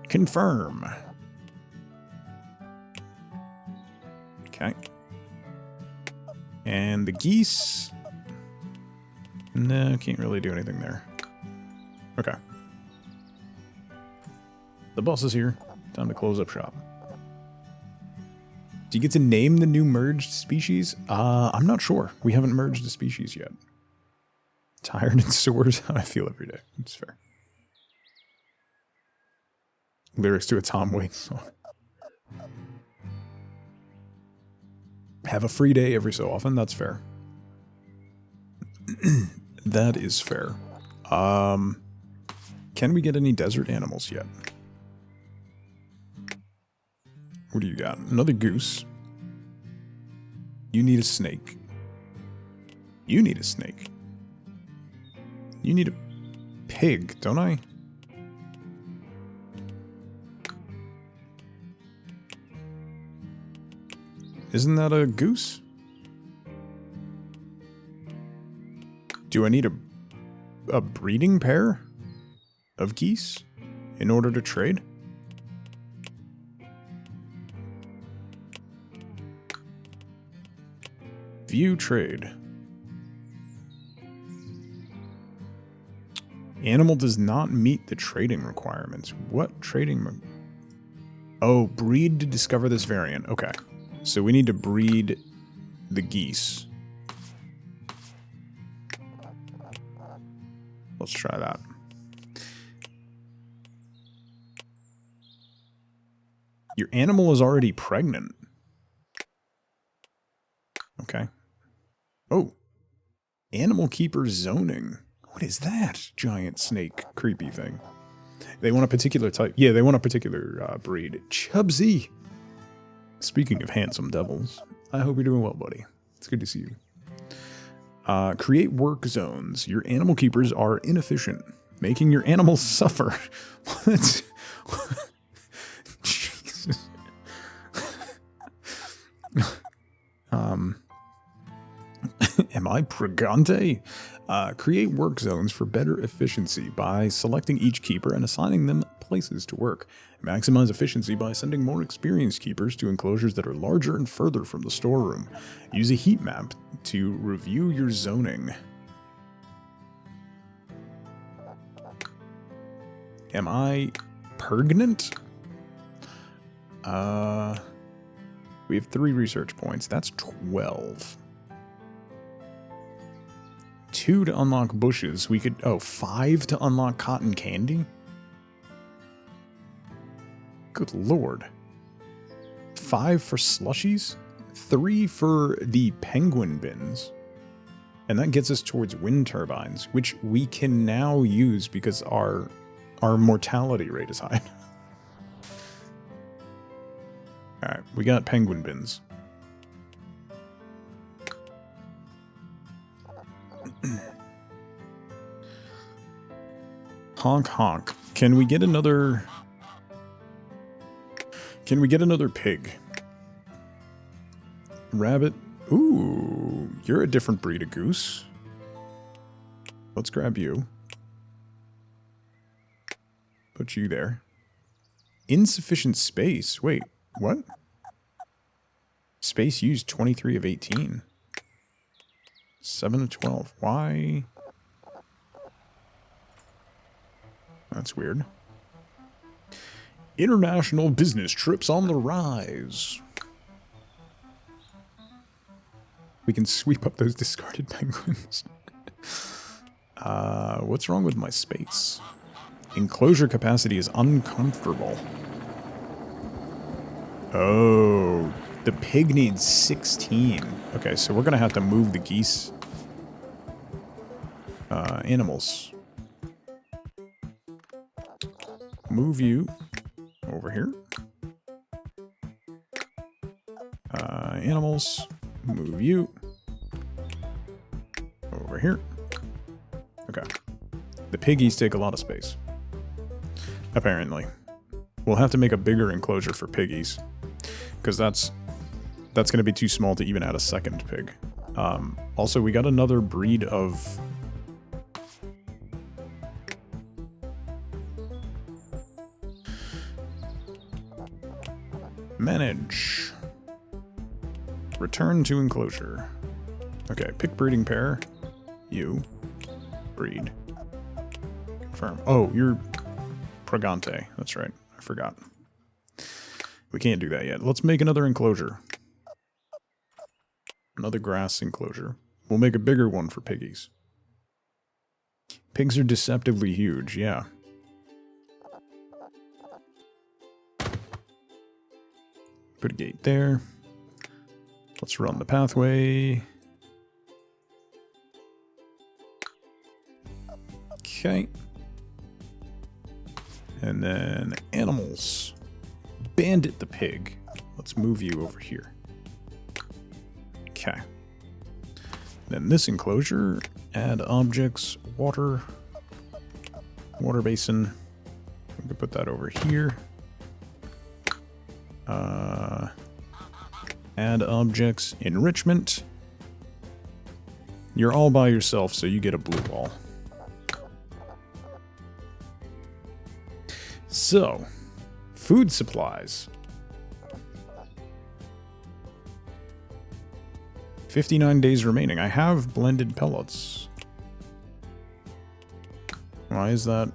Confirm. Okay. And the geese. No, can't really do anything there. Okay. The boss is here. Time to close up shop. Do you get to name the new merged species? I'm not sure. We haven't merged the species yet. Tired and sores how I feel every day. It's fair. Lyrics to a Tom Waits song. Have a free day every so often. That's fair. That is fair. Can we get any desert animals yet? What do you got? Another goose. You need a snake. You need a snake. You need a pig, don't I? Isn't that a goose? Do I need a breeding pair of geese in order to trade? View trade. Animal does not meet the trading requirements. What trading? Oh, breed to discover this variant. Okay. So we need to breed the geese. Let's try that. Your animal is already pregnant. Okay. Oh. Animal keeper zoning. What is that giant snake creepy thing? They want a particular type. Yeah, they want a particular breed. Chubsy. Speaking of handsome devils, I hope you're doing well, buddy. It's good to see you. Create work zones. Your animal keepers are inefficient, making your animals suffer. What? Jesus. Am I pregante? Create work zones for better efficiency by selecting each keeper and assigning them places to work. Maximize efficiency by sending more experienced keepers to enclosures that are larger and further from the storeroom. Use a heat map to review your zoning. Am I pregnant? We have 3 research points. That's 12. 2 to unlock bushes. We could... Oh, 5 to unlock cotton candy? Good lord. 5 for slushies? 3 for the penguin bins. And that gets us towards wind turbines, which we can now use because our mortality rate is high. Alright, we got penguin bins. Honk honk. Can we get another... Can we get another pig? Rabbit. Ooh, you're a different breed of goose. Let's grab you. Put you there. Insufficient space. Wait, what? Space used 23 of 18. 7 of 12. Why? That's weird. International business trips on the rise. We can sweep up those discarded penguins. What's wrong with my space? Enclosure capacity is uncomfortable. Oh, the pig needs 16. Okay, so we're gonna have to move the geese. Animals. Move you over here. Animals. Move you over here. Okay. The piggies take a lot of space. Apparently. We'll have to make a bigger enclosure for piggies. Because that's going to be too small to even add a second pig. Also, we got another breed of... Manage. Return to enclosure. Okay, pick breeding pair. You. Breed. Confirm. Oh, you're Pregante. That's right. I forgot. We can't do that yet. Let's make another enclosure. Another grass enclosure. We'll make a bigger one for piggies. Pigs are deceptively huge, yeah. Put a gate there. Let's run the pathway. Okay. And then animals. Bandit the pig. Let's move you over here. Okay. Then this enclosure, add objects, water basin. We can put that over here. Add objects, enrichment. You're all by yourself, so you get a blue ball. So, food supplies. 59 days remaining. I have blended pellets. Why is that?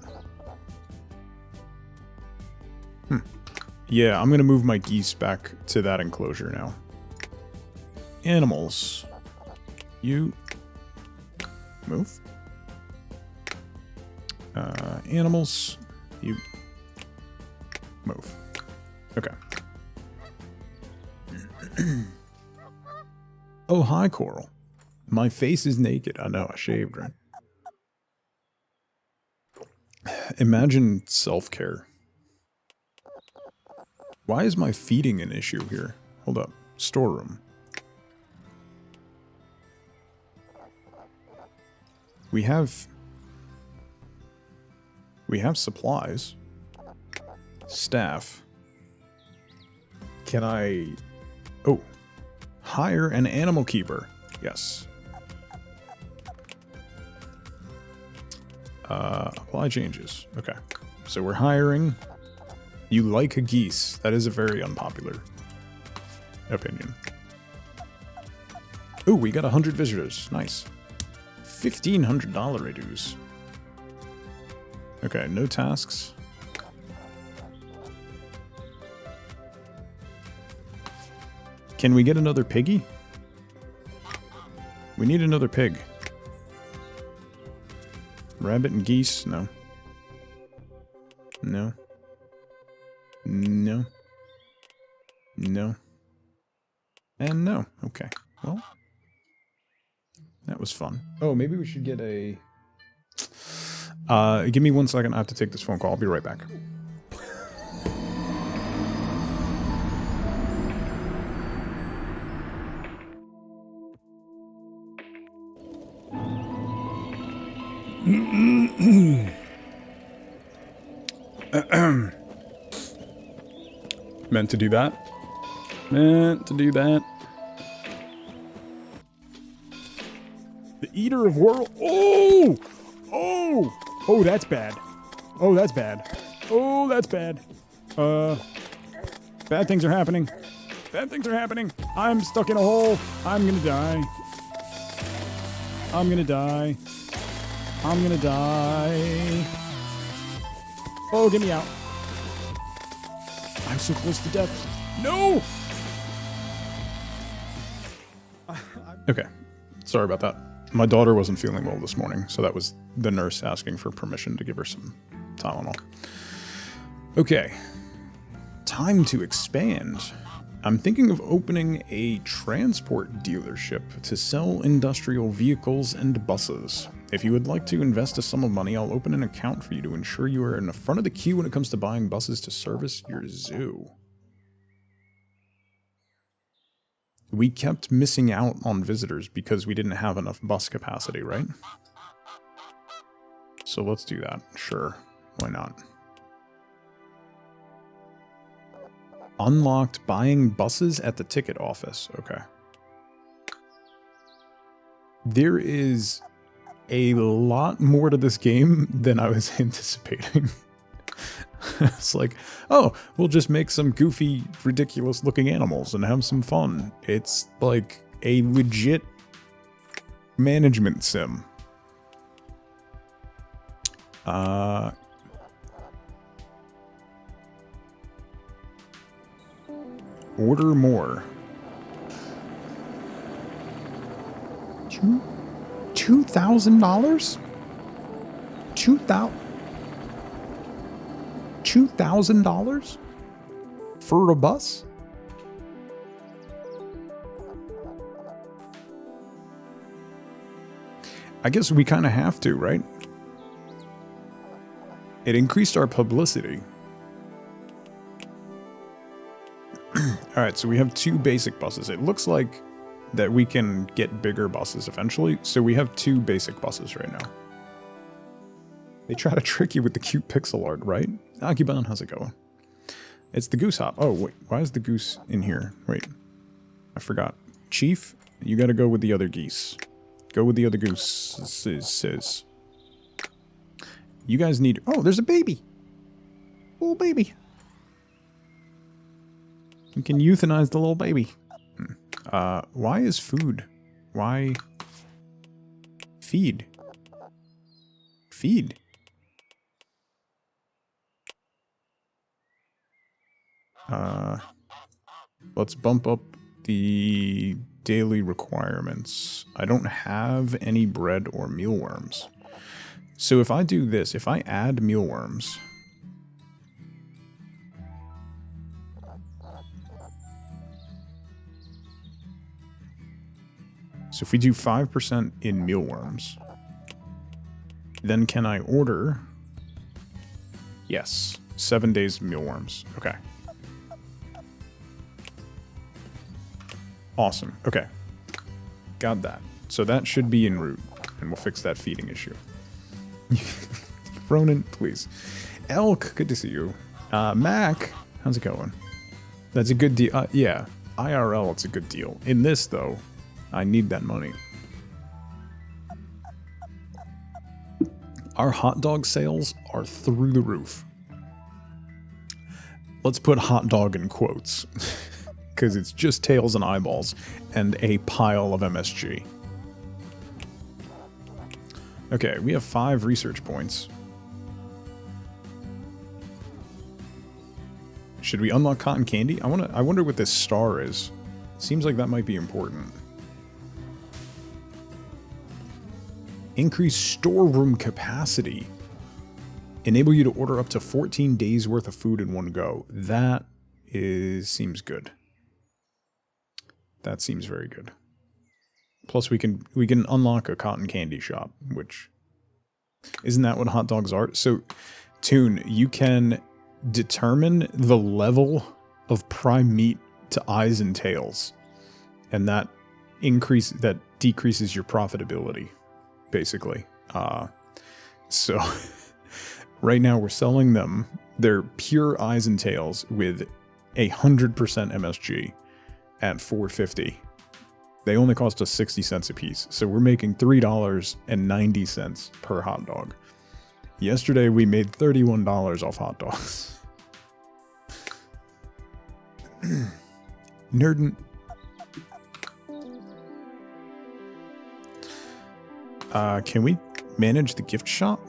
Yeah, I'm going to move my geese back to that enclosure now. Animals. You. Move. Animals. You. Move. Okay. Oh, hi, Coral. My face is naked. I know, I shaved, right? Imagine self-care. Why is my feeding an issue here? Hold up. Storeroom. We have supplies. Staff. Can I... Oh. Hire an animal keeper. Yes. Apply changes. Okay. So we're hiring... You like a geese. That is a very unpopular opinion. Ooh, we got 100 visitors. Nice. $1,500 dues. Okay, no tasks. Can we get another piggy? We need another pig. Rabbit and geese? No. No. No. No. And no. Okay. Well, that was fun. Oh, maybe we should get a... give me 1 second. I have to take this phone call. I'll be right back. Meant to do that. Meant to do that. The Eater of World. Oh! Oh! Oh, that's bad. Oh, that's bad. Oh, that's bad. Bad things are happening. Bad things are happening. I'm stuck in a hole. I'm gonna die. I'm gonna die. I'm gonna die. Oh, get me out. I'm so close to death. No! Okay. Sorry about that. My daughter wasn't feeling well this morning, so that was the nurse asking for permission to give her some Tylenol. Okay. Time to expand. I'm thinking of opening a transport dealership to sell industrial vehicles and buses. If you would like to invest a sum of money, I'll open an account for you to ensure you are in the front of the queue when it comes to buying buses to service your zoo. We kept missing out on visitors because we didn't have enough bus capacity, right? So let's do that. Sure. Why not? Unlocked buying buses at the ticket office. Okay. There is a lot more to this game than I was anticipating. It's like, oh, we'll just make some goofy, ridiculous looking animals and have some fun. It's like a legit management sim. Order more. $2,000? $2,000 for a bus? I guess we kind of have to, right? It increased our publicity. Alright, so we have 2 basic buses. It looks like that we can get bigger buses eventually, so we have 2 basic buses right now. They try to trick you with the cute pixel art, right? Akiban, how's it going? It's the goose hop. Oh, wait, why is the goose in here? Wait, I forgot. Chief, you gotta go with the other geese. Go with the other gooses. You guys need... Oh, there's a baby! Little baby. You can euthanize the little baby. Why is food? Why? Feed. Feed. Let's bump up the daily requirements. I don't have any bread or mealworms. So if I do this, if I add mealworms... So if we do 5% in mealworms, then can I order... Yes, 7 days mealworms. Okay. Awesome. Okay. Got that. So that should be en route, and we'll fix that feeding issue. Ronan, please. Elk, good to see you. Mac, how's it going? That's a good deal. Yeah, IRL, it's a good deal. In this, though, I need that money. Our hot dog sales are through the roof. Let's put hot dog in quotes. Because it's just tails and eyeballs and a pile of MSG. Okay, we have 5 research points. Should we unlock cotton candy? I wonder what this star is. Seems like that might be important. Increase storeroom capacity. Enable you to order up to 14 days worth of food in one go. That seems good. That seems very good. Plus we can unlock a cotton candy shop, which isn't that what hot dogs are? So Toon, you can determine the level of prime meat to eyes and tails, and that decreases your profitability, basically. So right now we're selling them. They're pure eyes and tails with 100% MSG at $4.50. They only cost us 60 cents a piece, so we're making $3.90 per hot dog. Yesterday we made $31 off hot dogs. Nerdin. Can we manage the gift shop?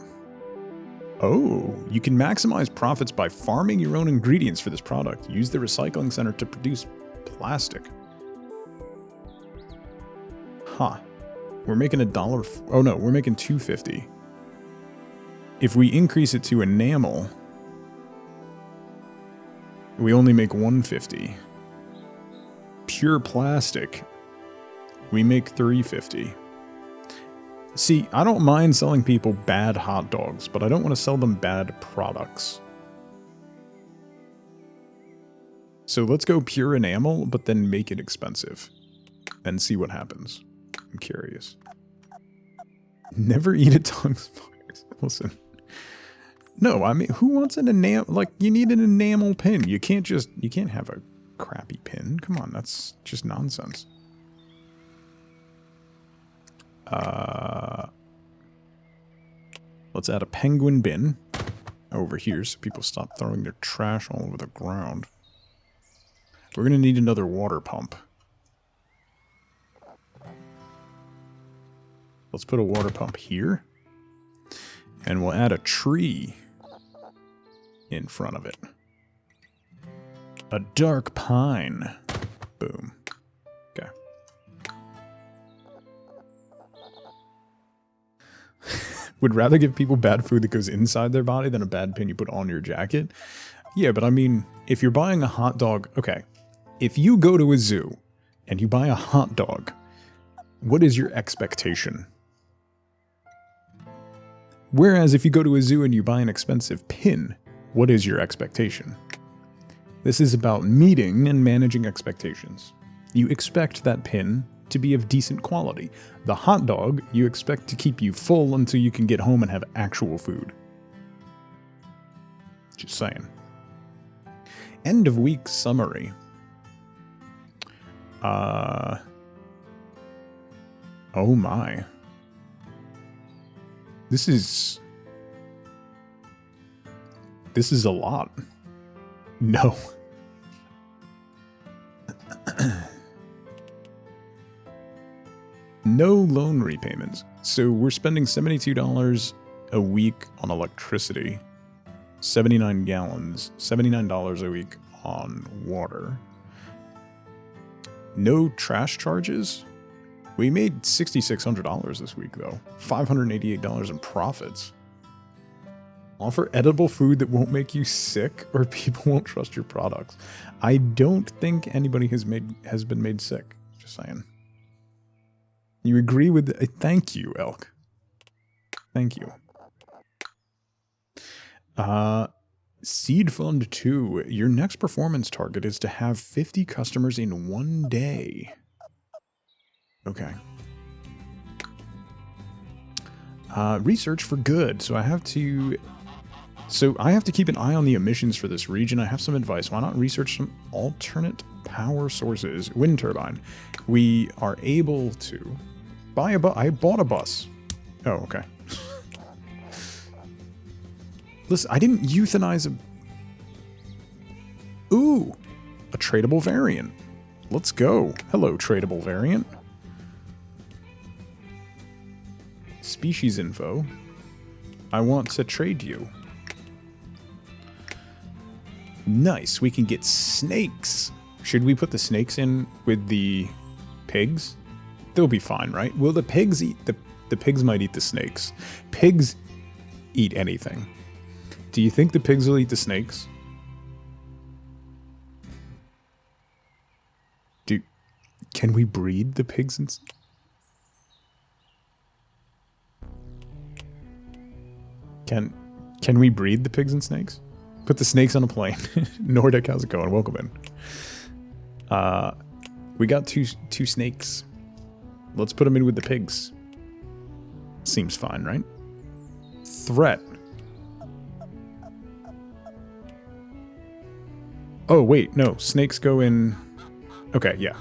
Oh, you can maximize profits by farming your own ingredients for this product. Use the recycling center to produce plastic. Huh. We're making $1. Oh no, we're making $2.50. If we increase it to enamel, we only make $1.50. Pure plastic, we make $3.50. See, I don't mind selling people bad hot dogs, but I don't want to sell them bad products. So let's go pure enamel, but then make it expensive. And see what happens. I'm curious. Never eat at tongue spiders. Listen. No, I mean, who wants an enamel? Like, you need an enamel pin. You can't have a crappy pin. Come on, that's just nonsense. Let's add a penguin bin over here so people stop throwing their trash all over the ground. We're going to need another water pump. Let's put a water pump here. And we'll add a tree in front of it. A dark pine. Boom. Okay. Would rather give people bad food that goes inside their body than a bad pin you put on your jacket. Yeah, but I mean, if you're buying a hot dog... Okay, if you go to a zoo and you buy a hot dog, what is your expectation? Whereas if you go to a zoo and you buy an expensive pin, what is your expectation? This is about meeting and managing expectations. You expect that pin to be of decent quality. The hot dog, you expect to keep you full until you can get home and have actual food. Just saying. End of week summary. Oh my. This is a lot. No. No loan repayments. So we're spending $72 a week on electricity. 79 gallons. $79 a week on water. No trash charges. We made $6,600 this week, though. $588 in profits. Offer edible food that won't make you sick, or people won't trust your products. I don't think anybody has been made sick. Just saying. You agree with... Thank you, Elk. Thank you. Seed Fund 2. Your next performance target is to have 50 customers in one day. Okay. Research for good. So I have to keep an eye on the emissions for this region. I have some advice. Why not research some alternate power sources? Wind turbine. We are able to buy a bus. I bought a bus. Oh, okay. Listen, I didn't euthanize a... Ooh, a tradable variant. Let's go. Hello, tradable variant. Species info. I want to trade you. Nice, we can get snakes. Should we put the snakes in with the pigs? They'll be fine, right? Will the pigs eat the pigs might eat the snakes. Pigs eat anything. Do you think the pigs will eat the snakes? Can we breed the pigs and Can we breed the pigs and snakes? Put the snakes on a plane. Nordic, how's it going? Welcome in. We got two snakes. Let's put them in with the pigs. Seems fine, right? Threat. Oh, wait, no. Snakes go in... Okay, yeah.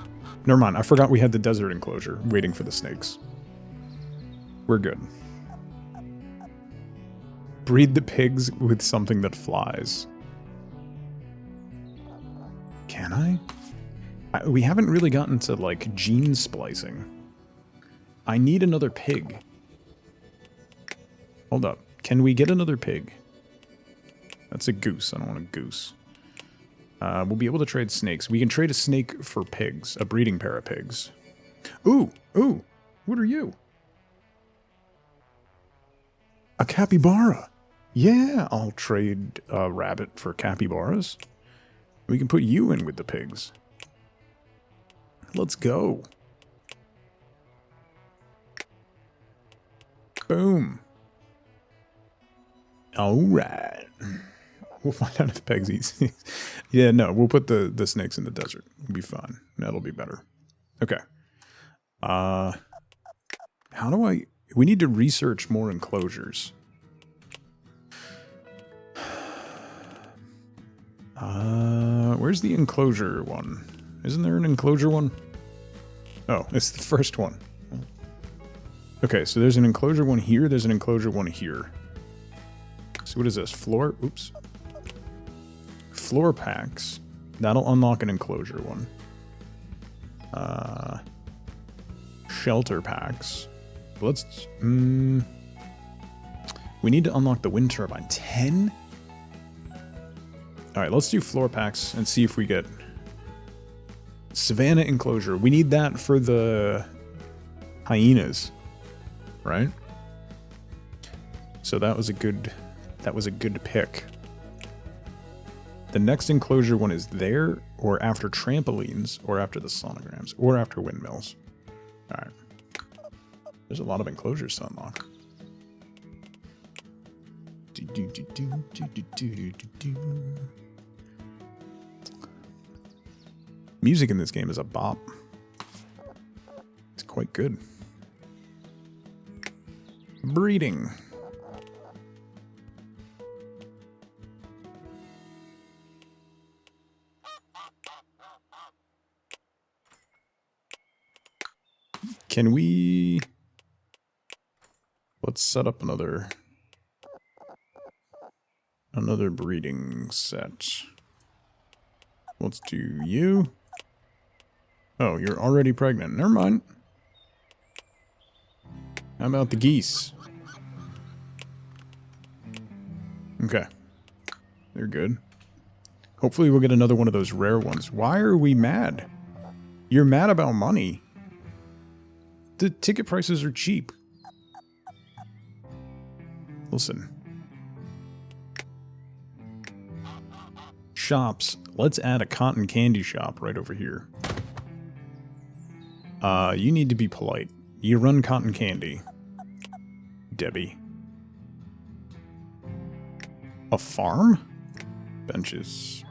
Never mind. I forgot we had the desert enclosure waiting for the snakes. We're good. Breed the pigs with something that flies. Can I? We haven't really gotten to, like, gene splicing. I need another pig. Hold up. Can we get another pig? That's a goose. I don't want a goose. We'll be able to trade snakes. We can trade a snake for pigs. A breeding pair of pigs. Ooh! Ooh! What are you? A capybara! Yeah, I'll trade a rabbit for capybaras. We can put you in with the pigs. Let's go. Boom. Alright. We'll find out if pigs eat. Yeah, no, we'll put the snakes in the desert. We'll be fine. That'll be better. Okay. How do I... We need to research more enclosures. Where's the enclosure one? Isn't there an enclosure one? Oh, it's the first one. Okay, so there's an enclosure one here. There's an enclosure one here. So what is this? Floor? Oops. Floor packs. That'll unlock an enclosure one. Shelter packs. Let's... we need to unlock the wind turbine. 10? Alright, let's do floor packs and see if we get... Savannah enclosure. We need that for the hyenas. Right? So that was a good pick. The next enclosure one is there, or after trampolines, or after the sonograms, or after windmills. Alright. There's a lot of enclosures to unlock. Music in this game is a bop. It's quite good. Breeding. Can we... Let's set up another breeding set. Let's do you. Oh, you're already pregnant. Never mind. How about the geese? Okay. They're good. Hopefully we'll get another one of those rare ones. Why are we mad? You're mad about money. The ticket prices are cheap. Listen. Shops. Let's add a cotton candy shop right over here. You need to be polite. You run cotton candy. Debbie. A farm? Benches.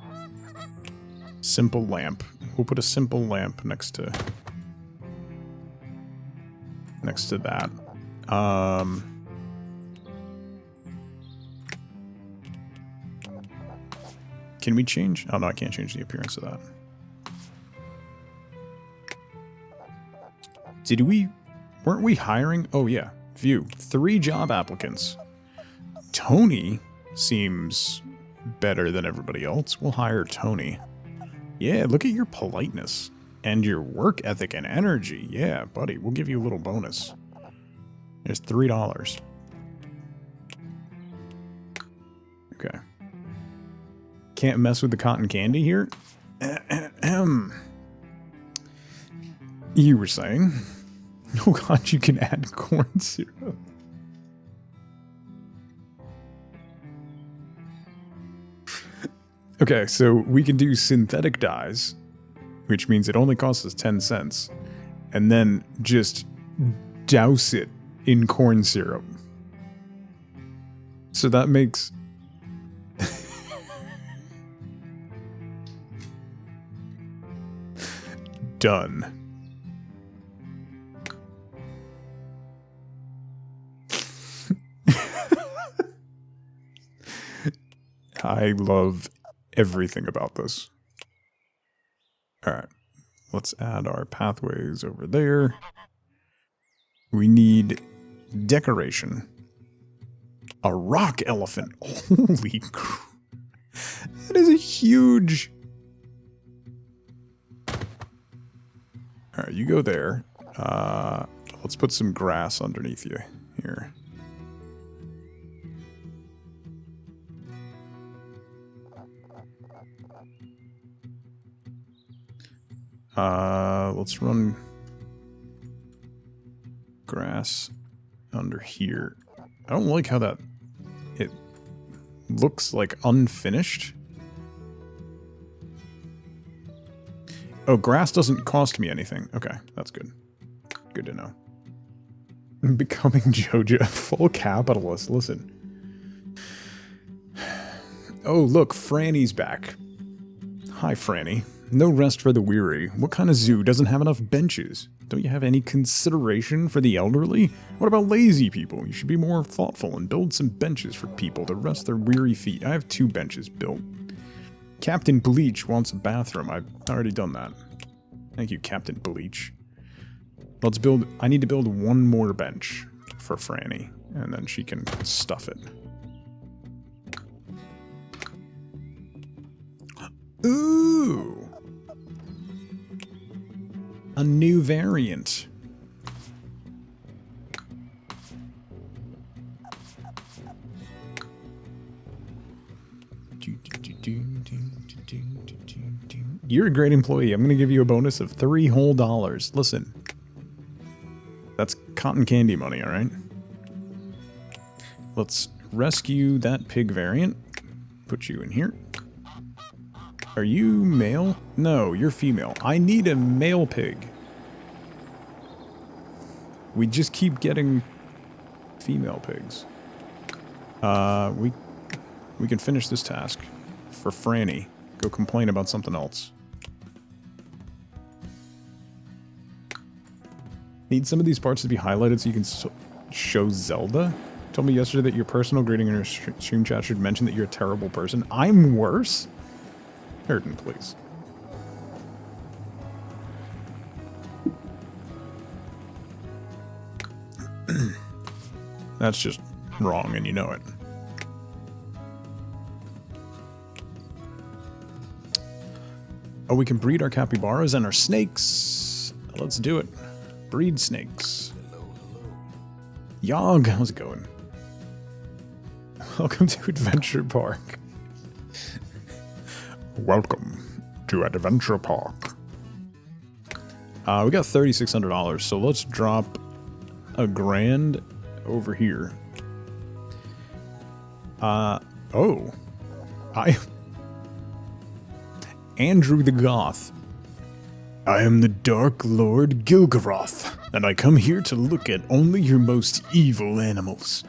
Simple lamp. We'll put a simple lamp next to that. Can we change? Oh no, I can't change the appearance of that. Weren't we hiring? Oh yeah, view. 3 job applicants. Tony seems better than everybody else. We'll hire Tony. Yeah, look at your politeness. And your work ethic and energy. Yeah, buddy, we'll give you a little bonus. There's $3. Okay. Can't mess with the cotton candy here? You were saying? Oh god, you can add corn syrup. Okay, so we can do synthetic dyes, which means it only costs us 10 cents, and then just douse it in corn syrup. So that makes... Done. I love everything about this. Alright, let's add our pathways over there. We need decoration. A rock elephant. Holy crap. That is a huge... Alright, you go there. Let's put some grass underneath you here. Let's run grass under here. I don't like how that... It looks like unfinished. Oh, grass doesn't cost me anything. Okay, that's good. Good to know. Becoming Joja, full capitalist. Listen. Oh, look, Franny's back. Hi, Franny. No rest for the weary. What kind of zoo doesn't have enough benches? Don't you have any consideration for the elderly? What about lazy people? You should be more thoughtful and build some benches for people to rest their weary feet. I have 2 benches built. Captain Bleach wants a bathroom. I've already done that. Thank you, Captain Bleach. Let's build... I need to build 1 more bench for Franny, and then she can stuff it. Ooh! A new variant. You're a great employee. I'm going to give you a bonus of $3 whole. Listen. That's cotton candy money, alright? Let's rescue that pig variant. Put you in here. Are you male? No, you're female. I need a male pig. We just keep getting female pigs. We can finish this task for Franny. Go complain about something else. Need some of these parts to be highlighted so you can show Zelda? Told me yesterday that your personal greeting in your stream chat should mention that you're a terrible person. I'm worse? Curtain, please. That's just wrong, and you know it. Oh, we can breed our capybaras and our snakes. Let's do it. Breed snakes. Yog, how's it going? Welcome to Adventure Park. Welcome to Adventure Park. We got $3,600, so let's drop $1,000 over here. Andrew the Goth. I am the Dark Lord Gilgaroth, and I come here to look at only your most evil animals.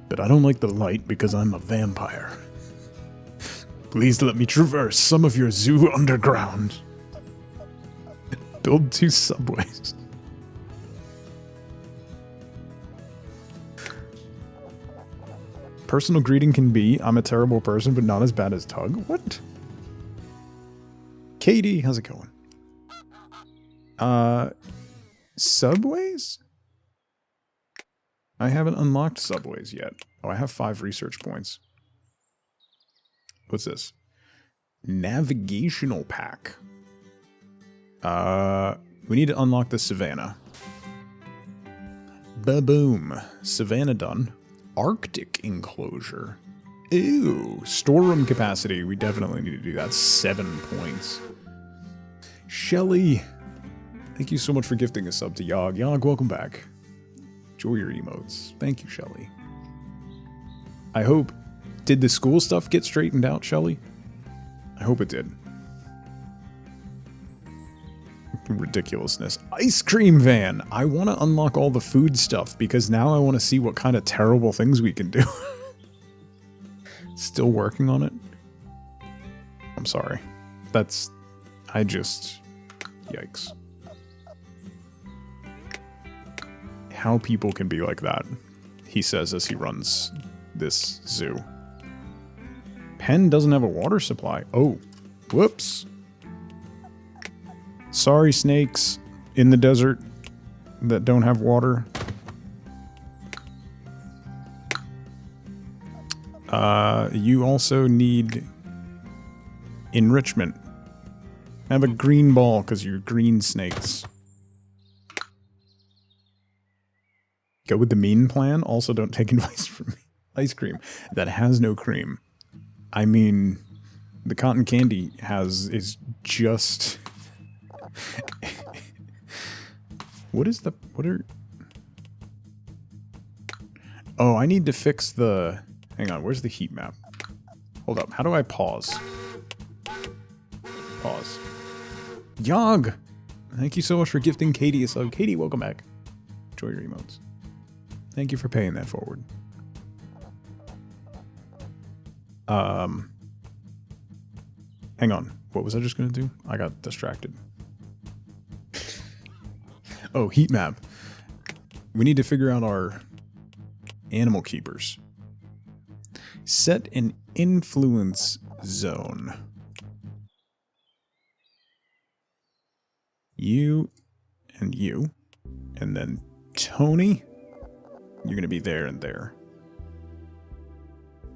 But I don't like the light because I'm a vampire. Please let me traverse some of your zoo underground. Build 2 subways. Personal greeting can be, I'm a terrible person, but not as bad as Tug. What? Katie, how's it going? Subways? I haven't unlocked subways yet. Oh, I have 5 research points. What's this? Navigational pack. We need to unlock the Savannah. Ba-boom. Savannah done. Arctic enclosure. Ew. Storeroom capacity. We definitely need to do that. 7 points. Shelly, thank you so much for gifting a sub to Yogg. Yogg, welcome back. Enjoy your emotes. Thank you, Shelly. I hope... Did the school stuff get straightened out, Shelly? I hope it did. Ridiculousness. Ice cream van! I want to unlock all the food stuff, because now I want to see what kind of terrible things we can do. Still working on it? I'm sorry. That's... I just... Yikes. How people can be like that, he says as he runs this zoo. Penn doesn't have a water supply. Oh, whoops. Sorry, snakes in the desert that don't have water. You also need enrichment. Have a green ball because you're green snakes. Go with the mean plan. Also, don't take advice from me. Ice cream that has no cream. I mean, the cotton candy is just... what are... Oh, I need to fix the... Hang on, where's the heat map? Hold up, how do I pause? Pause. Yogg! Thank you so much for gifting Katie a sub. Katie, welcome back. Enjoy your emotes. Thank you for paying that forward. Hang on. What was I just gonna do? I got distracted. Oh, heat map. We need to figure out our animal keepers. Set an influence zone. You and you. And then Tony. You're gonna be there and there.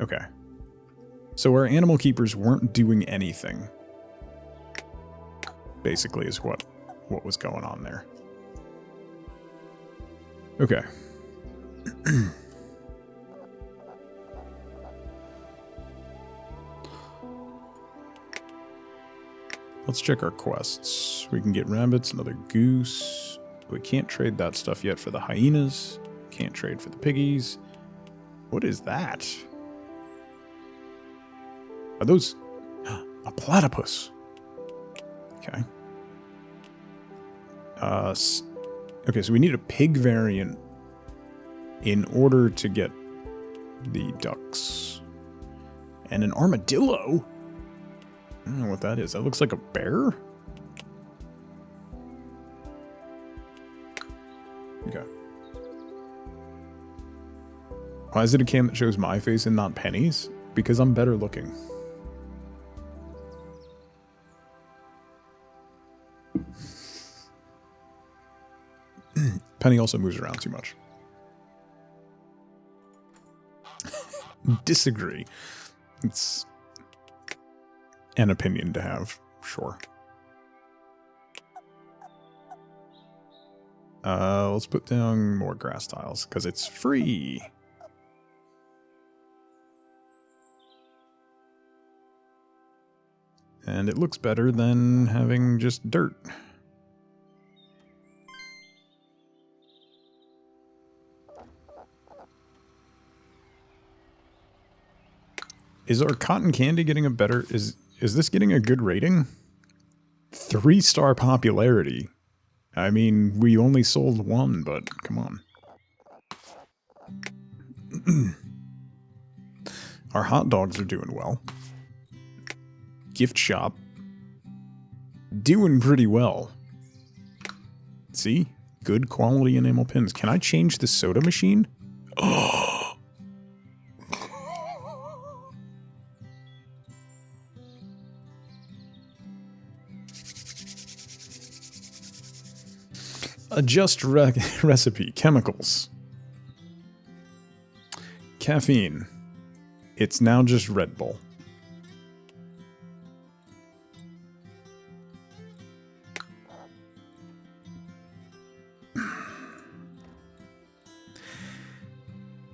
Okay. So our animal keepers weren't doing anything. Basically is what was going on there. Okay. Let's check our quests. We can get rabbits, another goose. We can't trade that stuff yet for the hyenas. Can't trade for the piggies. What is that? Are those... a platypus. Okay. Okay, so we need a pig variant in order to get the ducks. And an armadillo? I don't know what that is. That looks like a bear? Okay. Why is it a cam that shows my face and not Penny's? Because I'm better looking. Penny also moves around too much. Disagree. It's an opinion to have, sure. Let's put down more grass tiles, because it's free. And it looks better than having just dirt. Is our cotton candy getting a better... Is this getting a good rating? 3-star popularity. I mean, we only sold one, but come on. Our hot dogs are doing well. Gift shop. Doing pretty well. See? Good quality enamel pins. Can I change the soda machine? Oh! Adjust recipe. Chemicals. Caffeine. It's now just Red Bull.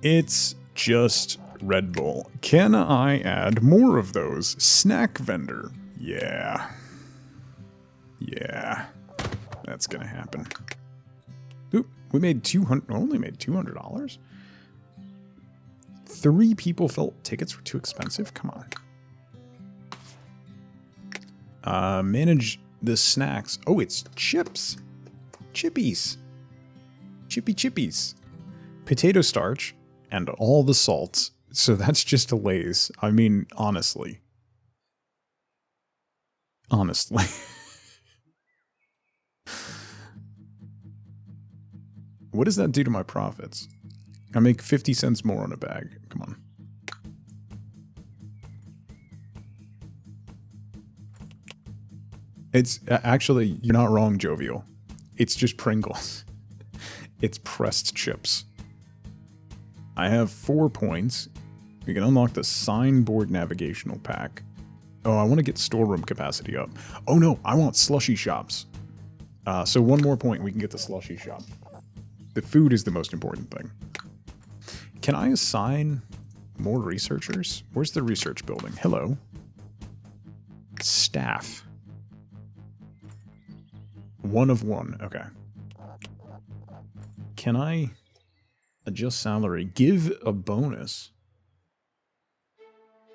It's just Red Bull. Can I add more of those? Snack vendor. Yeah. Yeah, that's gonna happen. Oop, we made only made $200? 3 people felt tickets were too expensive? Come on. Manage the snacks. Oh, it's chips. Chippies. Chippy chippies. Potato starch and all the salts. So that's just a Lay's. I mean, honestly. Honestly. What does that do to my profits? I make 50 cents more on a bag. Come on. It's actually, you're not wrong, Jovial. It's just Pringles. It's pressed chips. I have 4 points. We can unlock the signboard navigational pack. Oh, I want to get storeroom capacity up. Oh no, I want slushy shops. So 1 more point, we can get the slushy shop. The food is the most important thing. Can I assign more researchers? Where's the research building? Hello. Staff. 1 of 1. Okay. Can I adjust salary? Give a bonus.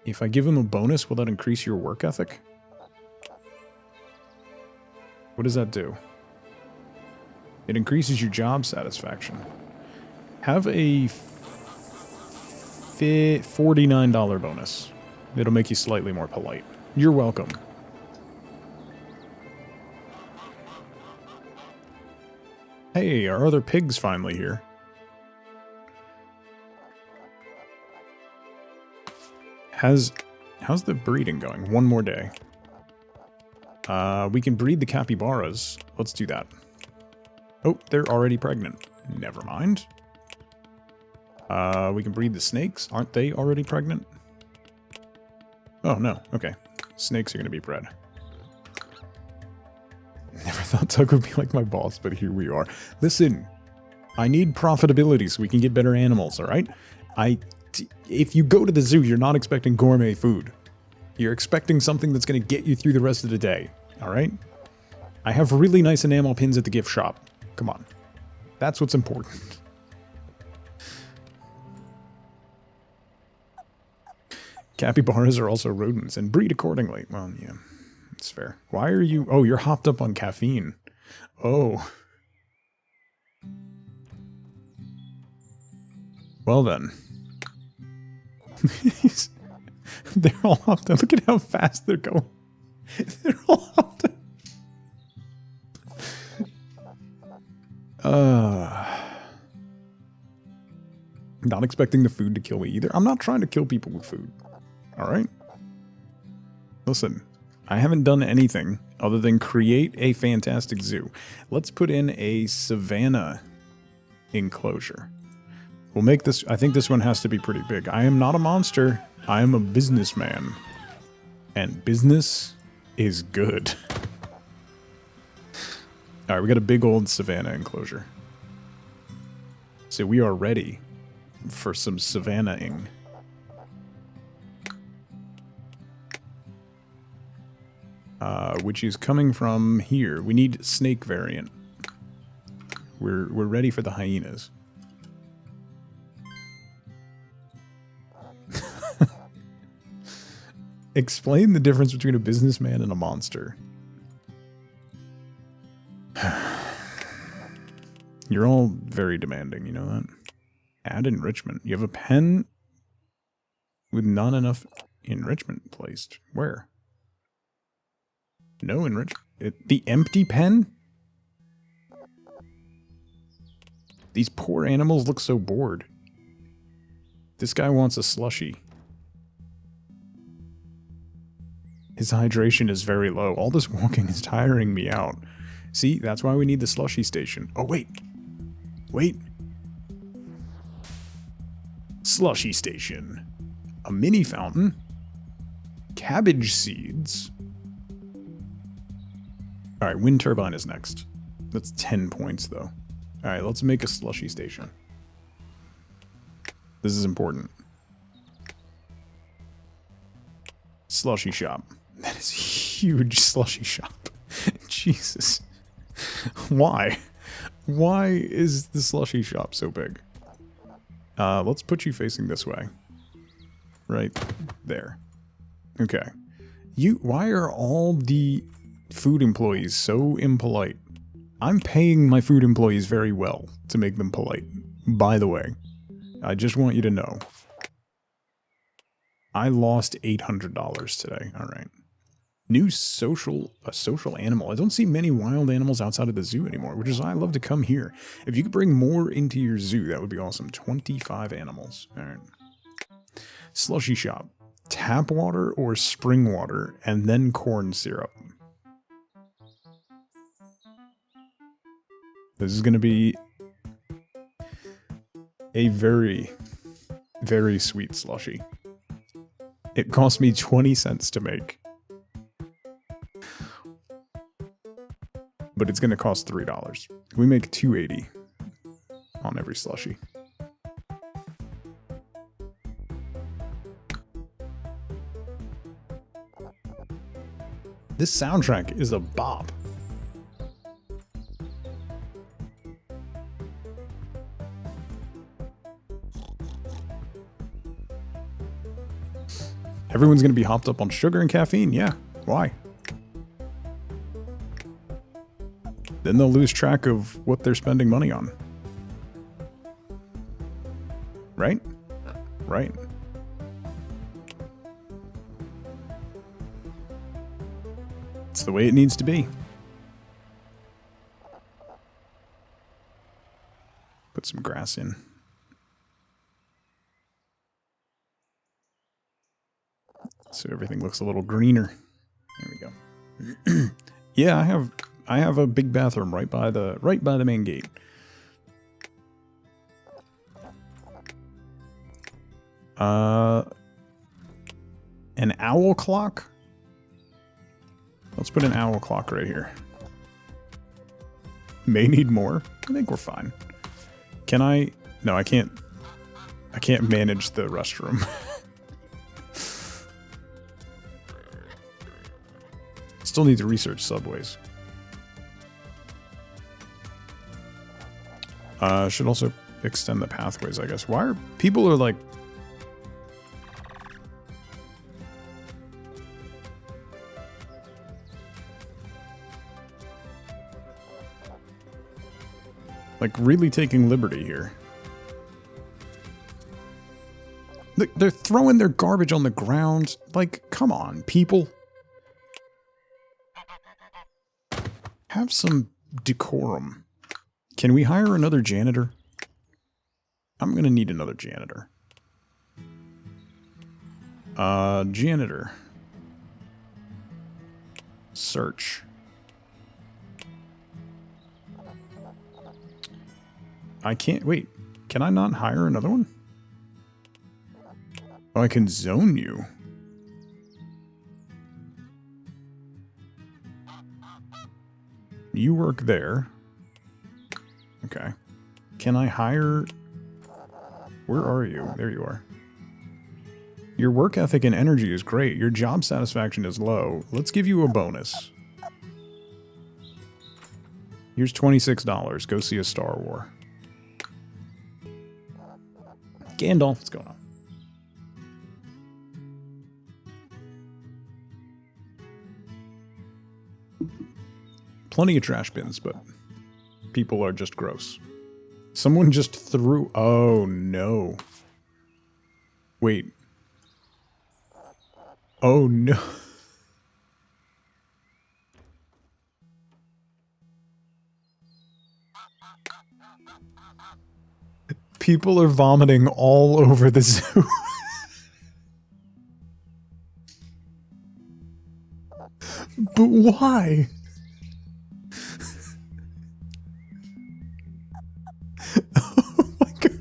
If I give him a bonus, will that increase your work ethic? What does that do? It increases your job satisfaction. Have a $49 bonus. It'll make you slightly more polite. You're welcome. Hey, our other pig's finally here. How's the breeding going? 1 more day. We can breed the capybaras. Let's do that. Oh, they're already pregnant. Never mind. We can breed the snakes. Aren't they already pregnant? Oh, no. Okay. Snakes are going to be bred. Never thought Tug would be like my boss, but here we are. Listen, I need profitability so we can get better animals, alright? If you go to the zoo, you're not expecting gourmet food. You're expecting something that's going to get you through the rest of the day, alright? I have really nice enamel pins at the gift shop. Come on. That's what's important. Capybaras are also rodents and breed accordingly. Well, yeah, it's fair. Why are you... Oh, you're hopped up on caffeine. Oh. Well then. They're all hopped up. Look at how fast they're going. They're all hopped up. Not expecting the food to kill me either. I'm not trying to kill people with food. Alright? Listen, I haven't done anything other than create a fantastic zoo. Let's put in a savanna enclosure. We'll make this... I think this one has to be pretty big. I am not a monster. I am a businessman. And business is good. Alright, we got a big old savanna enclosure. So we are ready for some savanna-ing. Which is coming from here. We need snake variant. We're ready for the hyenas. Explain the difference between a businessman and a monster. You're all very demanding, you know that? Add enrichment. You have a pen with not enough enrichment placed. Where? No enrichment. The empty pen? These poor animals look so bored. This guy wants a slushie. His hydration is very low. All this walking is tiring me out. See, that's why we need the slushy station. Oh, wait. Wait. Slushy station. A mini fountain. Cabbage seeds. Alright, wind turbine is next. That's 10 points, though. Alright, let's make a slushy station. This is important. Slushy shop. That is a huge slushy shop. Jesus. Why? Why is the slushy shop so big? Let's put you facing this way. Right there. Okay. Why are all the food employees so impolite? I'm paying my food employees very well to make them polite. By the way, I just want you to know. I lost $800 today. All right. New social animal. I don't see many wild animals outside of the zoo anymore, which is why I love to come here. If you could bring more into your zoo, that would be awesome. 25 animals. All right. Slushy shop. Tap water or spring water, and then corn syrup. This is going to be a very, very sweet slushy. It cost me 20 cents to make. But it's going to cost $3. We make $2.80 on every slushy. This soundtrack is a bop. Everyone's going to be hopped up on sugar and caffeine. Yeah, why? Then they'll lose track of what they're spending money on. Right? Right. It's the way it needs to be. Put some grass in. So everything looks a little greener. There we go. Yeah, I have a big bathroom right by the main gate. An owl clock? Let's put an owl clock right here. May need more. I think we're fine. Can I? No, I can't. I can't manage the restroom. Still need to research subways. Should also extend the pathways, I guess. Why are people are like... like really taking liberty here. They're throwing their garbage on the ground. Like, come on, people. Have some decorum. Can we hire another janitor? I'm gonna need another janitor. Janitor. Search. I can't, wait. Can I not hire another one? Oh, I can zone you. You work there. Okay. Can I hire... Where are you? There you are. Your work ethic and energy is great. Your job satisfaction is low. Let's give you a bonus. Here's $26. Go see a Star War. Gandalf, what's going on? Plenty of trash bins, but people are just gross. Someone just threw... Oh, no. Wait. Oh, no. People are vomiting all over the zoo. But why? Oh my god.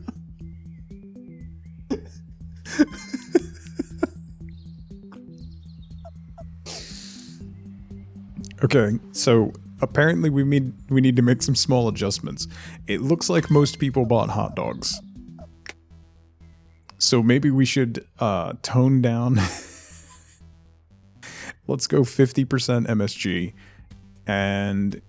Okay, so apparently we need to make some small adjustments. It looks like most people bought hot dogs. So maybe we should tone down. Let's go 50% MSG And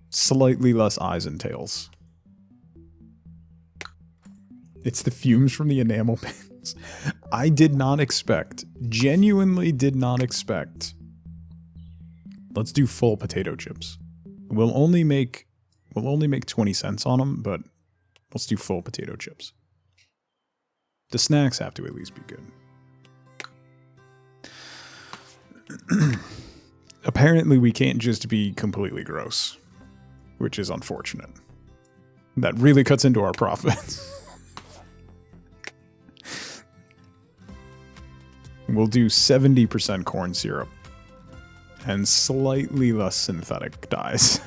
slightly less eyes and tails. It's the fumes from the enamel pins. I did not expect, genuinely did not expect. Let's do full potato chips. We'll only make 20 cents on them, but let's do full potato chips. The snacks have to at least be good. Apparently we can't just be completely gross, which is unfortunate. That really cuts into our profits. We'll do 70% corn syrup and slightly less synthetic dyes.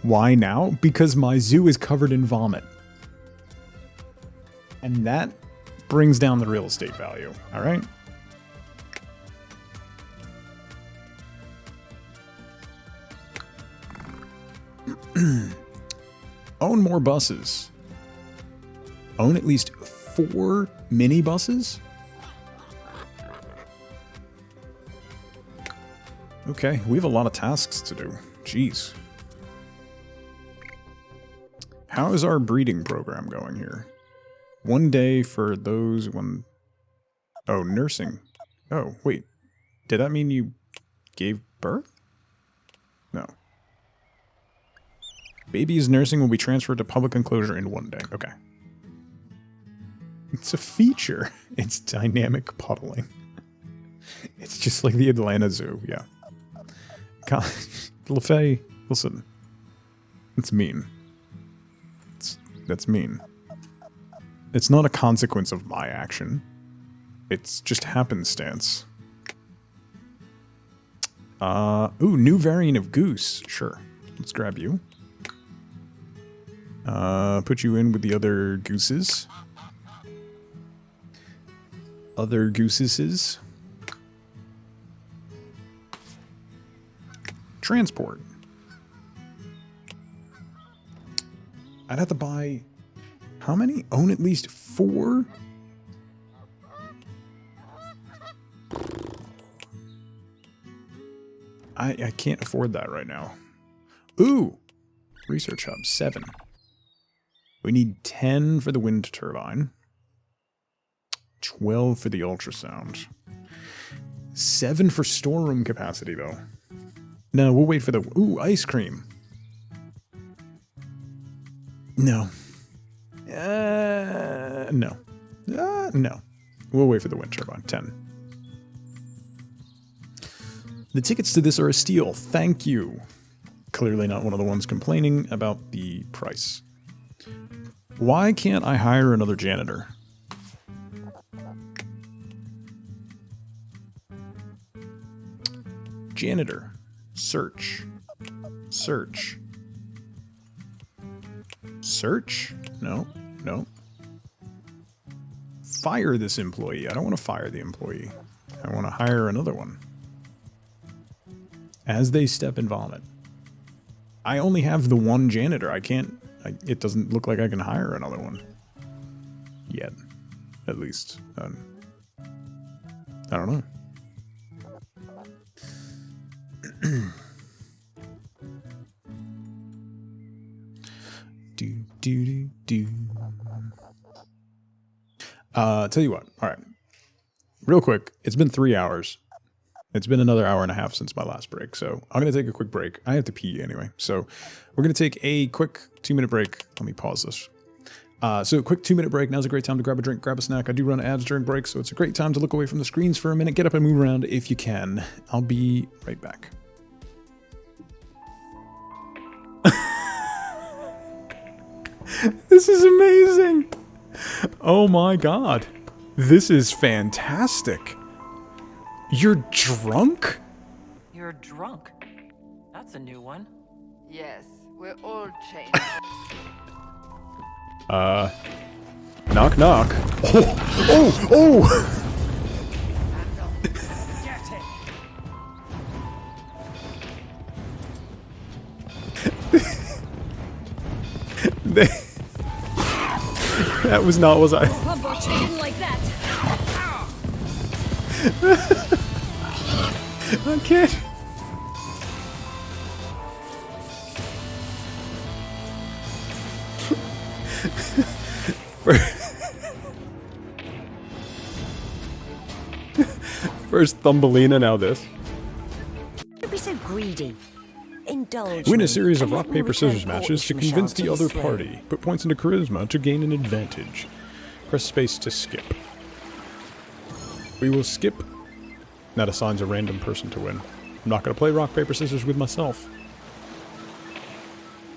Why now? Because my zoo is covered in vomit. And that brings down the real estate value, alright? Own more buses. Own at least 4 minibuses? Okay, we have a lot of tasks to do. Jeez. How is our breeding program going here? 1 day for those when... Oh, nursing. Oh, wait. Did that mean you gave birth? No. Baby's nursing will be transferred to public enclosure in 1 day. Okay. It's a feature. It's dynamic puddling. It's just like the Atlanta Zoo, yeah. God, LaFay, listen. It's mean. That's mean. It's not a consequence of my action. It's just happenstance. Ooh, new variant of goose. Sure. Let's grab you. Put you in with the other gooses. Other gooses. Transport. I'd have to buy... How many? Own at least 4? I can't afford that right now. Ooh! Research hub, 7. We need 10 for the wind turbine. 12 for the ultrasound. 7 for storeroom capacity, though. No, we'll wait for the... Ooh, ice cream. No. No. No. We'll wait for the wind turbine. 10. The tickets to this are a steal. Thank you. Clearly not one of the ones complaining about the price. Why can't I hire another janitor? Janitor. Search. Search. Search? No. No. Fire this employee. I don't want to fire the employee. I want to hire another one. As they step and vomit. I only have the one janitor. I can't... it doesn't look like I can hire another one. Yet. At least. I don't know. Tell you what. All right. Real quick. It's been 3 hours. It's been another hour and a half since my last break, so I'm going to take a quick break. I have to pee anyway, so we're going to take a quick 2-minute break. Let me pause this. So a quick 2-minute break. Now's a great time to grab a drink, grab a snack. I do run ads during breaks, so it's a great time to look away from the screens for a minute. Get up and move around if you can. I'll be right back. This is amazing. Oh my god. This is fantastic. You're drunk? You're drunk. That's a new one. Yes, we're all changed. Knock knock. Oh, oh, Get it. That was not what I... I can't. First Thumbelina, now this. Don't be so greedy. Indulge Win me, a series of and rock, let me paper, return scissors matches to Portish convince Michelle the to other slain. party. Put points into charisma to gain an advantage. Press space to skip. We will skip. That assigns a random person to win. I'm not going to play rock, paper, scissors with myself.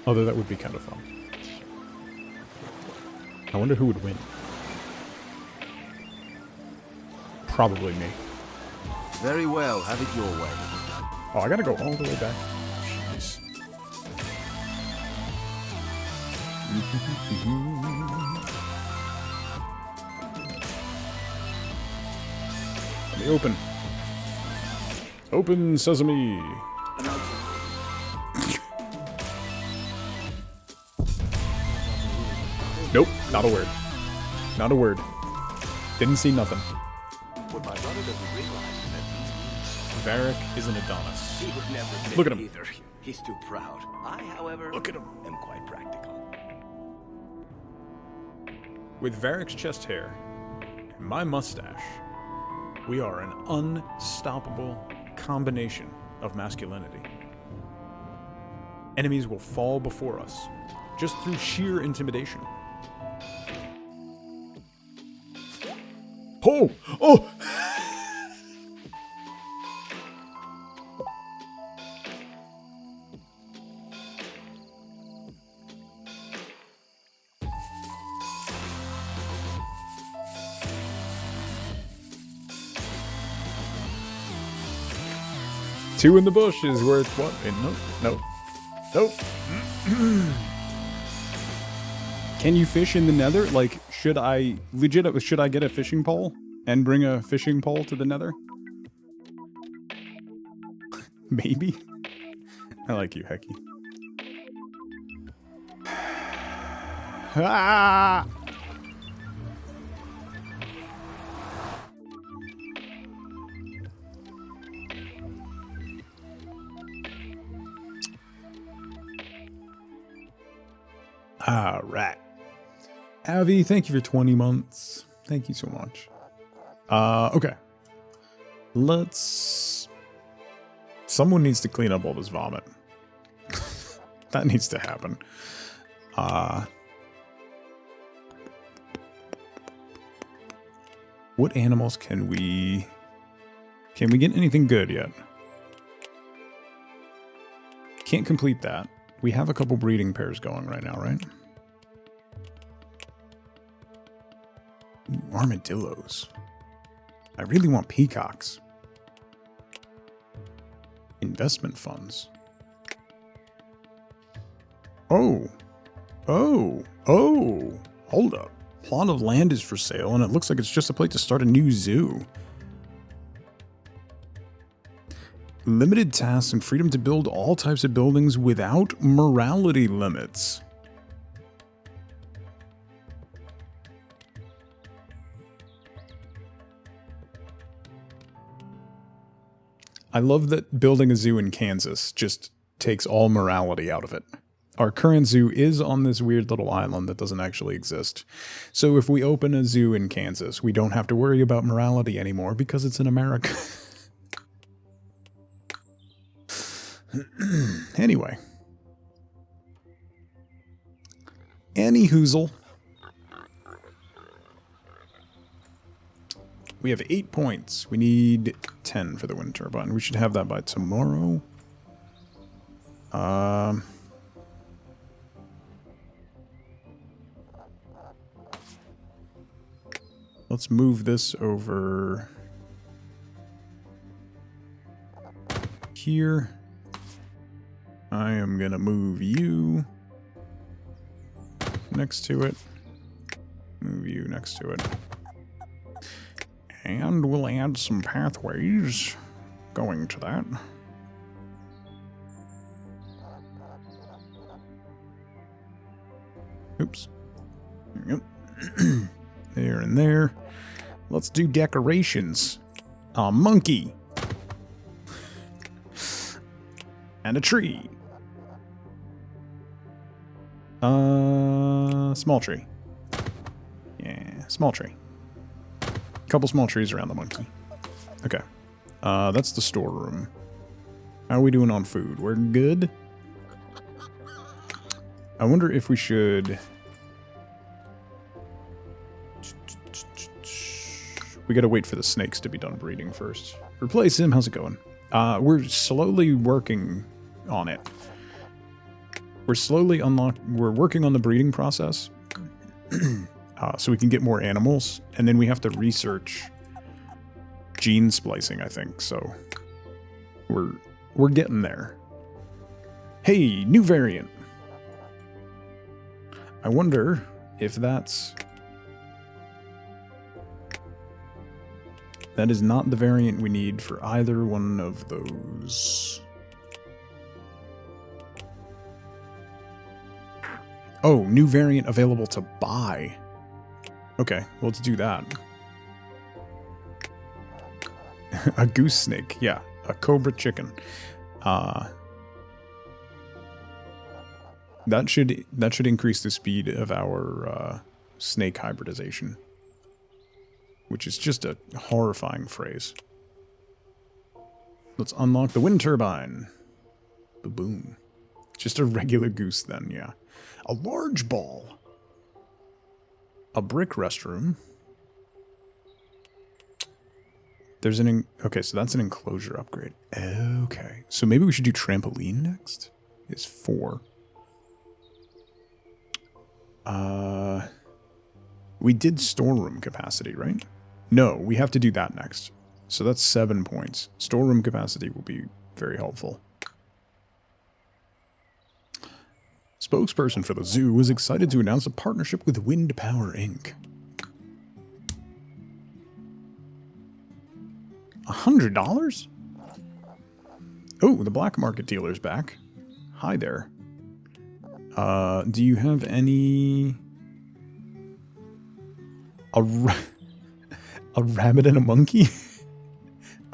Although that would be kind of fun. I wonder who would win. Probably me. Very well, have it your way. Oh, I gotta go all the way back. Jeez. Let me open. Open sesame. Nope, not a word. Not a word. Didn't see nothing. What my brother doesn't realize is that Varric is an Adonis. he would never admit Look at it him. either. He's too proud. I, however, Look at him. am quite practical. With Varric's chest hair and my mustache, we are an unstoppable combination of masculinity. Enemies will fall before us just through sheer intimidation. Oh! Oh! Two in the bush is worth what? Nope. Nope. Can you fish in the nether? Like, should I get a fishing pole and bring a fishing pole to the nether? Maybe. I like you, Hecky. Ah! All right. Avi, thank you for 20 months. Thank you so much. Okay. Someone needs to clean up all this vomit. That needs to happen. What animals can we get anything good yet? Can't complete that. We have a couple breeding pairs going right now, right? Ooh, armadillos. I really want peacocks. Investment funds. Oh. Hold up. Plot of land is for sale, and it looks like it's just a place to start a new zoo. Limited tasks and freedom to build all types of buildings without morality limits. I love that building a zoo in Kansas just takes all morality out of it. Our current zoo is on this weird little island that doesn't actually exist. So if we open a zoo in Kansas, we don't have to worry about morality anymore because it's in America. Anyway. Any hoozle. We have 8 points. We need 10 for the wind turbine. We should have that by tomorrow. Let's move this over here. I am gonna move you next to it. Move you next to it. And we'll add some pathways going to that. Oops. There we go. There and there. Let's do decorations. A monkey. And a tree. Small tree. Yeah, small tree. Couple small trees around the monkey. Okay. That's the storeroom. How are we doing on food? We're good? I wonder if we should... We gotta wait for the snakes to be done breeding first. Replace him, how's it going? We're slowly working on it. We're working on the breeding process. So we can get more animals, and then we have to research gene splicing, I think, so we're getting there. Hey, new variant. I wonder if that is not the variant we need for either one of those. Oh, new variant available to buy. Okay, well, let's do that. A goose snake, yeah. A cobra chicken. That should increase the speed of our snake hybridization. Which is just a horrifying phrase. Let's unlock the wind turbine. Boom. Just a regular goose then, yeah. A large ball. A brick restroom. There's okay, so that's an enclosure upgrade. Okay, so maybe we should do trampoline next? It's 4. We did storeroom capacity, right? No, we have to do that next. So that's 7 points. Storeroom capacity will be very helpful. Spokesperson for the zoo was excited to announce a partnership with Wind Power Inc. $100? Oh, the black market dealer's back. Hi there. Do you have any... A rabbit and a monkey?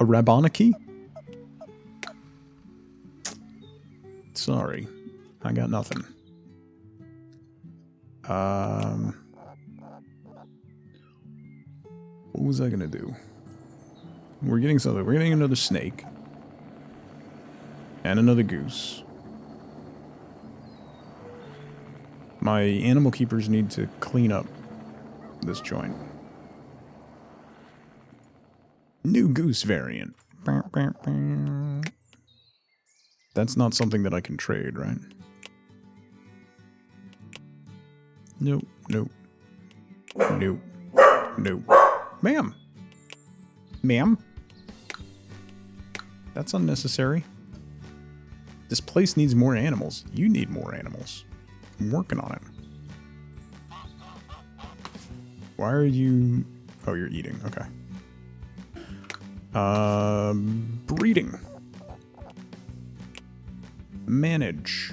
A Raboniki? Sorry. I got nothing. What was I gonna do? We're getting something. We're getting another snake. And another goose. My animal keepers need to clean up this joint. New goose variant. That's not something that I can trade, right? Nope, nope. Nope. Nope. Ma'am! Ma'am? That's unnecessary. This place needs more animals. You need more animals. I'm working on it. Why are you... Oh, you're eating. Okay. Breeding. Manage.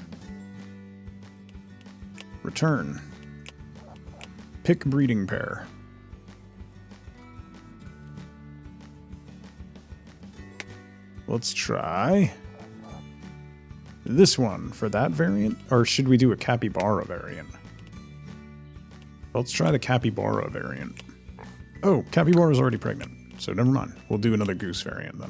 Return. Pick breeding pair. Let's try this one for that variant, or should we do a capybara variant? Let's try the capybara variant. Oh, capybara's already pregnant, so never mind. We'll do another goose variant then.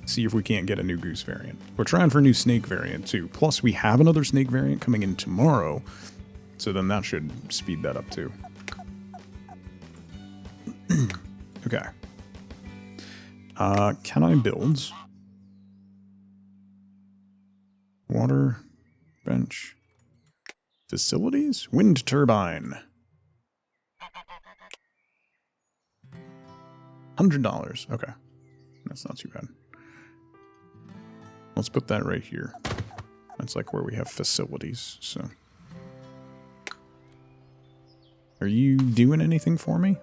See if we can't get a new goose variant. We're trying for a new snake variant too. Plus we have another snake variant coming in tomorrow, so then that should speed that up too. Okay. Can I build? Water, bench, facilities, wind turbine. $100. Okay, that's not too bad. Let's put that right here. That's like where we have facilities. So, are you doing anything for me?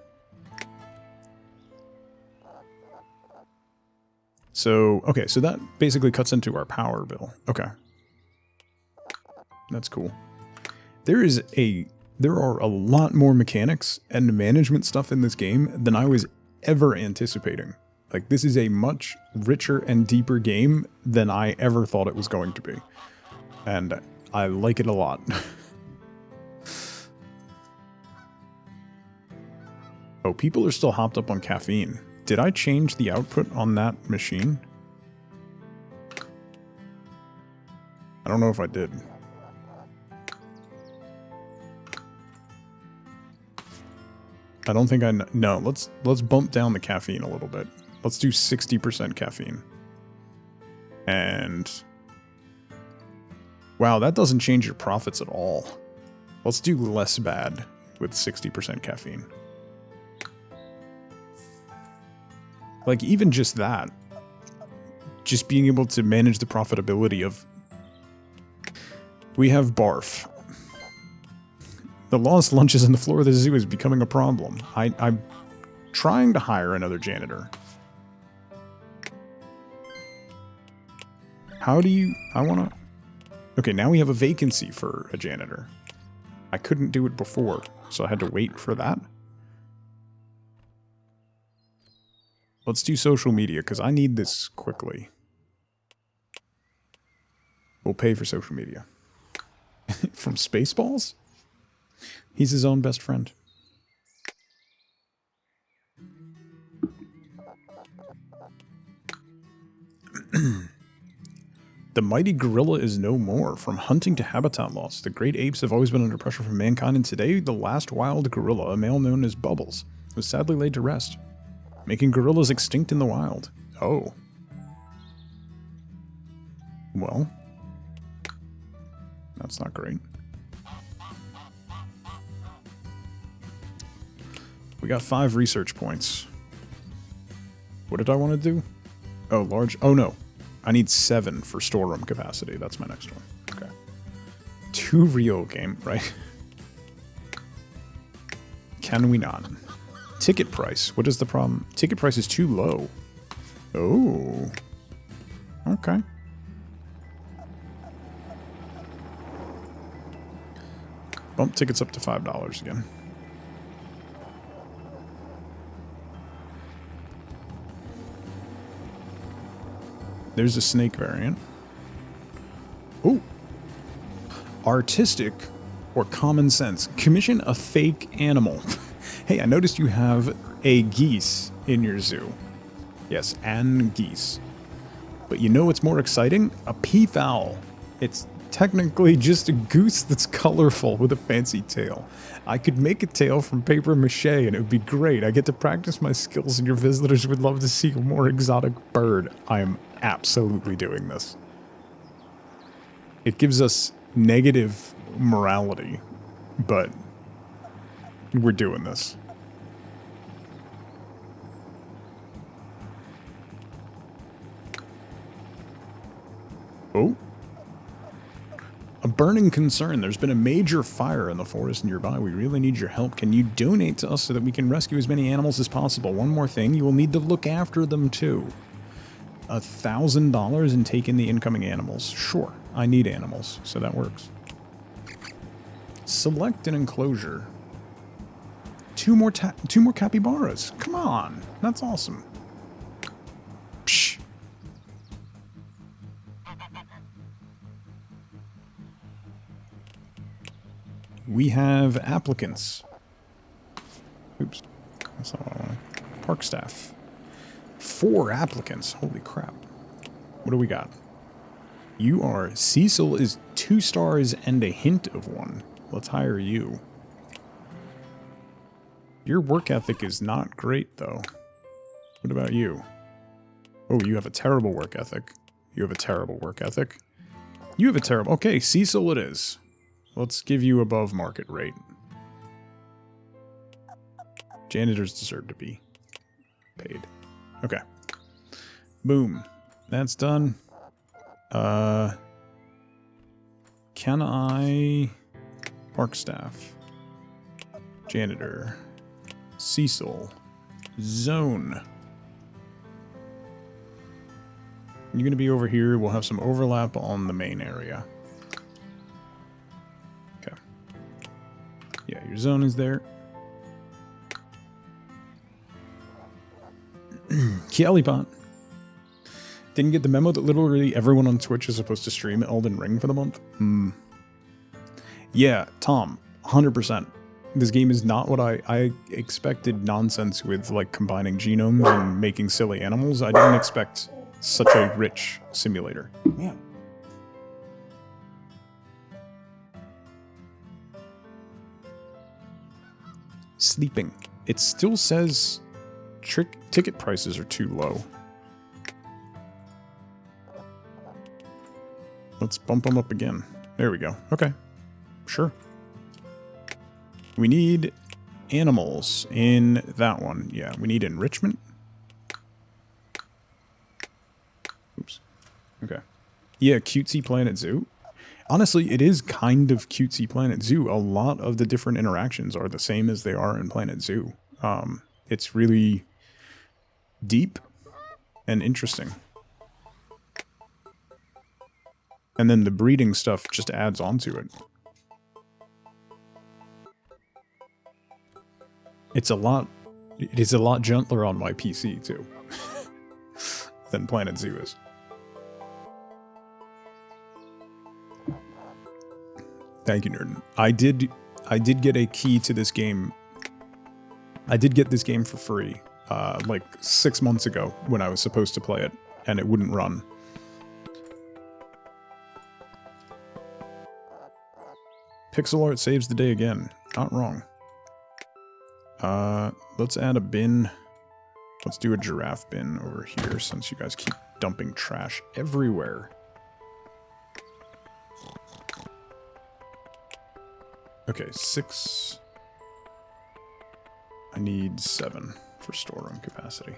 So, okay, so that basically cuts into our power bill. Okay. That's cool. There are a lot more mechanics and management stuff in this game than I was ever anticipating. Like, this is a much richer and deeper game than I ever thought it was going to be. And I like it a lot. Oh, people are still hopped up on caffeine. Did I change the output on that machine? I don't know if I did. I don't think I know. No, let's bump down the caffeine a little bit. Let's do 60% caffeine. And wow, that doesn't change your profits at all. Let's do less bad with 60% caffeine. Like, even just that, just being able to manage the profitability of... We have barf. The lost lunches on the floor of the zoo is becoming a problem. I'm trying to hire another janitor. How do you... I want to... Okay, now we have a vacancy for a janitor. I couldn't do it before, so I had to wait for that. Let's do social media, because I need this quickly. We'll pay for social media. From Spaceballs? He's his own best friend. The mighty gorilla is no more. From hunting to habitat loss, the great apes have always been under pressure from mankind, and today the last wild gorilla, a male known as Bubbles, was sadly laid to rest, making gorillas extinct in the wild. Oh. Well, that's not great. We got 5 research points. What did I want to do? Oh, large. Oh, no. I need 7 for storeroom capacity. That's my next one. Okay. 2 real game, right? Can we not? Ticket price. What is the problem? Ticket price is too low. Oh. Okay. Bump tickets up to $5 again. There's a snake variant. Oh. Artistic or common sense. Commission a fake animal. Hey, I noticed you have a geese in your zoo. Yes, and geese. But you know what's more exciting? A peafowl. It's technically just a goose that's colorful with a fancy tail. I could make a tail from paper mache and it would be great. I get to practice my skills and your visitors would love to see a more exotic bird. I am absolutely doing this. It gives us negative morality, but we're doing this. Oh. A burning concern. There's been a major fire in the forest nearby. We really need your help. Can you donate to us so that we can rescue as many animals as possible? One more thing, you will need to look after them too. $1,000 and take in the incoming animals. Sure, I need animals, so that works. Select an enclosure. Two more capybaras. Come on, that's awesome. Psh. We have applicants. Oops, that's not what I wanted. Park staff. 4 applicants. Holy crap. What do we got? You are... Cecil is 2 stars and a hint of 1. Let's hire you. Your work ethic is not great, though. What about you? Oh, you have a terrible work ethic. You have a terrible work ethic. You have a terrible... Okay, Cecil it is. Let's give you above market rate. Janitors deserve to be paid. Okay. Boom. That's done. Can I... Park staff. Janitor. Cecil. Zone. You're going to be over here. We'll have some overlap on the main area. Okay. Yeah, your zone is there. Kialipot. Didn't get the memo that literally everyone on Twitch is supposed to stream Elden Ring for the month? Yeah, Tom, 100%. This game is not what I expected nonsense with, like, combining genomes and making silly animals. I didn't expect such a rich simulator. Yeah. Sleeping. It still says ticket prices are too low. Let's bump them up again. There we go. Okay. Sure. We need animals in that one. Yeah, we need enrichment. Oops. Okay. Yeah, Cutesy Planet Zoo. Honestly, it is kind of Cutesy Planet Zoo. A lot of the different interactions are the same as they are in Planet Zoo. It's really deep and interesting. And then the breeding stuff just adds onto it. It is a lot gentler on my PC too than Planet Zoo is. Thank you, Nerd. I did get a key to this game. I did get this game for free, like 6 months ago when I was supposed to play it, and it wouldn't run. Pixel art saves the day again. Not wrong. Let's add a bin. Let's do a giraffe bin over here since you guys keep dumping trash everywhere. Okay, 6. I need 7 for storeroom capacity.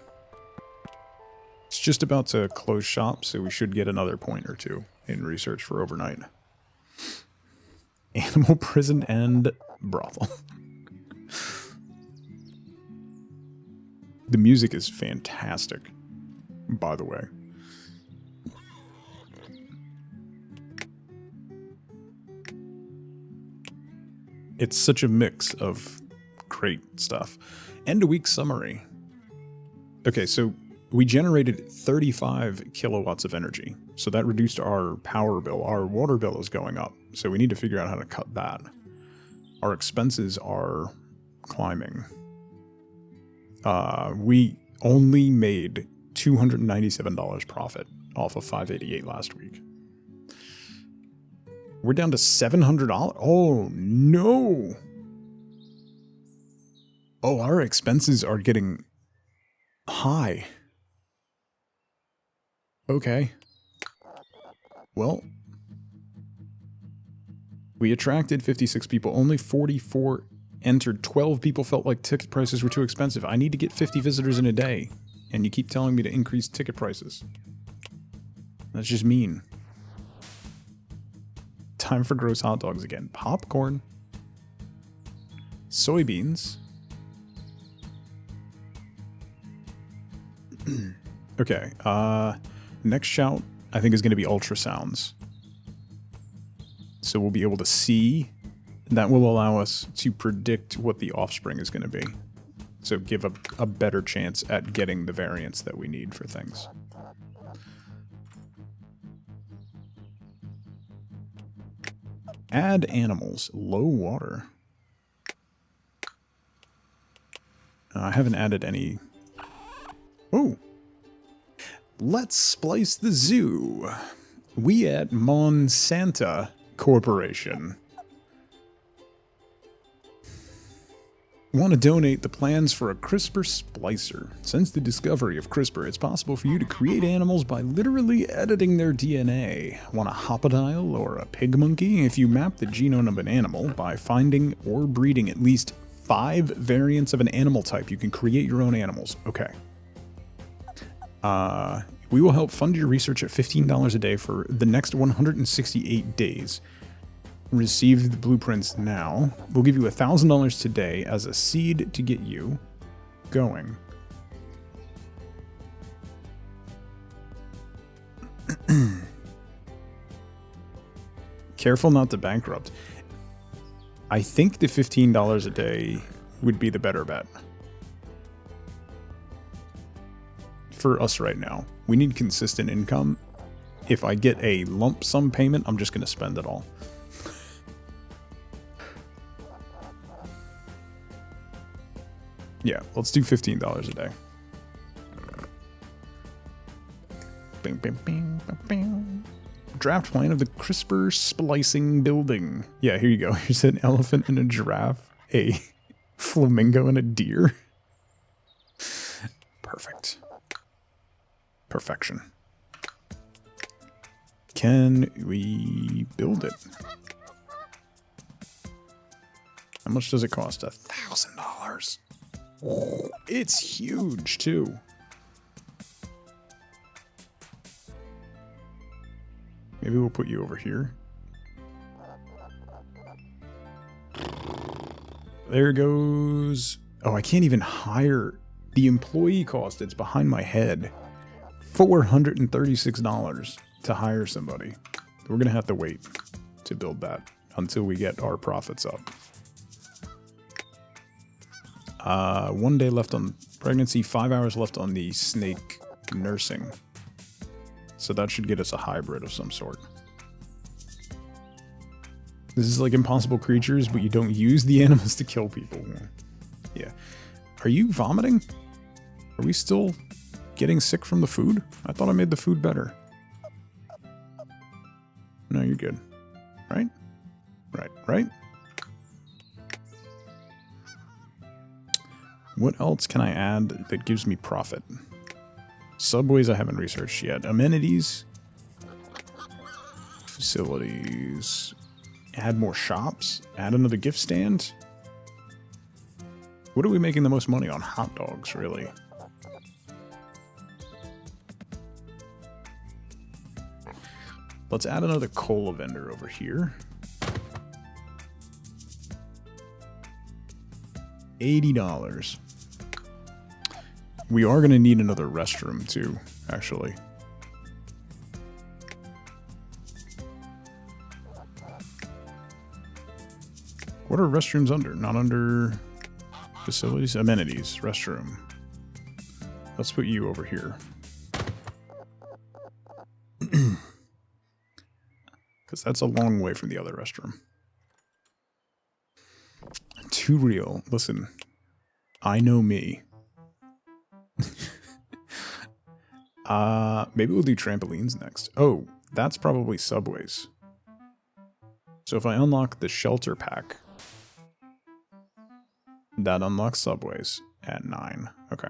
It's just about to close shop, so we should get another point or two in research for overnight. Animal prison and brothel. The music is fantastic, by the way. It's such a mix of great stuff. End of week summary. Okay, so we generated 35 kilowatts of energy. So that reduced our power bill. Our water bill is going up. So we need to figure out how to cut that. Our expenses are climbing. We only made $297 profit off of $588 last week. We're down to $700. Oh, no. Oh, our expenses are getting high. Okay. Well, we attracted 56 people. Only 44 entered. 12 people felt like ticket prices were too expensive. I need to get 50 visitors in a day. And you keep telling me to increase ticket prices. That's just mean. Time for gross hot dogs again. Popcorn. Soybeans. Okay. Next shout, I think, is going to be ultrasounds. So we'll be able to see. That will allow us to predict what the offspring is going to be. So give a better chance at getting the variants that we need for things. Add animals. Low water. I haven't added any. Oh. Let's splice the zoo. We at Monsanto Corporation want to donate the plans for a CRISPR splicer. Since the discovery of CRISPR, it's possible for you to create animals by literally editing their DNA. Want a hoppodile or a pig monkey? If you map the genome of an animal by finding or breeding at least 5 variants of an animal type, you can create your own animals. Okay. We will help fund your research at $15 a day for the next 168 days. Receive the blueprints now. We'll give you $1,000 today as a seed to get you going. Careful not to bankrupt. I think the $15 a day would be the better bet. for us right now. We need consistent income. If I get a lump sum payment, I'm just going to spend it all. Yeah, let's do $15 a day. Bing, bing, bing, bing, bing. Draft plan of the CRISPR splicing building. Yeah, here you go. Here's an elephant and a giraffe, a flamingo and a deer. Perfect. Perfection. Can we build it? How much does it cost? $1,000. Oh, it's huge too. Maybe we'll put you over here. There goes. Oh, I can't even hire the employee cost. It's behind my head. $436 to hire somebody. We're going to have to wait to build that until we get our profits up. 1 day left on pregnancy, 5 hours left on the snake nursing. So that should get us a hybrid of some sort. This is like Impossible Creatures, but you don't use the animals to kill people. Yeah. Are you vomiting? Are we still getting sick from the food? I thought I made the food better. No, you're good. Right? Right? What else can I add that gives me profit? Subways I haven't researched yet. Amenities. Facilities. Add more shops. Add another gift stand. What are we making the most money on? Hot dogs, really. Let's add another cola vendor over here. $80. We are going to need another restroom too, actually. What are restrooms under? Not under facilities? Amenities. Restroom. Let's put you over here. Because that's a long way from the other restroom. Too real. Listen, I know me. Maybe we'll do trampolines next. Oh, that's probably subways. So if I unlock the shelter pack, that unlocks subways at 9. Okay.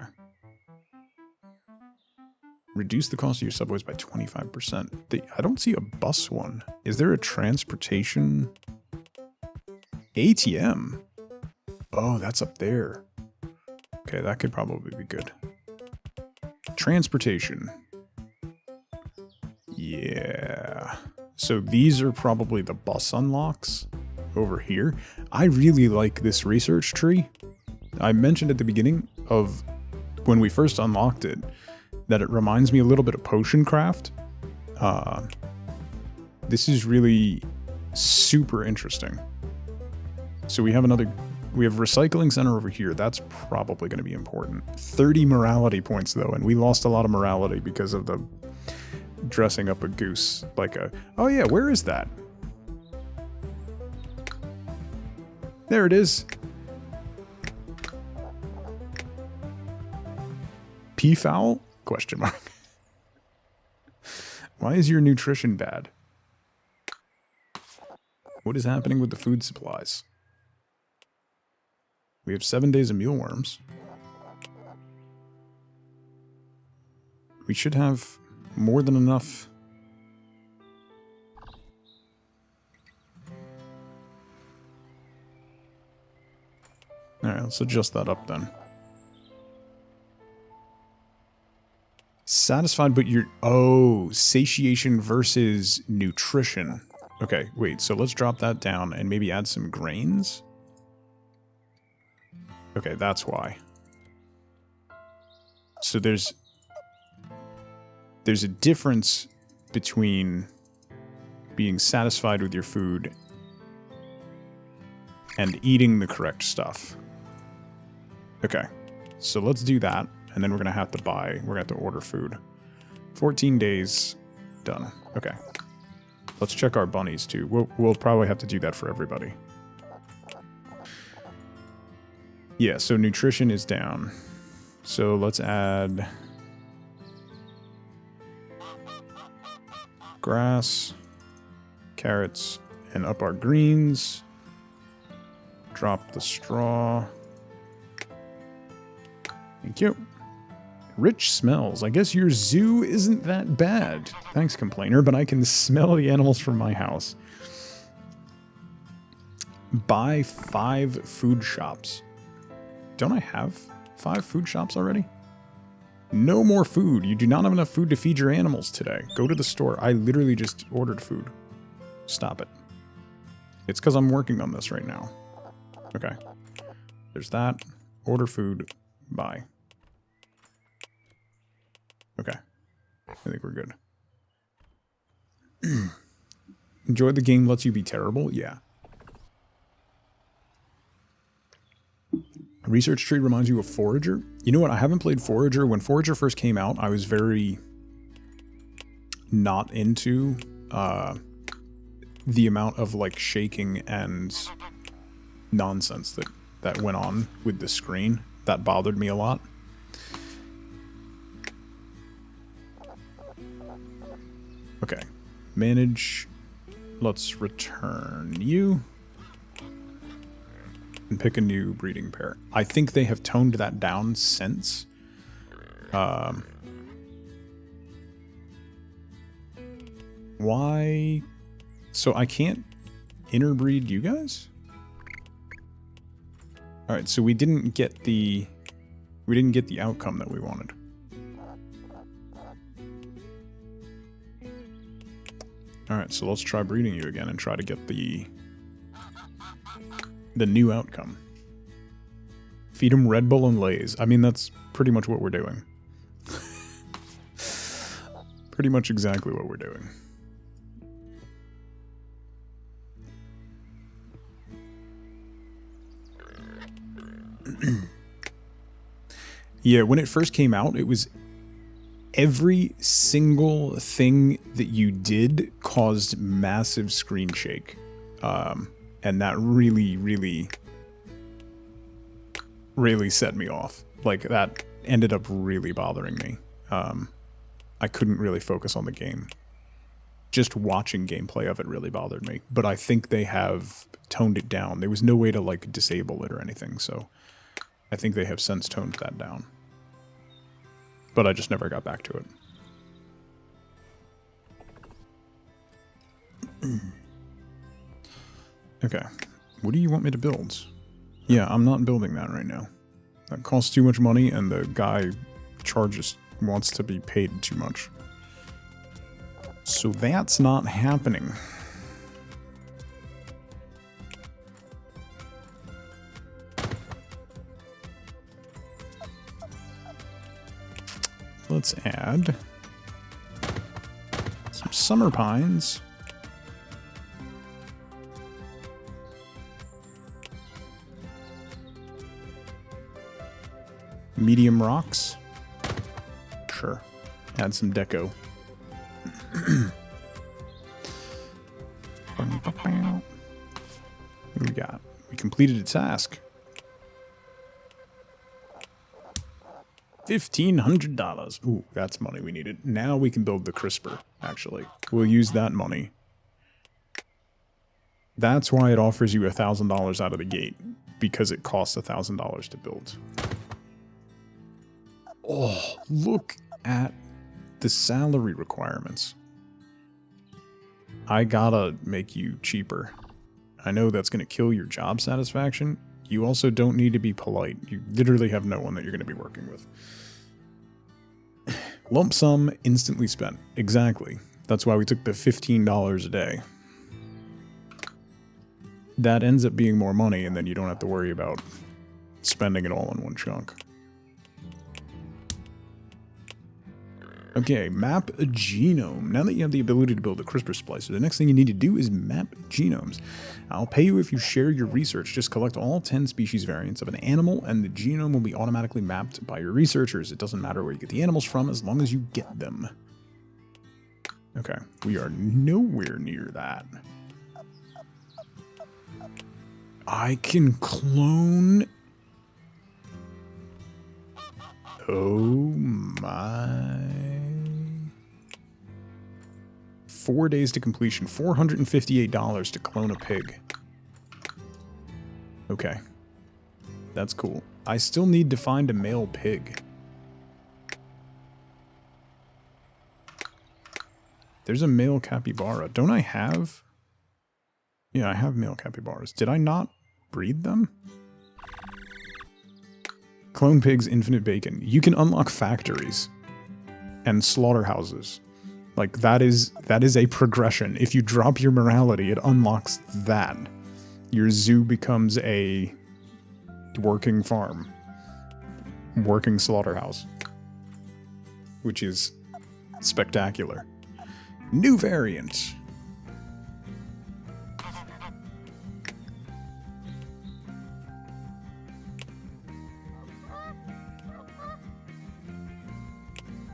Reduce the cost of your subways by 25%. I don't see a bus one. Is there a transportation ATM? Oh, that's up there. Okay, that could probably be good. Transportation. Yeah. So these are probably the bus unlocks over here. I really like this research tree. I mentioned at the beginning of when we first unlocked it that it reminds me a little bit of potion craft. This is really super interesting. So we have recycling center over here. That's probably going to be important. 30 morality points though, and we lost a lot of morality because of the dressing up a goose like a... Oh yeah, where is that? There it is. Peafowl? Question mark. Why is your nutrition bad? What is happening with the food supplies? We have 7 days of mealworms. We should have more than enough. Alright, let's adjust that up then. Satisfied, but you're... Oh, satiation versus nutrition. Okay, wait, so let's drop that down and maybe add some grains? Okay, that's why. So there's a difference between being satisfied with your food and eating the correct stuff. Okay, so let's do that, and then we're going to have to buy, we're going to have to order food. 14 days, done. Okay. Let's check our bunnies too. We'll probably have to do that for everybody. Yeah, so nutrition is down. So let's add grass, carrots, and up our greens. Drop the straw. Thank you. Rich smells. I guess your zoo isn't that bad. Thanks, complainer, but I can smell the animals from my house. Buy 5 food shops. Don't I have 5 food shops already? No more food. You do not have enough food to feed your animals today. Go to the store. I literally just ordered food. Stop it. It's because I'm working on this right now. Okay. There's that. Order food. Buy. Okay. I think we're good. Enjoy the game lets you be terrible? Yeah. Research tree reminds you of Forager? You know what? I haven't played Forager. When Forager first came out, I was very not into the amount of like shaking and nonsense that went on with the screen. That bothered me a lot. Okay. Manage. Let's return you. And pick a new breeding pair. I think they have toned that down since. Why? So I can't interbreed you guys? Alright, so we didn't get the outcome that we wanted. Alright, so let's try breeding you again and try to get the new outcome. Feed them Red Bull and Lay's. I mean, that's pretty much what we're doing. Pretty much exactly what we're doing. Yeah, when it first came out, it was every single thing that you did caused massive screen shake. And that really, really, really set me off. Like, that ended up really bothering me. I couldn't really focus on the game. Just watching gameplay of it really bothered me. But I think they have toned it down. There was no way to, like, disable it or anything, so I think they have since toned that down. But I just never got back to it. Okay. What do you want me to build? Yeah, I'm not building that right now. That costs too much money, and the guy wants to be paid too much. So that's not happening. Let's add some summer pines. Medium rocks. Sure. Add some deco. What do we got? We completed a task. $1,500. Ooh, that's money we needed. Now we can build the CRISPR, actually. We'll use that money. That's why it offers you $1,000 out of the gate. Because it costs $1,000 to build. Oh, look at the salary requirements. I gotta make you cheaper. I know that's gonna kill your job satisfaction. You also don't need to be polite. You literally have no one that you're gonna be working with. Lump sum, instantly spent. Exactly. That's why we took the $15 a day. That ends up being more money, and then you don't have to worry about spending it all in one chunk. Okay, map a genome. Now that you have the ability to build a CRISPR splicer, the next thing you need to do is map genomes. I'll pay you if you share your research. Just collect all 10 species variants of an animal, and the genome will be automatically mapped by your researchers. It doesn't matter where you get the animals from, as long as you get them. Okay, we are nowhere near that. I can clone... Oh my... 4 days to completion, $458 to clone a pig. Okay. That's cool. I still need to find a male pig. There's a male capybara. Don't I have... Yeah, I have male capybaras. Did I not breed them? Clone pigs, infinite bacon. You can unlock factories and slaughterhouses. Like, that is a progression. If you drop your morality, it unlocks that. Your zoo becomes a working farm. Working slaughterhouse. Which is spectacular. New variant.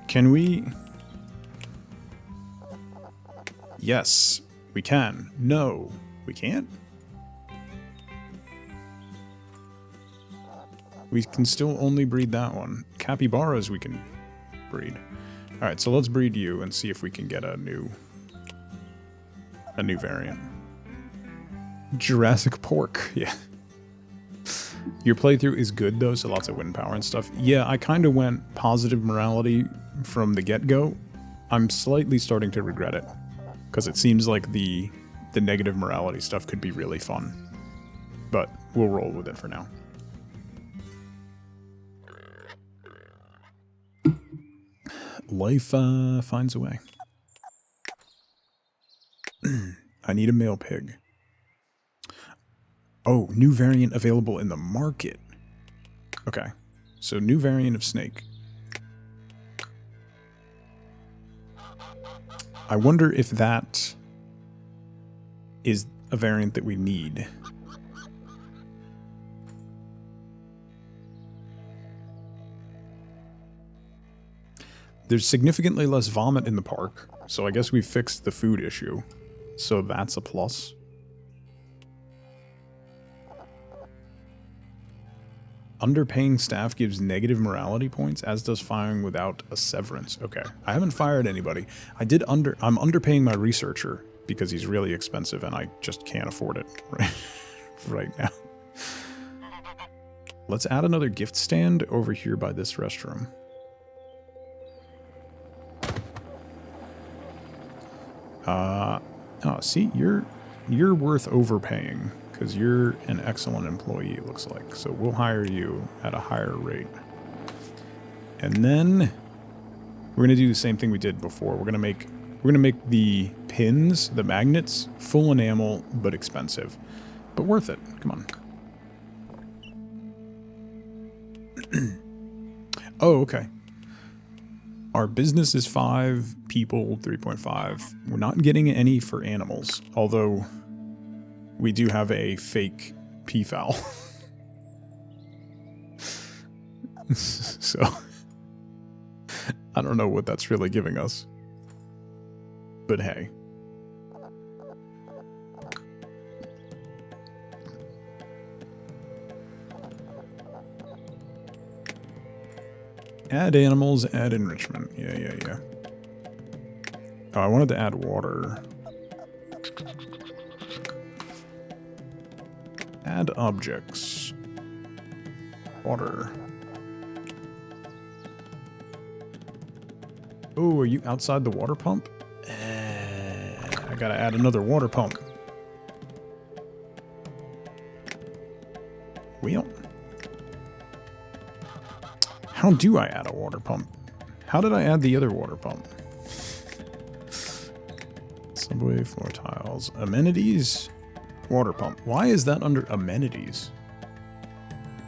Can we... Yes, we can. No, we can't. We can still only breed that one. Capybaras we can breed. Alright, so let's breed you and see if we can get a new variant. Jurassic pork, yeah. Your playthrough is good though, so lots of wind power and stuff. Yeah, I kind of went positive morality from the get-go. I'm slightly starting to regret it. Because it seems like the negative morality stuff could be really fun. But we'll roll with it for now. Life finds a way. I need a male pig. Oh, new variant available in the market. Okay, so new variant of snake. I wonder if that is a variant that we need. There's significantly less vomit in the park, so I guess we fixed the food issue. So that's a plus. Underpaying staff gives negative morality points, as does firing without a severance. Okay, I haven't fired anybody. I'm underpaying my researcher because he's really expensive and I just can't afford it right now. Let's add another gift stand over here by this restroom. Oh, see, you're worth overpaying. Because you're an excellent employee, it looks like. So we'll hire you at a higher rate. And then we're gonna do the same thing we did before. We're gonna make the pins, the magnets, full enamel, but expensive. But worth it. Come on. Oh, okay. Our business is 5 people, 3.5. We're not getting any for animals, although we do have a fake peafowl. So, I don't know what that's really giving us. But hey. Add animals, add enrichment. Yeah. Oh, I wanted to add water. Add objects. Water. Oh, are you outside the water pump? I gotta add another water pump. Well. How do I add a water pump? How did I add the other water pump? Subway, floor tiles, amenities, water pump. Why is that under amenities?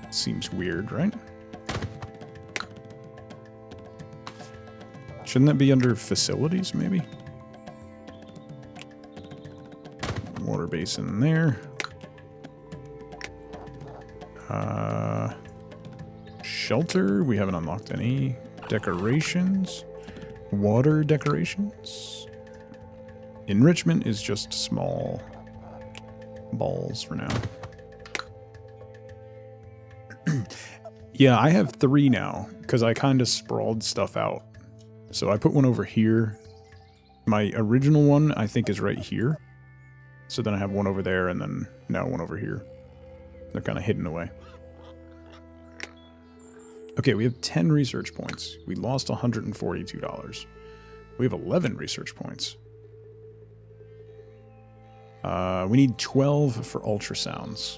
Seems weird, right? Shouldn't that be under facilities, maybe? Water basin there. Shelter, we haven't unlocked any. Decorations. Water decorations. Enrichment is just small balls for now. Yeah, I have 3 now, because I kind of sprawled stuff out. So I put one over here. My original one, I think, is right here. So then I have one over there, and then now one over here. They're kind of hidden away. Okay, we have 10 research points. We lost $142. We have 11 research points. We need 12 for ultrasounds.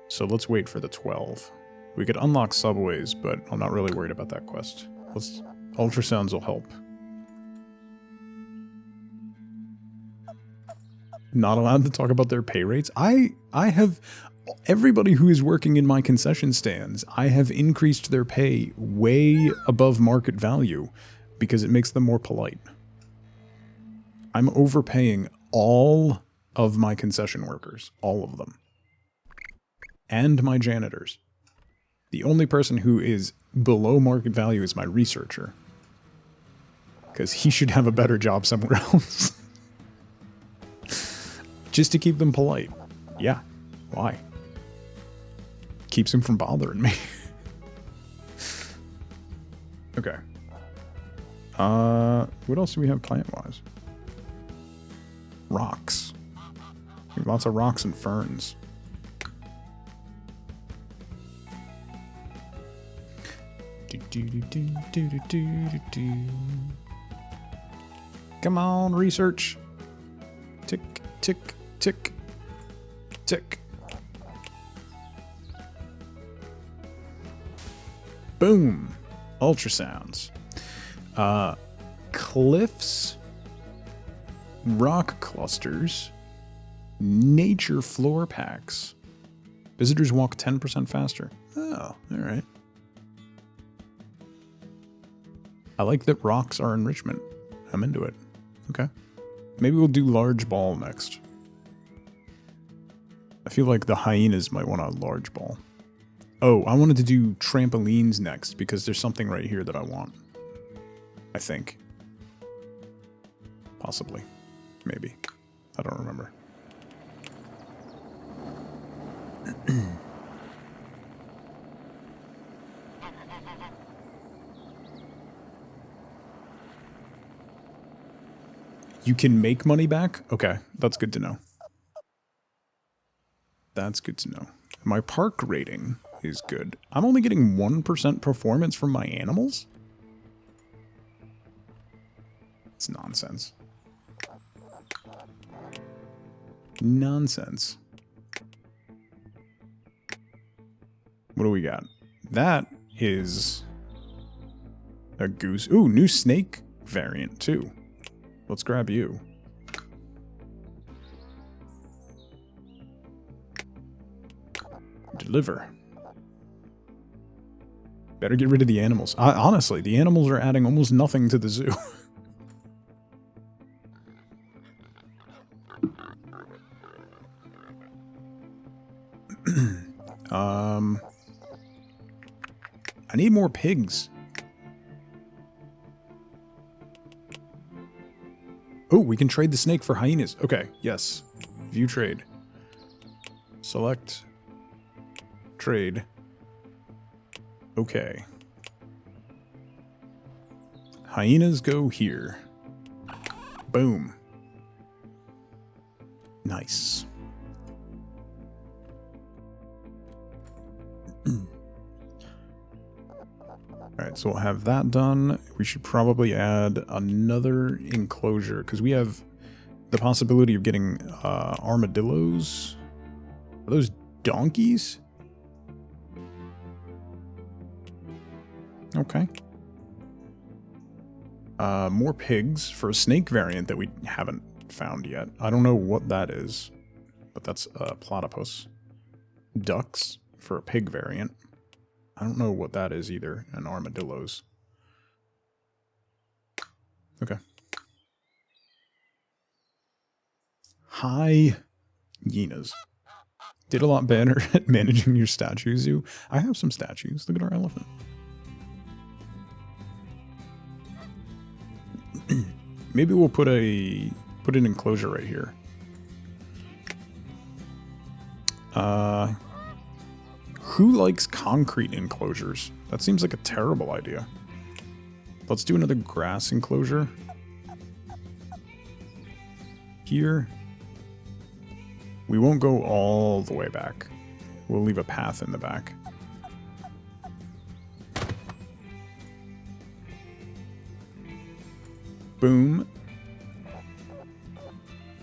So let's wait for the 12. We could unlock subways, but I'm not really worried about that quest. Ultrasounds will help. Not allowed to talk about their pay rates. I have everybody who is working in my concession stands, I have increased their pay way above market value because it makes them more polite. I'm overpaying all of my concession workers, all of them. And my janitors. The only person who is below market value is my researcher. Because he should have a better job somewhere else. Just to keep them polite. Yeah. Why? Keeps him from bothering me. Okay. What else do we have plant-wise? Rocks. We have lots of rocks and ferns. Come on, research. Tick, tick, tick, tick. Boom. Ultrasounds. Cliffs. Rock clusters. Nature floor packs. Visitors walk 10% faster. Oh, alright. I like that rocks are enrichment. I'm into it. Okay. Maybe we'll do large ball next. I feel like the hyenas might want a large ball. Oh, I wanted to do trampolines next because there's something right here that I want. I think. Possibly. Maybe. I don't remember. You can make money back? Okay, that's good to know. That's good to know. My park rating is good. I'm only getting 1% performance from my animals? It's nonsense. Nonsense. What do we got? That is a goose. Ooh, new snake variant too. Let's grab you. Deliver. Better get rid of the animals. Honestly, the animals are adding almost nothing to the zoo. I need more pigs. Oh, we can trade the snake for hyenas. Okay, yes. View trade. Select. Trade. Okay. Hyenas go here. Boom. Nice. Alright, so we'll have that done. We should probably add another enclosure, because we have the possibility of getting armadillos. Are those donkeys? Okay. More pigs for a snake variant that we haven't found yet. I don't know what that is, but that's a platypus. Ducks for a pig variant. I don't know what that is either, and armadillos. Okay. Hyenas. Did a lot better at managing your statues, you. I have some statues. Look at our elephant. Maybe we'll put an enclosure right here. Who likes concrete enclosures? That seems like a terrible idea. Let's do another grass enclosure. Here. We won't go all the way back. We'll leave a path in the back. Boom.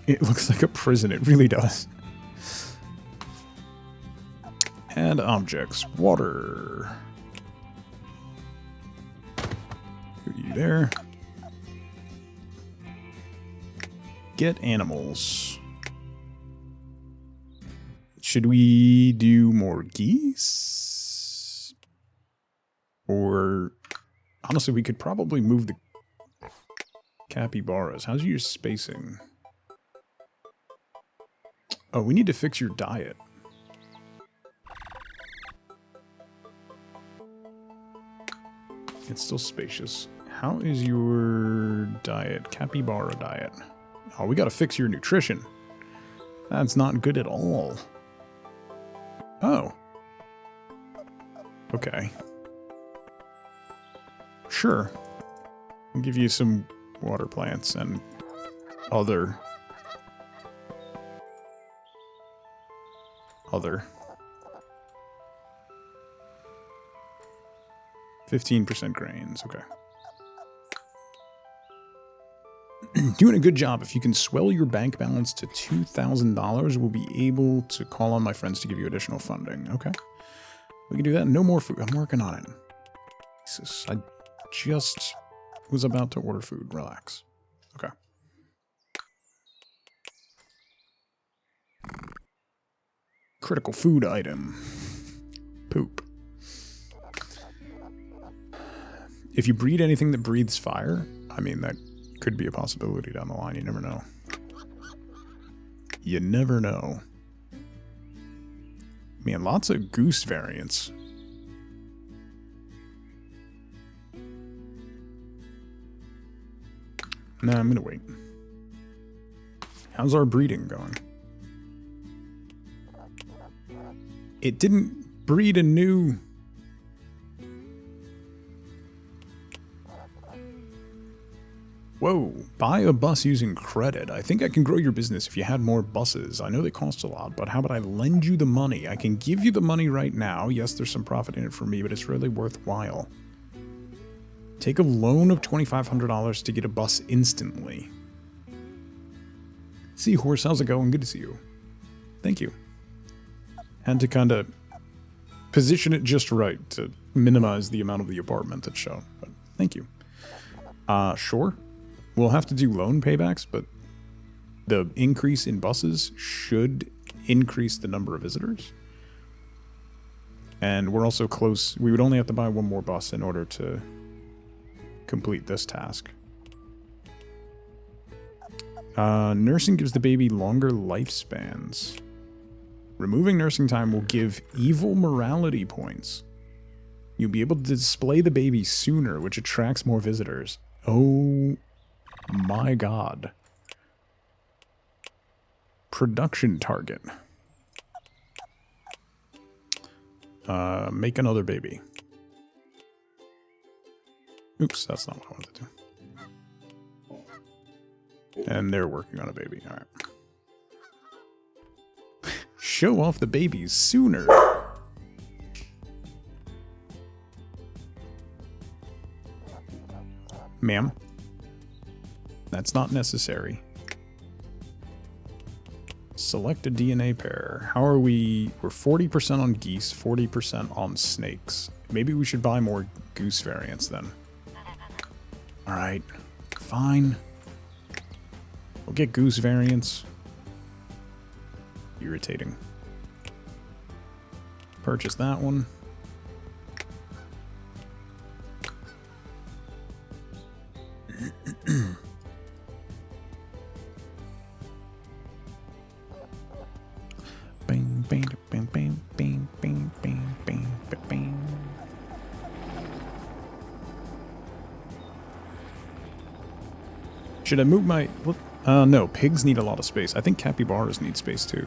It looks like a prison. It really does. And objects. Water. Put you there. Get animals. Should we do more geese? Or honestly, we could probably move the capybaras. How's your spacing? Oh, we need to fix your diet. It's still spacious. How is your diet? Capybara diet. Oh, we gotta fix your nutrition. That's not good at all. Oh. Okay. Sure. I'll give you some water plants and other 15% grains, okay. Doing a good job. If you can swell your bank balance to $2,000, we'll be able to call on my friends to give you additional funding. Okay. We can do that. No more food. I'm working on it. Jesus, I just was about to order food. Relax. Okay. Critical food item. Poop. If you breed anything that breathes fire, I mean, that could be a possibility down the line. You never know. You never know. Man, lots of goose variants. Nah, I'm gonna wait. How's our breeding going? It didn't breed a new... Whoa, buy a bus using credit. I think I can grow your business if you had more buses. I know they cost a lot, but how about I lend you the money? I can give you the money right now. Yes, there's some profit in it for me, but it's really worthwhile. Take a loan of $2,500 to get a bus instantly. Seahorse, how's it going? Good to see you. Thank you. Had to kind of position it just right to minimize the amount of the apartment that's shown, but thank you. Sure. We'll have to do loan paybacks, but the increase in buses should increase the number of visitors. And we're also close. We would only have to buy one more bus in order to complete this task. Nursing gives the baby longer lifespans. Removing nursing time will give evil morality points. You'll be able to display the baby sooner, which attracts more visitors. Oh my god. Production target. Make another baby. Oops, that's not what I wanted to do. And they're working on a baby. Alright. Show off the babies sooner. Ma'am. That's not necessary. Select a DNA pair. How are we? We're 40% on geese, 40% on snakes. Maybe we should buy more goose variants then. Alright. Fine. We'll get goose variants. Irritating. Purchase that one. Should I move my... What? No, pigs need a lot of space. I think capybaras need space too.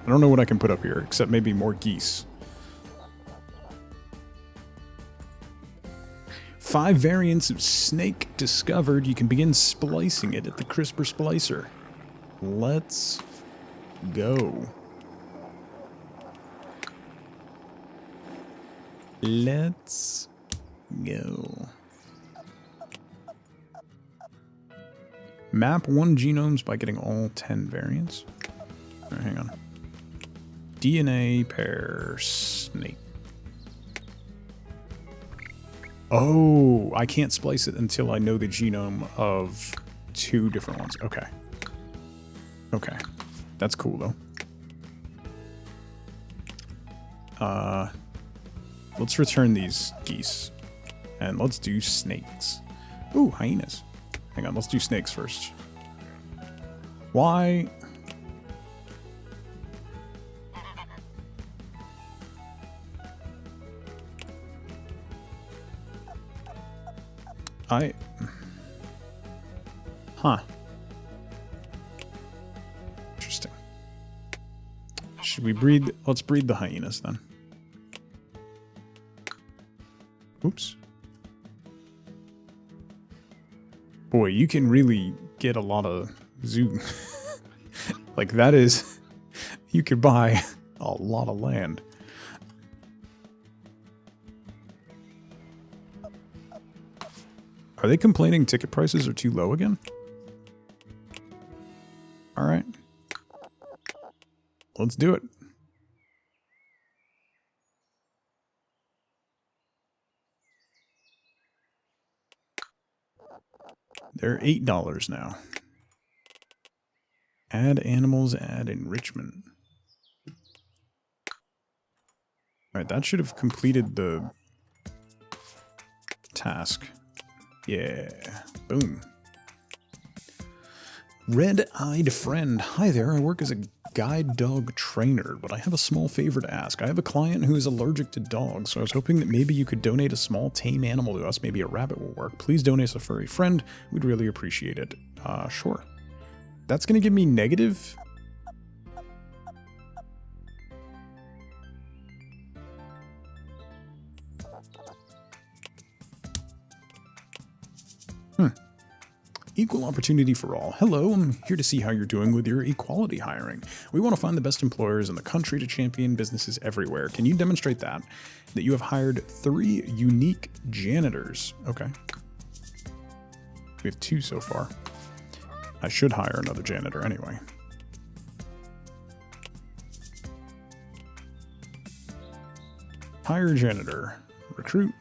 I don't know what I can put up here, except maybe more geese. 5 variants of snake discovered. You can begin splicing it at the CRISPR splicer. Let's go. Let's go. Map 1 genomes by getting all 10 variants. All right, hang on. DNA pair snake. Oh, I can't splice it until I know the genome of 2 different ones. Okay. Okay. That's cool, though. Let's return these geese. And let's do snakes. Ooh, hyenas. Hang on, let's do snakes first. Why? Huh. Interesting. Should we breed? Let's breed the hyenas then. Oops. Boy, you can really get a lot of zoo. Like that is, you could buy a lot of land. Are they complaining ticket prices are too low again? All right. Let's do it. They're $8 now. Add animals, add enrichment. Alright, that should have completed the task. Yeah. Boom. Red-eyed friend. Hi there, I work as a guide dog trainer, but I have a small favor to ask. I have a client who is allergic to dogs, so I was hoping that maybe you could donate a small tame animal to us. Maybe a rabbit will work. Please donate us a furry friend. We'd really appreciate it. Sure. That's gonna give me negative? Equal opportunity for all. Hello, I'm here to see how you're doing with your equality hiring. We want to find the best employers in the country to champion businesses everywhere. Can you demonstrate that you have hired 3 unique janitors? Okay. We have 2 so far. I should hire another janitor anyway. Hire janitor. Recruit.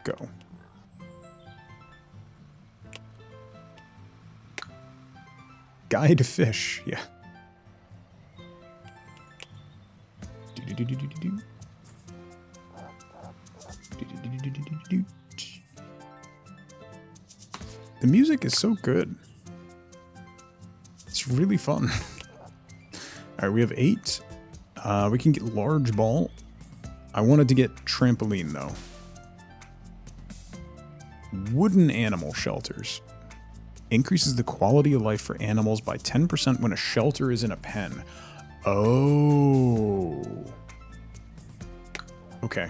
Go. Guide fish, yeah. The music is so good. It's really fun. Alright, we have 8. We can get large ball. I wanted to get trampoline though. Wooden animal shelters. Increases the quality of life for animals by 10% when a shelter is in a pen. Oh. Okay.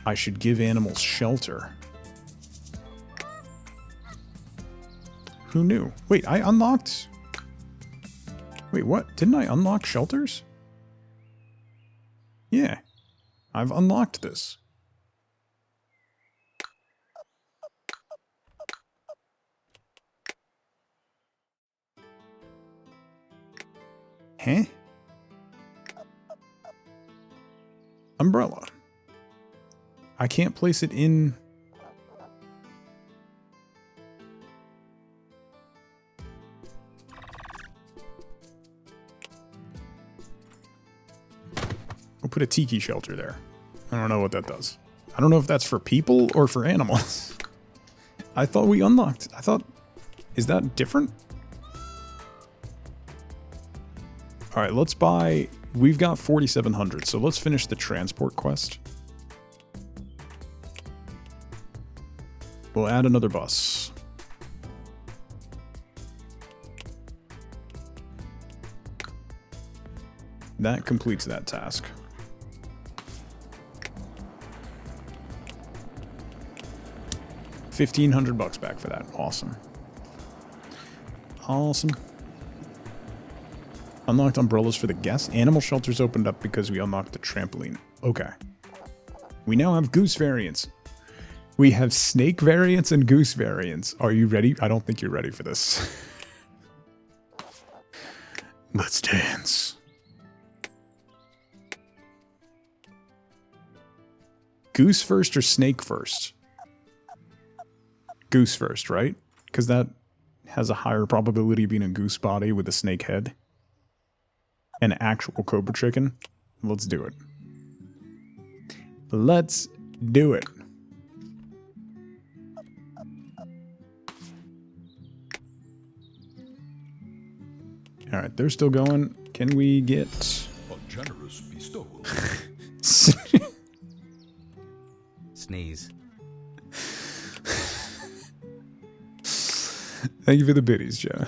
I should give animals shelter. Who knew? Wait, I unlocked... Wait, what? Didn't I unlock shelters? Yeah. I've unlocked this. Huh? Umbrella. I can't place it in... We'll put a tiki shelter there. I don't know what that does. I don't know if that's for people or for animals. I thought we unlocked... I thought... Is that different? Alright, let's buy... We've got 4,700, so let's finish the transport quest. We'll add another bus. That completes that task. $1,500 back for that. Awesome. Awesome. Unlocked umbrellas for the guests. Animal shelters opened up because we unlocked the trampoline. Okay. We now have goose variants. We have snake variants and goose variants. Are you ready? I don't think you're ready for this. Let's dance. Goose first or snake first? Goose first, right? Because that has a higher probability of being a goose body with a snake head. An actual cobra chicken. Let's do it. Let's do it. All right, they're still going. Can we get A generous bestowal. Sneeze. Thank you for the biddies, Jenna.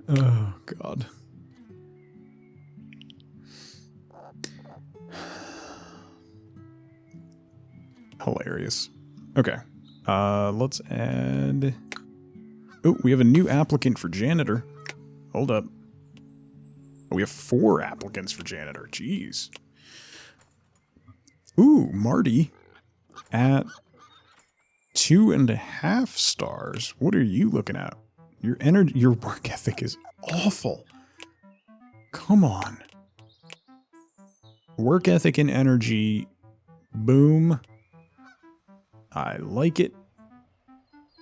Oh, God. Hilarious. Okay. Let's add... Oh, we have a new applicant for janitor. Hold up. Oh, we have 4 applicants for janitor. Jeez. Ooh, Marty at 2.5 stars. What are you looking at? Your energy, your work ethic is awful. Come on. Work ethic and energy. Boom. I like it.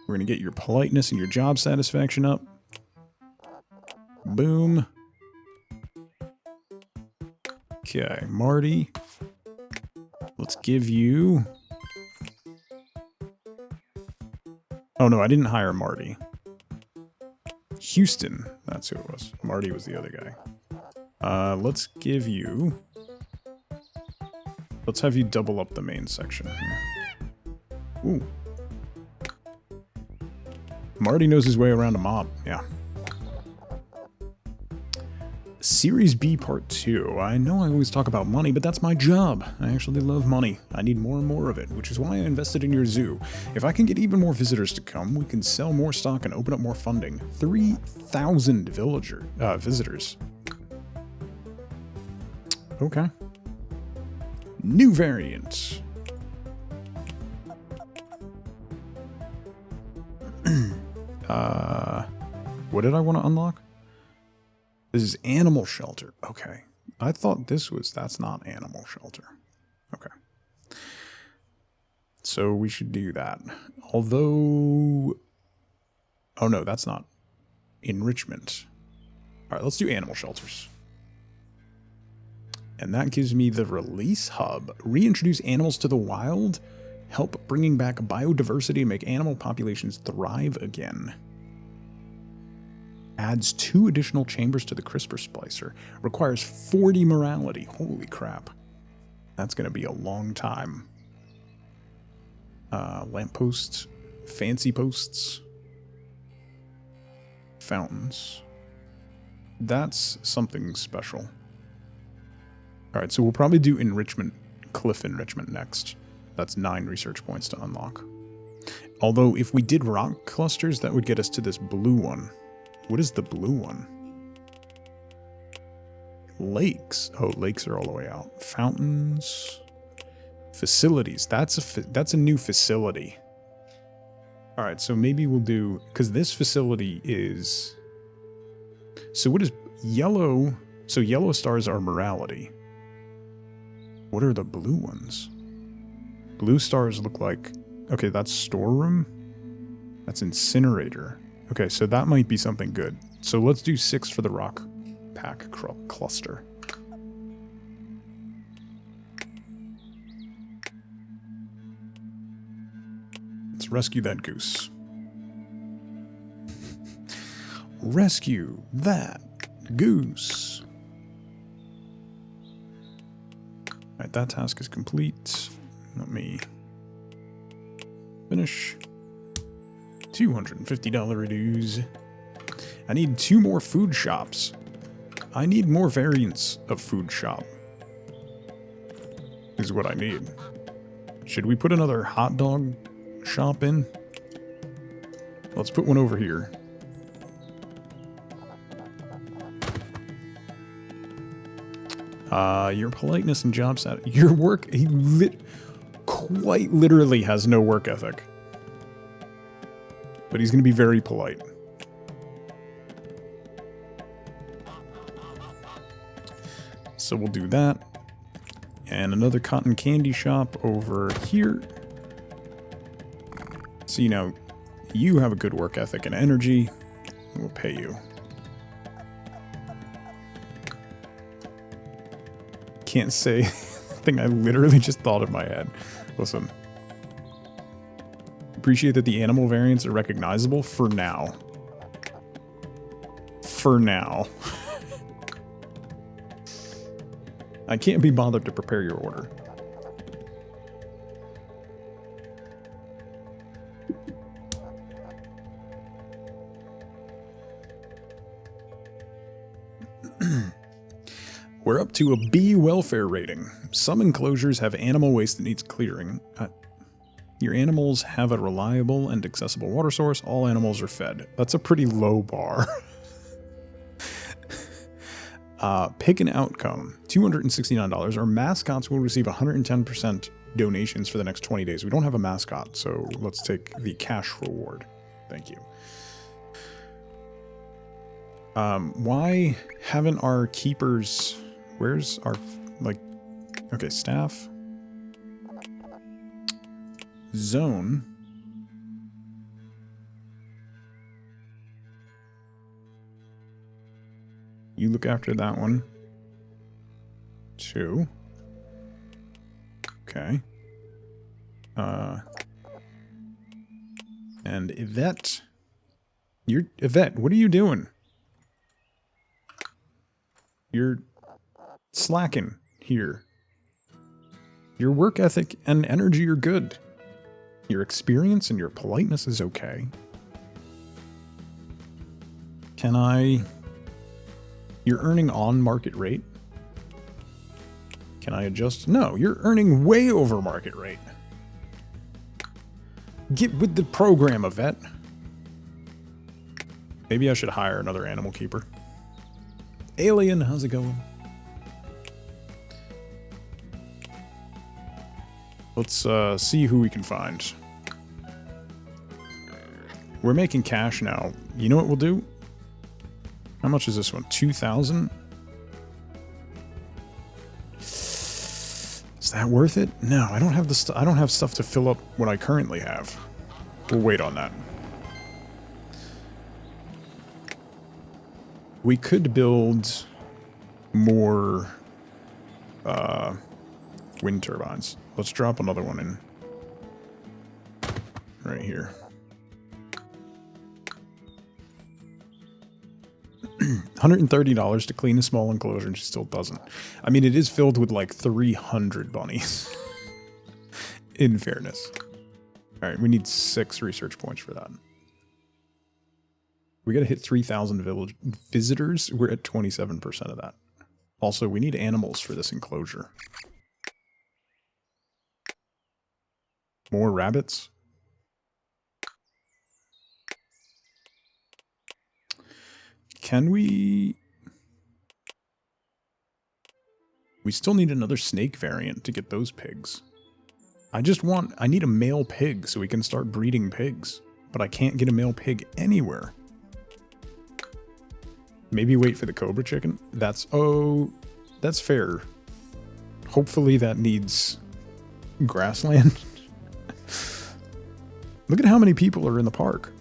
We're going to get your politeness and your job satisfaction up. Boom. Okay, Marty. Let's give you... Oh no, I didn't hire Marty. Houston, that's who it was. Marty was the other guy. Let's give you... Let's have you double up the main section. Ooh. Marty knows his way around a mob, yeah. Series B Part 2. I know I always talk about money, but that's my job. I actually love money. I need more and more of it, which is why I invested in your zoo. If I can get even more visitors to come, we can sell more stock and open up more funding. 3,000 visitors. Okay. New variant. What did I want to unlock? This is animal shelter. Okay. I thought this was... That's not animal shelter. Okay. So we should do that. Although... Oh no, that's not enrichment. Alright, let's do animal shelters. And that gives me the release hub. Reintroduce animals to the wild. Help bringing back biodiversity and make animal populations thrive again. Adds 2 additional chambers to the CRISPR splicer. Requires 40 morality. Holy crap. That's going to be a long time. Lampposts. Fancy posts. Fountains. That's something special. Alright, so we'll probably do enrichment, cliff enrichment next. That's 9 research points to unlock. Although, if we did rock clusters, that would get us to this blue one. What is the blue one? Lakes. Oh, lakes are all the way out. Fountains. Facilities. That's a new facility. Alright, so maybe we'll do... Because this facility is... So what is yellow... So yellow stars are morality. What are the blue ones? Blue stars look like... Okay, that's storeroom. That's incinerator. Okay, so that might be something good. So let's do 6 for the rock pack cluster. Let's rescue that goose. Rescue that goose. Alright, that task is complete. Let me Finish. $250 dues. I need 2 more food shops. I need more variants of food shop. Is what I need. Should we put another hot dog shop in? Let's put one over here. Your politeness and job sat. Your work, he quite literally has no work ethic. But he's going to be very polite. So we'll do that. And another cotton candy shop over here. So, you know, you have a good work ethic and energy. We'll pay you. Can't say thing I literally just thought in my head. Listen. Appreciate that the animal variants are recognizable for now. For now. I can't be bothered to prepare your order. We're up to a B welfare rating. Some enclosures have animal waste that needs clearing. Your animals have a reliable and accessible water source. All animals are fed. That's a pretty low bar. Pick an outcome. $269. Our mascots will receive 110% donations for the next 20 days. We don't have a mascot, so let's take the cash reward. Thank you. Why haven't our keepers... Where's our... like... Okay, staff. Zone. You look after that one. 2. Okay. And Yvette. Yvette, what are you doing? You're slacking here. Your work ethic and energy are good. Your experience and your politeness is okay. Can I... You're earning on market rate. Can I adjust? No, you're earning way over market rate. Get with the program, Yvette. Maybe I should hire another animal keeper. Alien, how's it going? Let's see who we can find. We're making cash now. You know what we'll do? How much is this one? 2,000? Is that worth it? No, I don't have the I don't have stuff to fill up what I currently have. We'll wait on that. We could build more wind turbines. Let's drop another one in. Right here. $130 to clean a small enclosure, and she still doesn't. I mean, it is filled with like 300 bunnies. In fairness. Alright, we need 6 research points for that. We gotta hit 3,000 village visitors. We're at 27% of that. Also, we need animals for this enclosure. More rabbits. Can we... We still need another snake variant to get those pigs. I need a male pig so we can start breeding pigs. But I can't get a male pig anywhere. Maybe wait for the cobra chicken? That's fair. Hopefully that needs grassland. Look at how many people are in the park.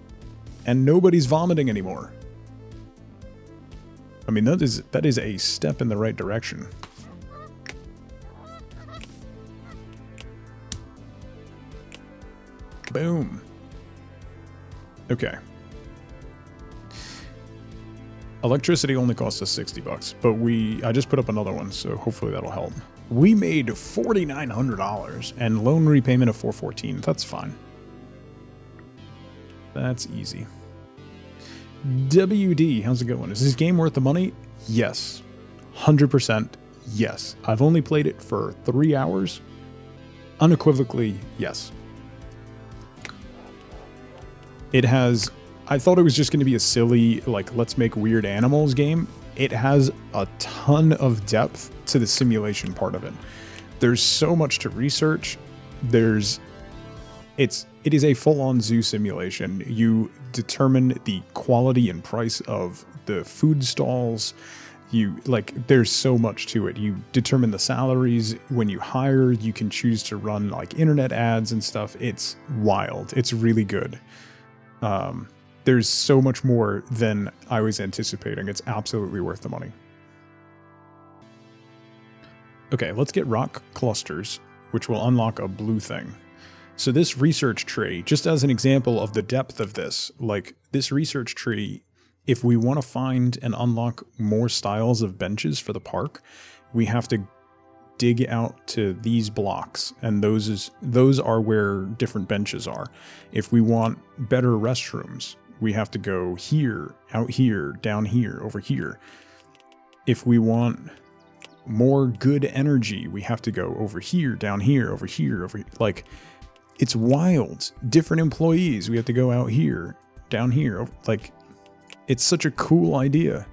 And nobody's vomiting anymore. I mean, that is a step in the right direction. Boom. Okay. Electricity only costs us $60, but I just put up another one, so hopefully that'll help. We made $4,900 and loan repayment of $414. That's fine. That's easy. WD, how's it going? Is this game worth the money? Yes. 100% yes. I've only played it for 3 hours. Unequivocally, yes. It has... I thought it was just going to be a silly, like, let's make weird animals game. It has a ton of depth to the simulation part of it. There's so much to research. It is a full-on zoo simulation. You determine the quality and price of the food stalls. There's so much to it. You determine the salaries. When you hire, you can choose to run like internet ads and stuff. It's wild. It's really good. There's so much more than I was anticipating. It's absolutely worth the money. Okay, let's get rock clusters, which will unlock a blue thing. So this research tree, just as an example of the depth of this, like this research tree, if we want to find and unlock more styles of benches for the park, we have to dig out to these blocks, and those are where different benches are. If we want better restrooms, we have to go here, out here, down here, over here. If we want more good energy, we have to go over here, down here, over here, over here. Like, it's wild. Different employees, we have to go out here, down here. Like, it's such a cool idea.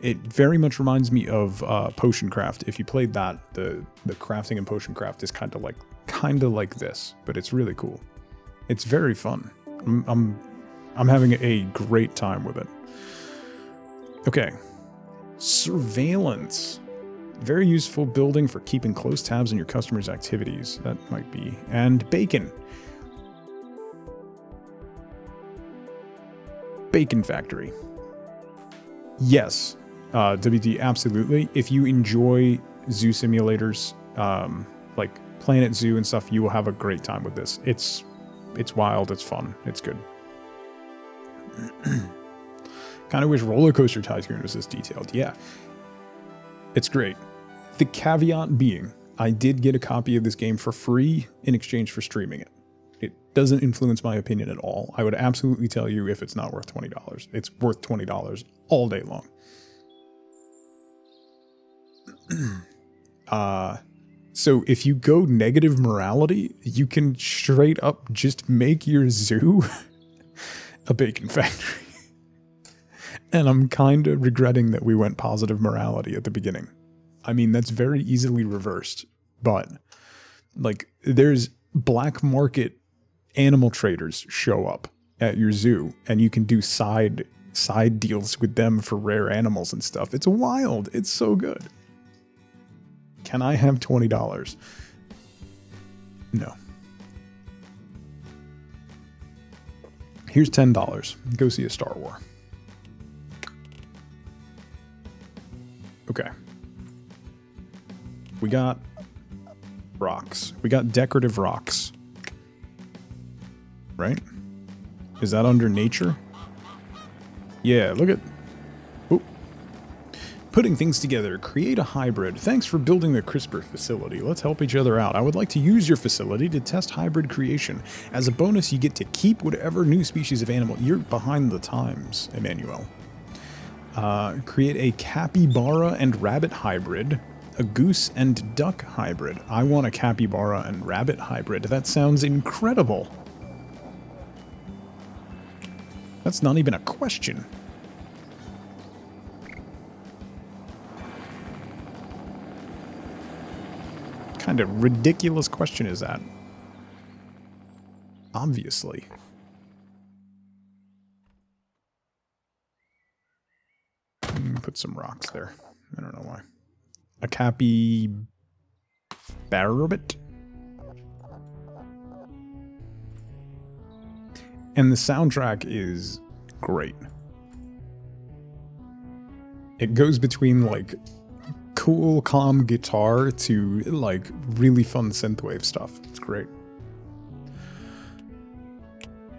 It very much reminds me of Potion Craft. If you played that, the crafting in Potion Craft is kind of like this, but it's really cool. It's very fun. I'm having a great time with it. Okay, surveillance. Very useful building for keeping close tabs on your customers' activities. That might be. And bacon. Bacon factory. Yes. WD, absolutely. If you enjoy zoo simulators, like Planet Zoo and stuff, you will have a great time with this. It's wild, it's fun, it's good. Kind of wish Roller Coaster Tycoon was this detailed. Yeah, it's great. The caveat being, I did get a copy of this game for free in exchange for streaming it. It doesn't influence my opinion at all. I would absolutely tell you if it's not worth $20. It's worth $20 all day long. So if you go negative morality, you can straight up just make your zoo a bacon factory. And I'm kind of regretting that we went positive morality at the beginning. I mean, that's very easily reversed, but like there's black market animal traders show up at your zoo and you can do side deals with them for rare animals and stuff. It's wild. It's so good. Can I have $20? No. Here's $10. Go see a Star Wars. Okay. We got rocks. We got decorative rocks. Right? Is that under nature? Yeah, look at... Oh. Putting things together. Create a hybrid. Thanks for building the CRISPR facility. Let's help each other out. I would like to use your facility to test hybrid creation. As a bonus, you get to keep whatever new species of animal. You're behind the times, Emmanuel. Create a capybara and rabbit hybrid. A goose and duck hybrid. I want a capybara and rabbit hybrid. That sounds incredible. That's not even a question. What kind of ridiculous question is that? Obviously. Put some rocks there. I don't know why. A capybara. And the soundtrack is great. It goes between like cool, calm guitar to like really fun synthwave stuff. It's great.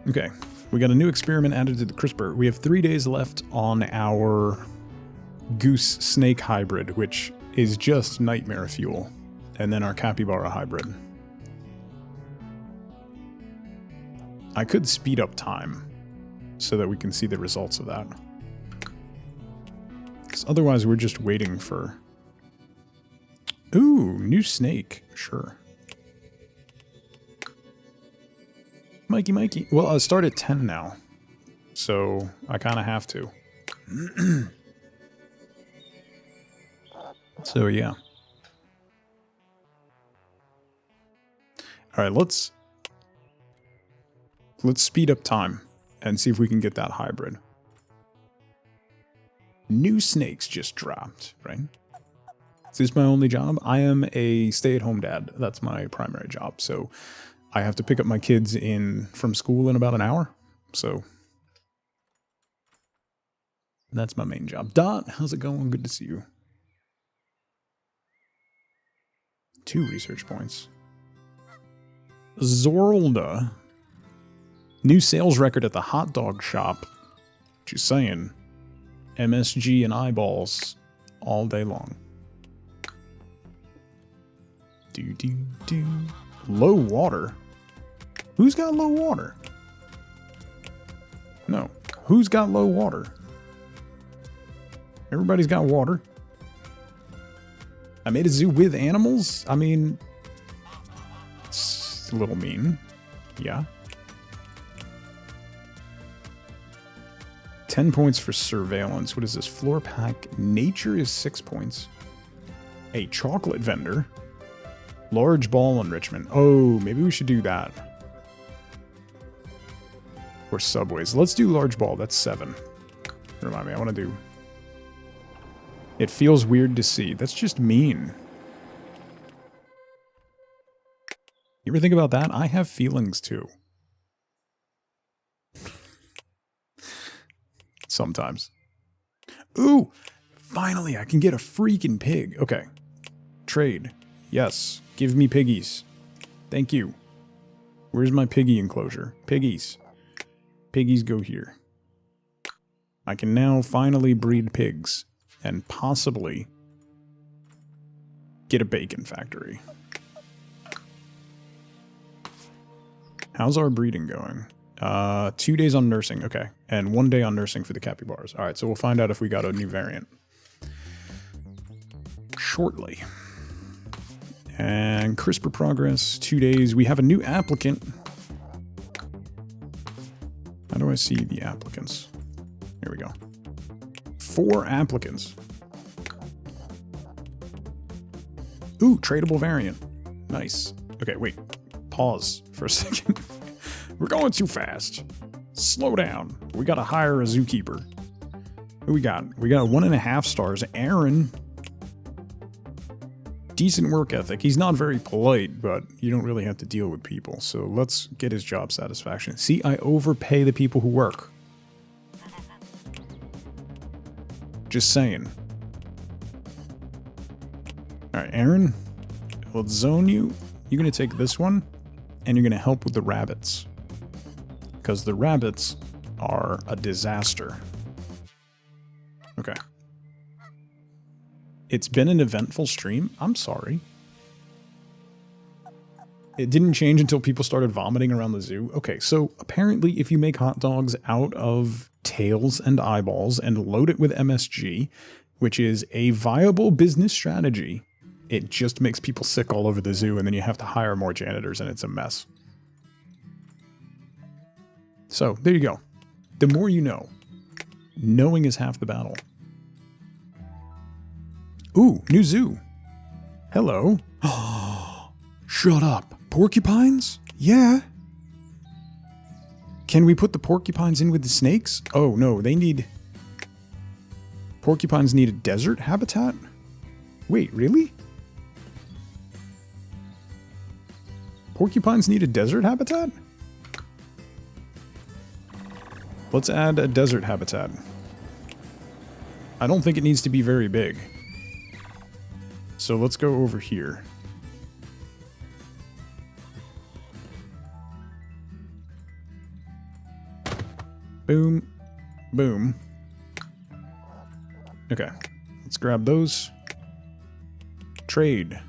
Okay, we got a new experiment added to the CRISPR. We have 3 days left on our goose snake hybrid, which is just nightmare fuel. And then our capybara hybrid. I could speed up time so that we can see the results of that. Because otherwise we're just waiting for... Ooh, new snake. Sure. Mikey. Well, I start at 10 now. So I kind of have to. So yeah. All right, let's speed up time and see if we can get that hybrid. New snakes just dropped, right? Is this my only job? I am a stay-at-home dad. That's my primary job. So I have to pick up my kids from school in about an hour. So that's my main job. Dot, how's it going? Good to see you. 2 research points. Zorlda. New sales record at the hot dog shop. Just saying. MSG and eyeballs all day long. Do. Low water? Who's got low water? No. Who's got low water? Everybody's got water. I made a zoo with animals? I mean, it's a little mean. Yeah. 10 points for surveillance. What is this? Floor pack. Nature is 6 points. A chocolate vendor. Large ball enrichment. Oh, maybe we should do that. Or subways. Let's do large ball. That's 7. Remind me, I want to do... It feels weird to see. That's just mean. You ever think about that? I have feelings too. Sometimes. Ooh! Finally, I can get a freaking pig. Okay. Trade. Yes. Give me piggies. Thank you. Where's my piggy enclosure? Piggies. Piggies go here. I can now finally breed pigs. And possibly get a bacon factory. How's our breeding going? 2 days on nursing, okay. And 1 day on nursing for the capybaras. Alright, so we'll find out if we got a new variant. Shortly. And CRISPR progress, 2 days. We have a new applicant. How do I see the applicants? Here we go. 4 applicants. Ooh, tradable variant. Nice. Okay, wait. Pause for a second. We're going too fast. Slow down. We gotta hire a zookeeper. Who we got? We got 1.5 stars. Aaron. Decent work ethic. He's not very polite, but you don't really have to deal with people. So let's get his job satisfaction. See, I overpay the people who work. Just saying. Alright, Aaron. Let's zone you. You're going to take this one, and you're going to help with the rabbits. Because the rabbits are a disaster. Okay. It's been an eventful stream. I'm sorry. It didn't change until people started vomiting around the zoo. Okay, so apparently if you make hot dogs out of tails and eyeballs and load it with MSG, which is a viable business strategy, it just makes people sick all over the zoo, and then you have to hire more janitors, and it's a mess. So, there you go. The more you know. Knowing is half the battle. Ooh, new zoo. Hello. Shut up. Porcupines? Yeah. Can we put the porcupines in with the snakes? Oh, no, they need... Porcupines need a desert habitat? Wait, really? Porcupines need a desert habitat? Let's add a desert habitat. I don't think it needs to be very big. So let's go over here. Boom. Boom. Okay. Let's grab those. Trade.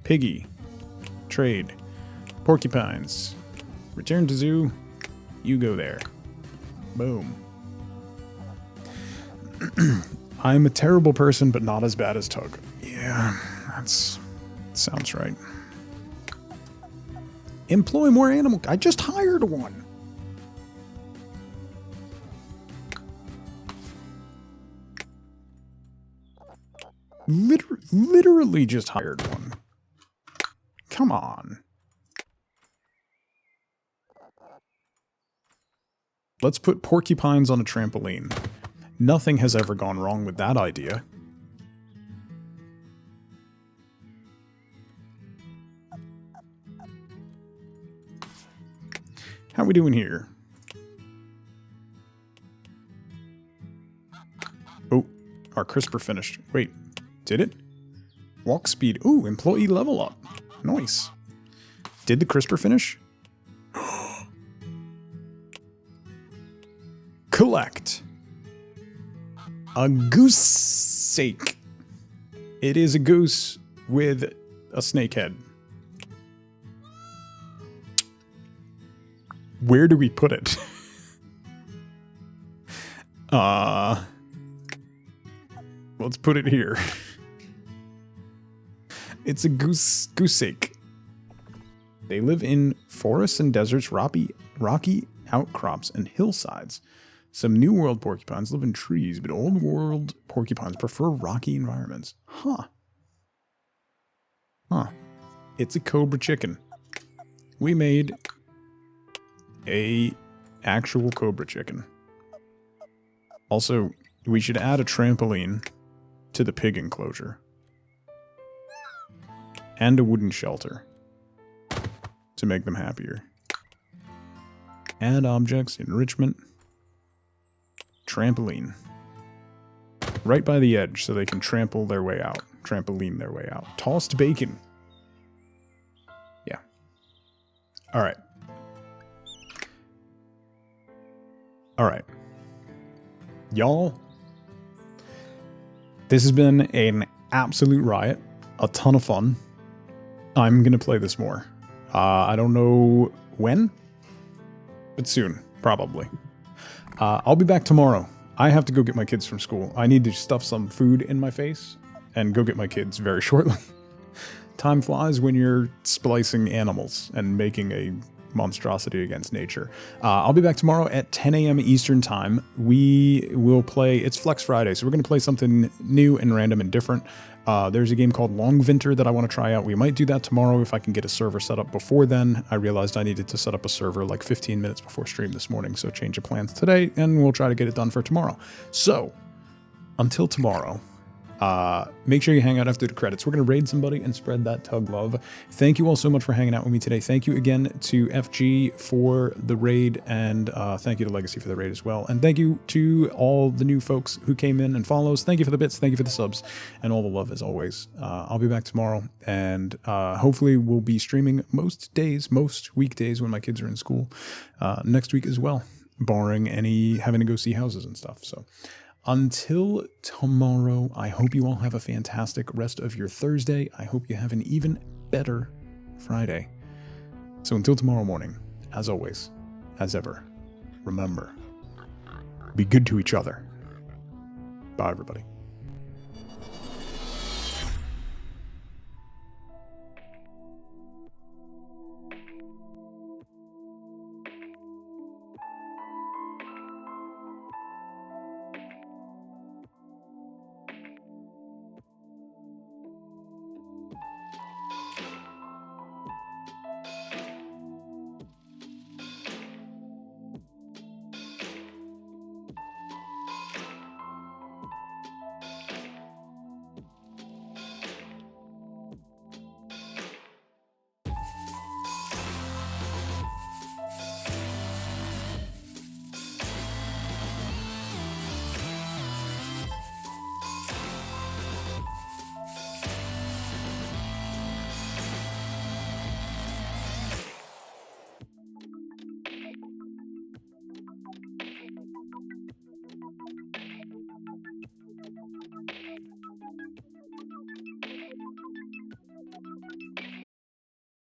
Piggy. Trade. Porcupines. Return to zoo. You go there. Boom. I'm a terrible person, but not as bad as Tug. Yeah, sounds right. Employ more animal. I just hired one. Literally just hired one. Come on. Let's put porcupines on a trampoline. Nothing has ever gone wrong with that idea. How we doing here? Oh, our CRISPR finished. Wait, did it? Walk speed. Ooh, employee level up. Nice. Did the CRISPR finish? Collect. A goose sake. It is a goose with a snake head. Where do we put it? Let's put it here. It's a goose sake. They live in forests and deserts, rocky outcrops, and hillsides. Some New World porcupines live in trees, but Old World porcupines prefer rocky environments. Huh. It's a cobra chicken. We made a actual cobra chicken. Also, we should add a trampoline to the pig enclosure. And a wooden shelter to make them happier. Add objects, enrichment, trampoline. Right by the edge so they can trampoline their way out. Tossed bacon. Yeah. Alright. Alright. Y'all, this has been an absolute riot. A ton of fun. I'm gonna play this more. I don't know when, but soon, probably. I'll be back tomorrow. I have to go get my kids from school. I need to stuff some food in my face and go get my kids very shortly. Time flies when you're splicing animals and making a monstrosity against nature. I'll be back tomorrow at 10 a.m. Eastern time. We will play, it's Flex Friday, so we're going to play something new and random and different. There's a game called Longvinter that I want to try out. We might do that tomorrow if I can get a server set up before then. I realized I needed to set up a server like 15 minutes before stream this morning, so change of plans today, and we'll try to get it done for tomorrow. So, until tomorrow, make sure you hang out after the credits. We're going to raid somebody and spread that Tug love. Thank you all so much for hanging out with me today. Thank you again to FG for the raid, and thank you to Legacy for the raid as well. And thank you to all the new folks who came in and follows. Thank you for the bits, thank you for the subs, and all the love as always. I'll be back tomorrow, and hopefully we'll be streaming most weekdays when my kids are in school next week as well, barring any having to go see houses and stuff. So until tomorrow, I hope you all have a fantastic rest of your Thursday. I hope you have an even better Friday. So until tomorrow morning, as always, as ever, remember, be good to each other. Bye, everybody.